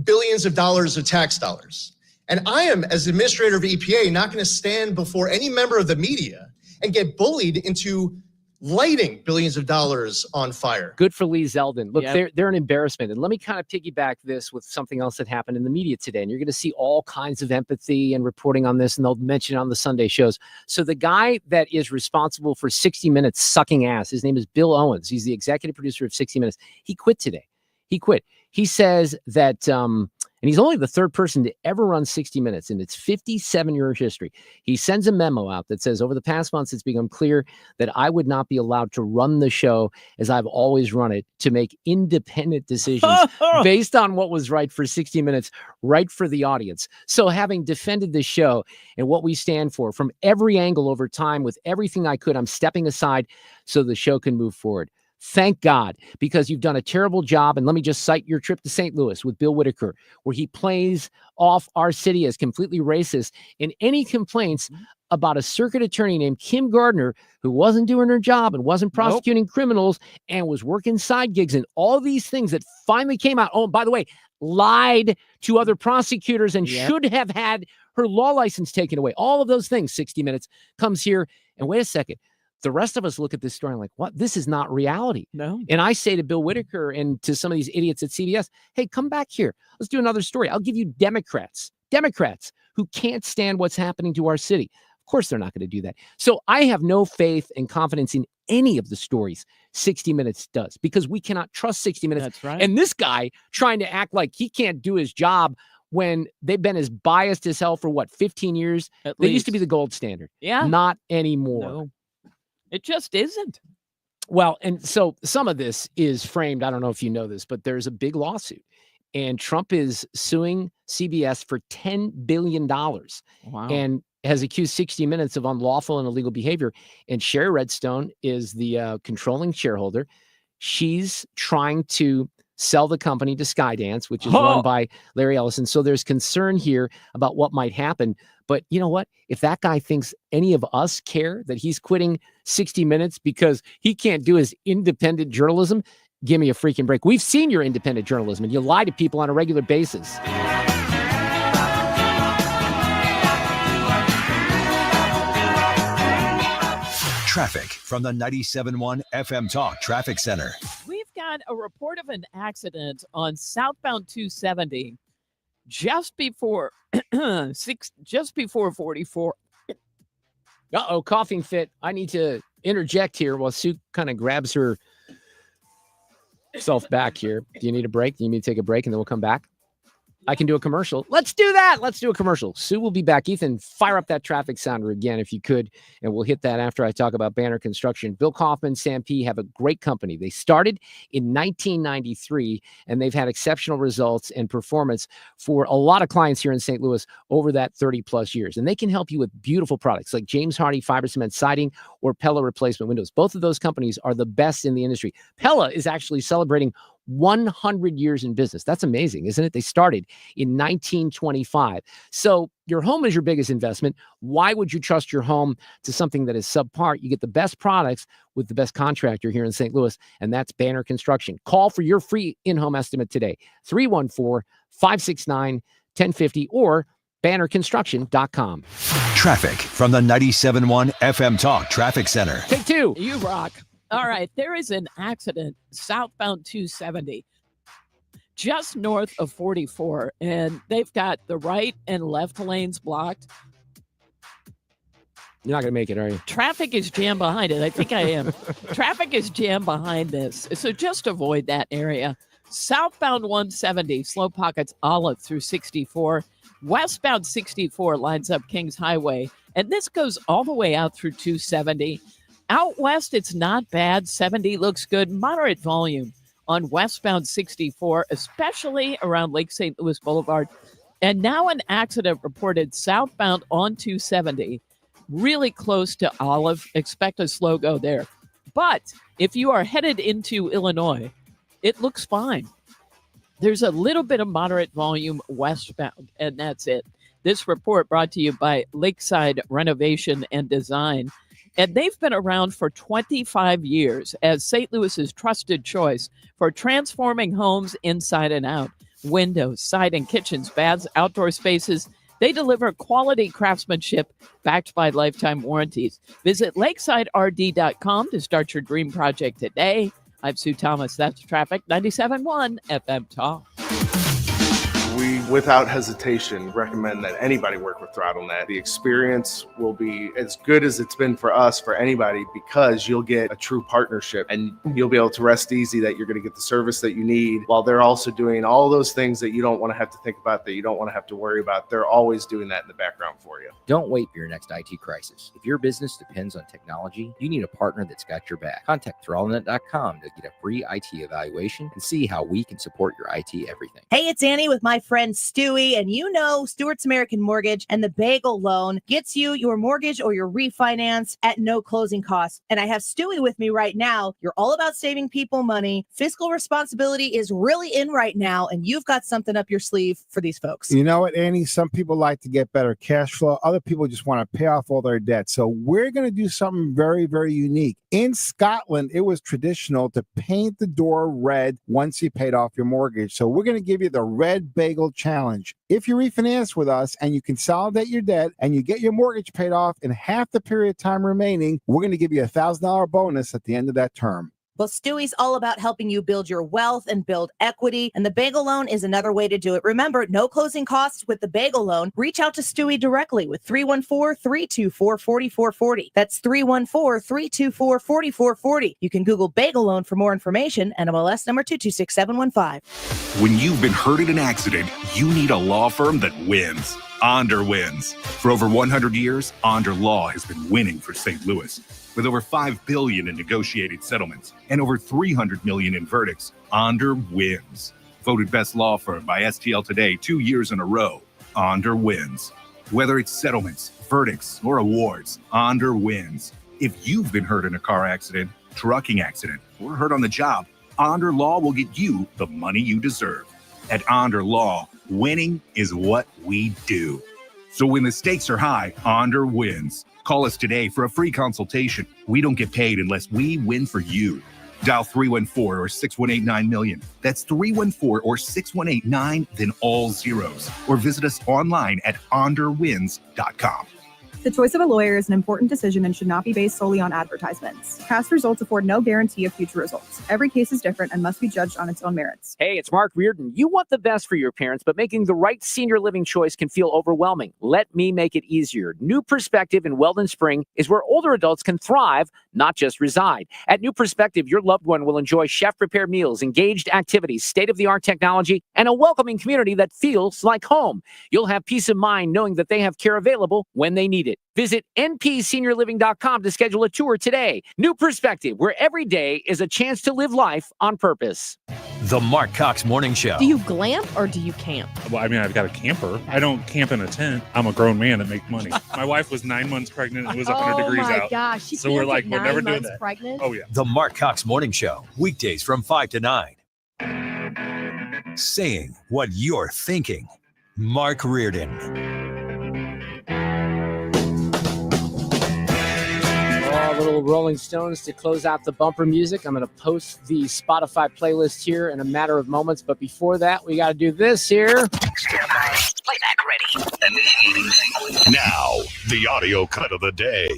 billions of dollars of tax dollars. And I am, as administrator of EPA, not going to stand before any member of the media and get bullied into lighting billions of dollars on fire. Good for Lee Zeldin. Look, they're an embarrassment. And let me kind of piggyback this with something else that happened in the media today. And you're going to see all kinds of empathy and reporting on this, and they'll mention it on the Sunday shows. So the guy that is responsible for 60 Minutes sucking ass, his name is Bill Owens. He's the executive producer of 60 Minutes. He quit today. He quit. He says that, and he's only the third person to ever run 60 Minutes in its 57-year history. He sends a memo out that says, over the past months, it's become clear that I would not be allowed to run the show as I've always run it, to make independent decisions based on what was right for 60 Minutes, right for the audience. So having defended the show and what we stand for from every angle over time with everything I could, I'm stepping aside so the show can move forward. Thank God, because you've done a terrible job. And let me just cite your trip to St. Louis with Bill Whitaker, where he plays off our city as completely racist. And any complaints about a circuit attorney named Kim Gardner, who wasn't doing her job and wasn't prosecuting criminals and was working side gigs and all these things that finally came out. Oh, by the way, lied to other prosecutors and should have had her law license taken away. All of those things. 60 Minutes comes here. And wait a second. The rest of us look at this story and like, what? This is not reality. No. And I say to Bill Whitaker and to some of these idiots at CBS, hey, come back here. Let's do another story. I'll give you Democrats who can't stand what's happening to our city. Of course, they're not going to do that. So I have no faith and confidence in any of the stories 60 Minutes does, because we cannot trust 60 Minutes. That's right. And this guy trying to act like he can't do his job when they've been as biased as hell for 15 years? They used to be the gold standard. Yeah. Not anymore. No. It just isn't. Well, and so some of this is framed. I don't know if you know this, but there's a big lawsuit, and Trump is suing CBS for $10 billion. Wow. And has accused 60 Minutes of unlawful and illegal behavior. And Sherry Redstone is the controlling shareholder. She's trying to sell the company to Skydance, which is run by Larry Ellison. So there's concern here about what might happen. But you know what? If that guy thinks any of us care that he's quitting 60 Minutes because he can't do his independent journalism, give me a freaking break. We've seen your independent journalism, and you lie to people on a regular basis. Traffic from the 97.1 FM Talk Traffic Center. We've got a report of an accident on southbound 270 just before 44. Uh-oh, coughing fit. I need to interject here while Sue kind of grabs herself back here. Do you need a break? Do you need me to take a break and then we'll come back? I can do a commercial. Let's do that. Let's do a commercial. Sue will be back. Ethan, fire up that traffic sounder again if you could, and we'll hit that after I talk about Banner Construction. Bill Kaufman, Sam P. have a great company. They started in 1993, and they've had exceptional results and performance for a lot of clients here in St. Louis over that 30-plus years. And they can help you with beautiful products like James Hardy fiber cement siding or Pella replacement windows. Both of those companies are the best in the industry. Pella is actually celebrating 100 years in business. That's amazing, isn't it? They started in 1925. So your home is your biggest investment. Why would you trust your home to something that is subpar? You get the best products with the best contractor here in St. Louis, and that's Banner Construction. Call for your free in-home estimate today, 314-569-1050, or bannerconstruction.com. Traffic from the 97.1 FM Talk Traffic Center. Take two. You rock. All right, there is an accident southbound 270 just north of 44, and they've got the right and left lanes blocked. You're not going to make it, are you? Traffic is jammed behind it. I think I am. Traffic is jammed behind this, so just avoid that area. Southbound 170, slow pockets Olive through 64. Westbound 64 lines up Kings Highway, and this goes all the way out through 270. Out west, it's not bad. 70 looks good. Moderate volume on westbound 64, especially around Lake St. Louis Boulevard. And now an accident reported southbound on 270, really close to Olive. Expect a slow go there. But if you are headed into Illinois, it looks fine. There's a little bit of moderate volume westbound, and that's it. This report brought to you by Lakeside Renovation and Design. And they've been around for 25 years as St. Louis's trusted choice for transforming homes inside and out. Windows, siding, kitchens, baths, outdoor spaces. They deliver quality craftsmanship backed by lifetime warranties. Visit lakesiderd.com to start your dream project today. I'm Sue Thomas. That's Traffic 97.1 FM Talk. We, without hesitation, recommend that anybody work with ThrottleNet. The experience will be as good as it's been for us, for anybody, because you'll get a true partnership and you'll be able to rest easy that you're going to get the service that you need while they're also doing all those things that you don't want to have to think about, that you don't want to have to worry about. They're always doing that in the background for you. Don't wait for your next IT crisis. If your business depends on technology, you need a partner that's got your back. Contact ThrottleNet.com to get a free IT evaluation and see how we can support your IT everything. Hey, it's Annie with my friend Stewie, and you know Stewart's American Mortgage and the Bagel Loan gets you your mortgage or your refinance at no closing costs. And I have Stewie with me right now. You're all about saving people money. Fiscal responsibility is really in right now, and you've got something up your sleeve for these folks. You know what, Annie? Some people like to get better cash flow. Other people just want to pay off all their debt. So we're going to do something very, very unique. In Scotland, it was traditional to paint the door red once you paid off your mortgage. So we're going to give you the Red Bagel Challenge. If you refinance with us and you consolidate your debt and you get your mortgage paid off in half the period of time remaining, we're going to give you a $1,000 bonus at the end of that term. Well, Stewie's all about helping you build your wealth and build equity, and the Bagel Loan is another way to do it. Remember, no closing costs with the Bagel Loan. Reach out to Stewie directly with 314-324-4440. That's 314-324-4440. You can Google Bagel Loan for more information, NMLS number 226715. When you've been hurt in an accident, you need a law firm that wins. Onder wins. For over 100 years, Onder Law has been winning for St. Louis. With over $5 billion in negotiated settlements and over $300 million in verdicts, Onder wins. Voted best law firm by STL Today 2 years in a row, Onder wins. Whether it's settlements, verdicts, or awards, Onder wins. If you've been hurt in a car accident, trucking accident, or hurt on the job, Onder Law will get you the money you deserve. At Onder Law, winning is what we do. So when the stakes are high, Onder wins. Call us today for a free consultation. We don't get paid unless we win for you. Dial 314 or 6189-million. That's 314 or 6189, then all zeros. Or visit us online at onderwins.com. The choice of a lawyer is an important decision and should not be based solely on advertisements. Past results afford no guarantee of future results. Every case is different and must be judged on its own merits. Hey, it's Mark Reardon. You want the best for your parents, but making the right senior living choice can feel overwhelming. Let me make it easier. New Perspective in Weldon Spring is where older adults can thrive, not just reside. At New Perspective, your loved one will enjoy chef-prepared meals, engaged activities, state-of-the-art technology, and a welcoming community that feels like home. You'll have peace of mind knowing that they have care available when they need it. Visit npseniorliving.com to schedule a tour today. New Perspective, where every day is a chance to live life on purpose. The Mark Cox Morning Show. Do you glamp or do you camp? Well, I mean, I've got a camper. I don't camp in a tent. I'm a grown man that makes money. My wife was 9 months pregnant and it was 100 degrees out. Oh, my gosh. She so we're like, we're never doing that. Pregnant? Oh, yeah. The Mark Cox Morning Show. Weekdays from 5 to 9. Saying what you're thinking. Mark Reardon. Little Rolling Stones to close out the bumper music. I'm going to post the Spotify playlist here in a matter of moments. But before that, we got to do this here. Stand by. Playback ready. And Now, the audio cut of the day.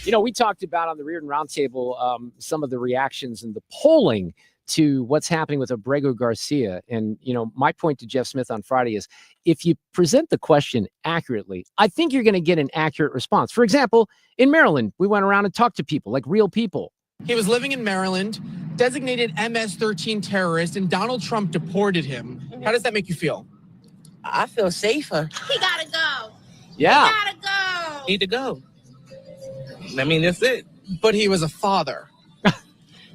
You know, we talked about on the Reardon Roundtable some of the reactions and the polling to what's happening with Abrego Garcia. And, you know, my point to Jeff Smith on Friday is if you present the question accurately, I think you're going to get an accurate response. For example, in Maryland, we went around and talked to people, like real people. He was living in Maryland, designated MS-13 terrorist, and Donald Trump deported him. How does that make you feel? I feel safer. He gotta go. Yeah. He gotta go. Need to go. I mean, that's it. But he was a father.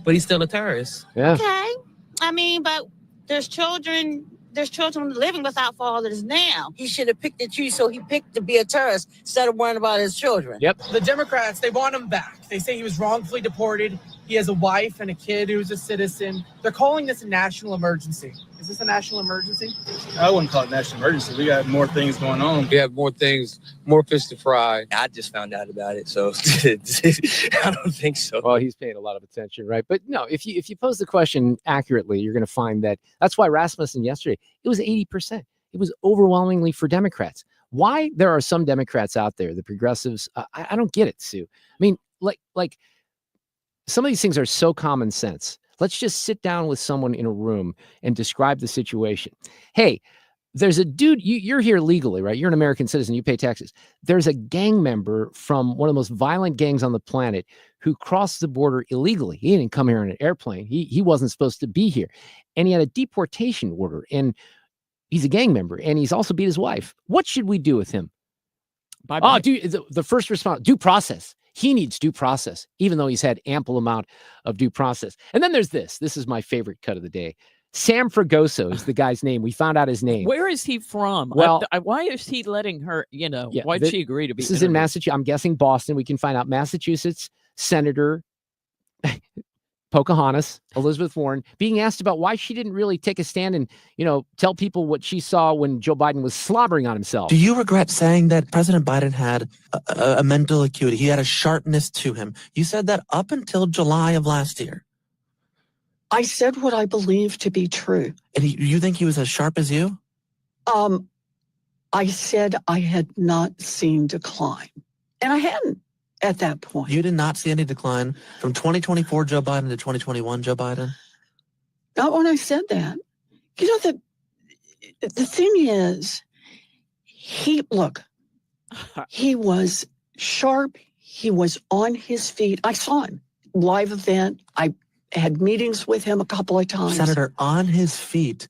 But he's still a terrorist. Yeah. Okay. I mean, but there's children living without fathers now. He should have picked and choose, so he picked to be a terrorist instead of worrying about his children. Yep. The Democrats, they want him back. They say he was wrongfully deported. He has a wife and a kid who's a citizen. They're calling this a national emergency. Is this a national emergency? I wouldn't call it national emergency. We got more things going on. We have more things, more fish to fry. I just found out about it, so I don't think so. Well, he's paying a lot of attention, right? But no, if you pose the question accurately, you're going to find that that's why Rasmussen yesterday, it was 80%. It was overwhelmingly for Democrats. Why there are some Democrats out there, the progressives, I don't get it, Sue. I mean, like some of these things are so common sense. Let's just sit down with someone in a room and describe the situation. Hey, there's a dude, you're here legally, right? You're an American citizen, you pay taxes. There's a gang member from one of the most violent gangs on the planet who crossed the border illegally. He didn't come here in an airplane. He wasn't supposed to be here. And he had a deportation order. And he's a gang member. And he's also beat his wife. What should we do with him? Bye-bye. The first response, due process. He needs due process, even though he's had ample amount of due process. And then there's this. This is my favorite cut of the day. Sam Fragoso is the guy's name. We found out his name. Where is he from? Well, why is he letting her, Yeah, why did she agree to be This is in interviewed? Massachusetts. I'm guessing Boston. We can find out. Massachusetts Senator Pocahontas, Elizabeth Warren, being asked about why she didn't really take a stand and, tell people what she saw when Joe Biden was slobbering on himself. Do you regret saying that President Biden had a mental acuity? He had a sharpness to him. You said that up until July of last year. I said what I believe to be true. And you think he was as sharp as you? I said I had not seen decline. And I hadn't at that point. You did not see any decline from 2024 Joe Biden to 2021 Joe Biden? Not when I said that. The thing is, he was sharp. He was on his feet. I saw him. Live event. I had meetings with him a couple of times. Senator, on his feet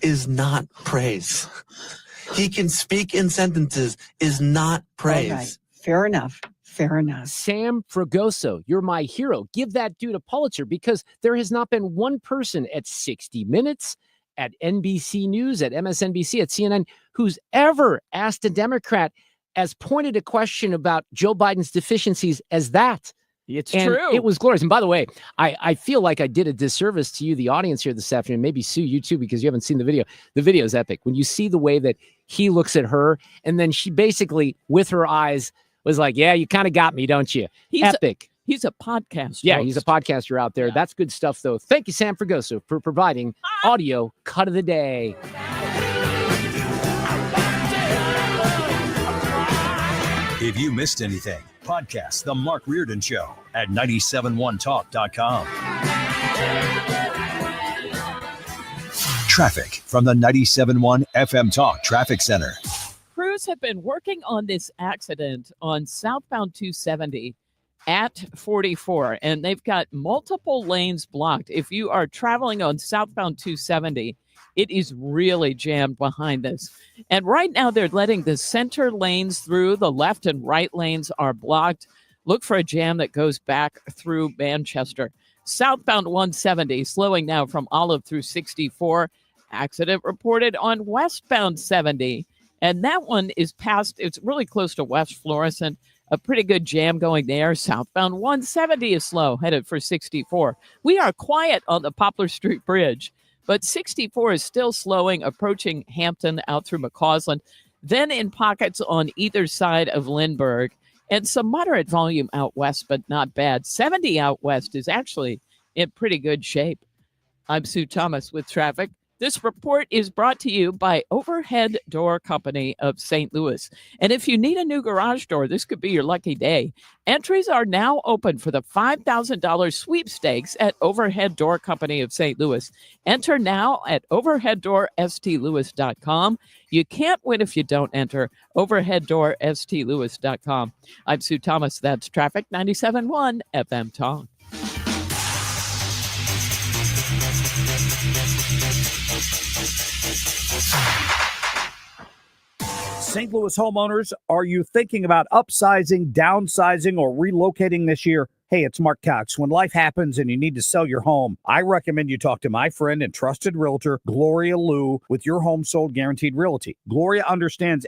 is not praise. He can speak in sentences is not praise. All right. Fair enough. Fair enough. Sam Fragoso, you're my hero. Give that dude a Pulitzer, because there has not been one person at 60 Minutes, at NBC News, at MSNBC, at CNN, who's ever asked a Democrat as pointed a question about Joe Biden's deficiencies as that. It's and true. It was glorious. And by the way, I feel like I did a disservice to you, the audience here this afternoon. Maybe Sue, you too, because you haven't seen the video. The video is epic. When you see the way that he looks at her, and then she basically, with her eyes, was like, yeah, you kind of got me, don't you? Epic. He's a podcast. Yeah, he's a podcaster out there. Yeah. That's good stuff, though. Thank you, Sam Fragoso, for providing audio cut of the day. If you missed anything, podcast The Mark Reardon Show at 971talk.com. Traffic from the 97.1 FM Talk Traffic Center. Crews have been working on this accident on southbound 270 at 44, and they've got multiple lanes blocked. If you are traveling on southbound 270, it is really jammed behind this. And right now they're letting the center lanes through. The left and right lanes are blocked. Look for a jam that goes back through Manchester. Southbound 170 slowing now from Olive through 64. Accident reported on westbound 70. And that one is past, it's really close to West Florissant. A pretty good jam going there. Southbound 170 is slow, headed for 64. We are quiet on the Poplar Street Bridge, but 64 is still slowing, approaching Hampton out through McCausland. Then in pockets on either side of Lindbergh, and some moderate volume out west, but not bad. 70 out west is actually in pretty good shape. I'm Sue Thomas with traffic. This report is brought to you by Overhead Door Company of St. Louis. And if you need a new garage door, this could be your lucky day. Entries are now open for the $5,000 sweepstakes at Overhead Door Company of St. Louis. Enter now at overheaddoorstlewis.com. You can't win if you don't enter. Overheaddoorstlewis.com. I'm Sue Thomas. That's Traffic 97.1 FM Talk. St. Louis homeowners, are you thinking about upsizing, downsizing, or relocating this year? Hey, it's Mark Cox. When life happens and you need to sell your home, I recommend you talk to my friend and trusted realtor, Gloria Liu, with Your Home Sold Guaranteed Realty. Gloria understands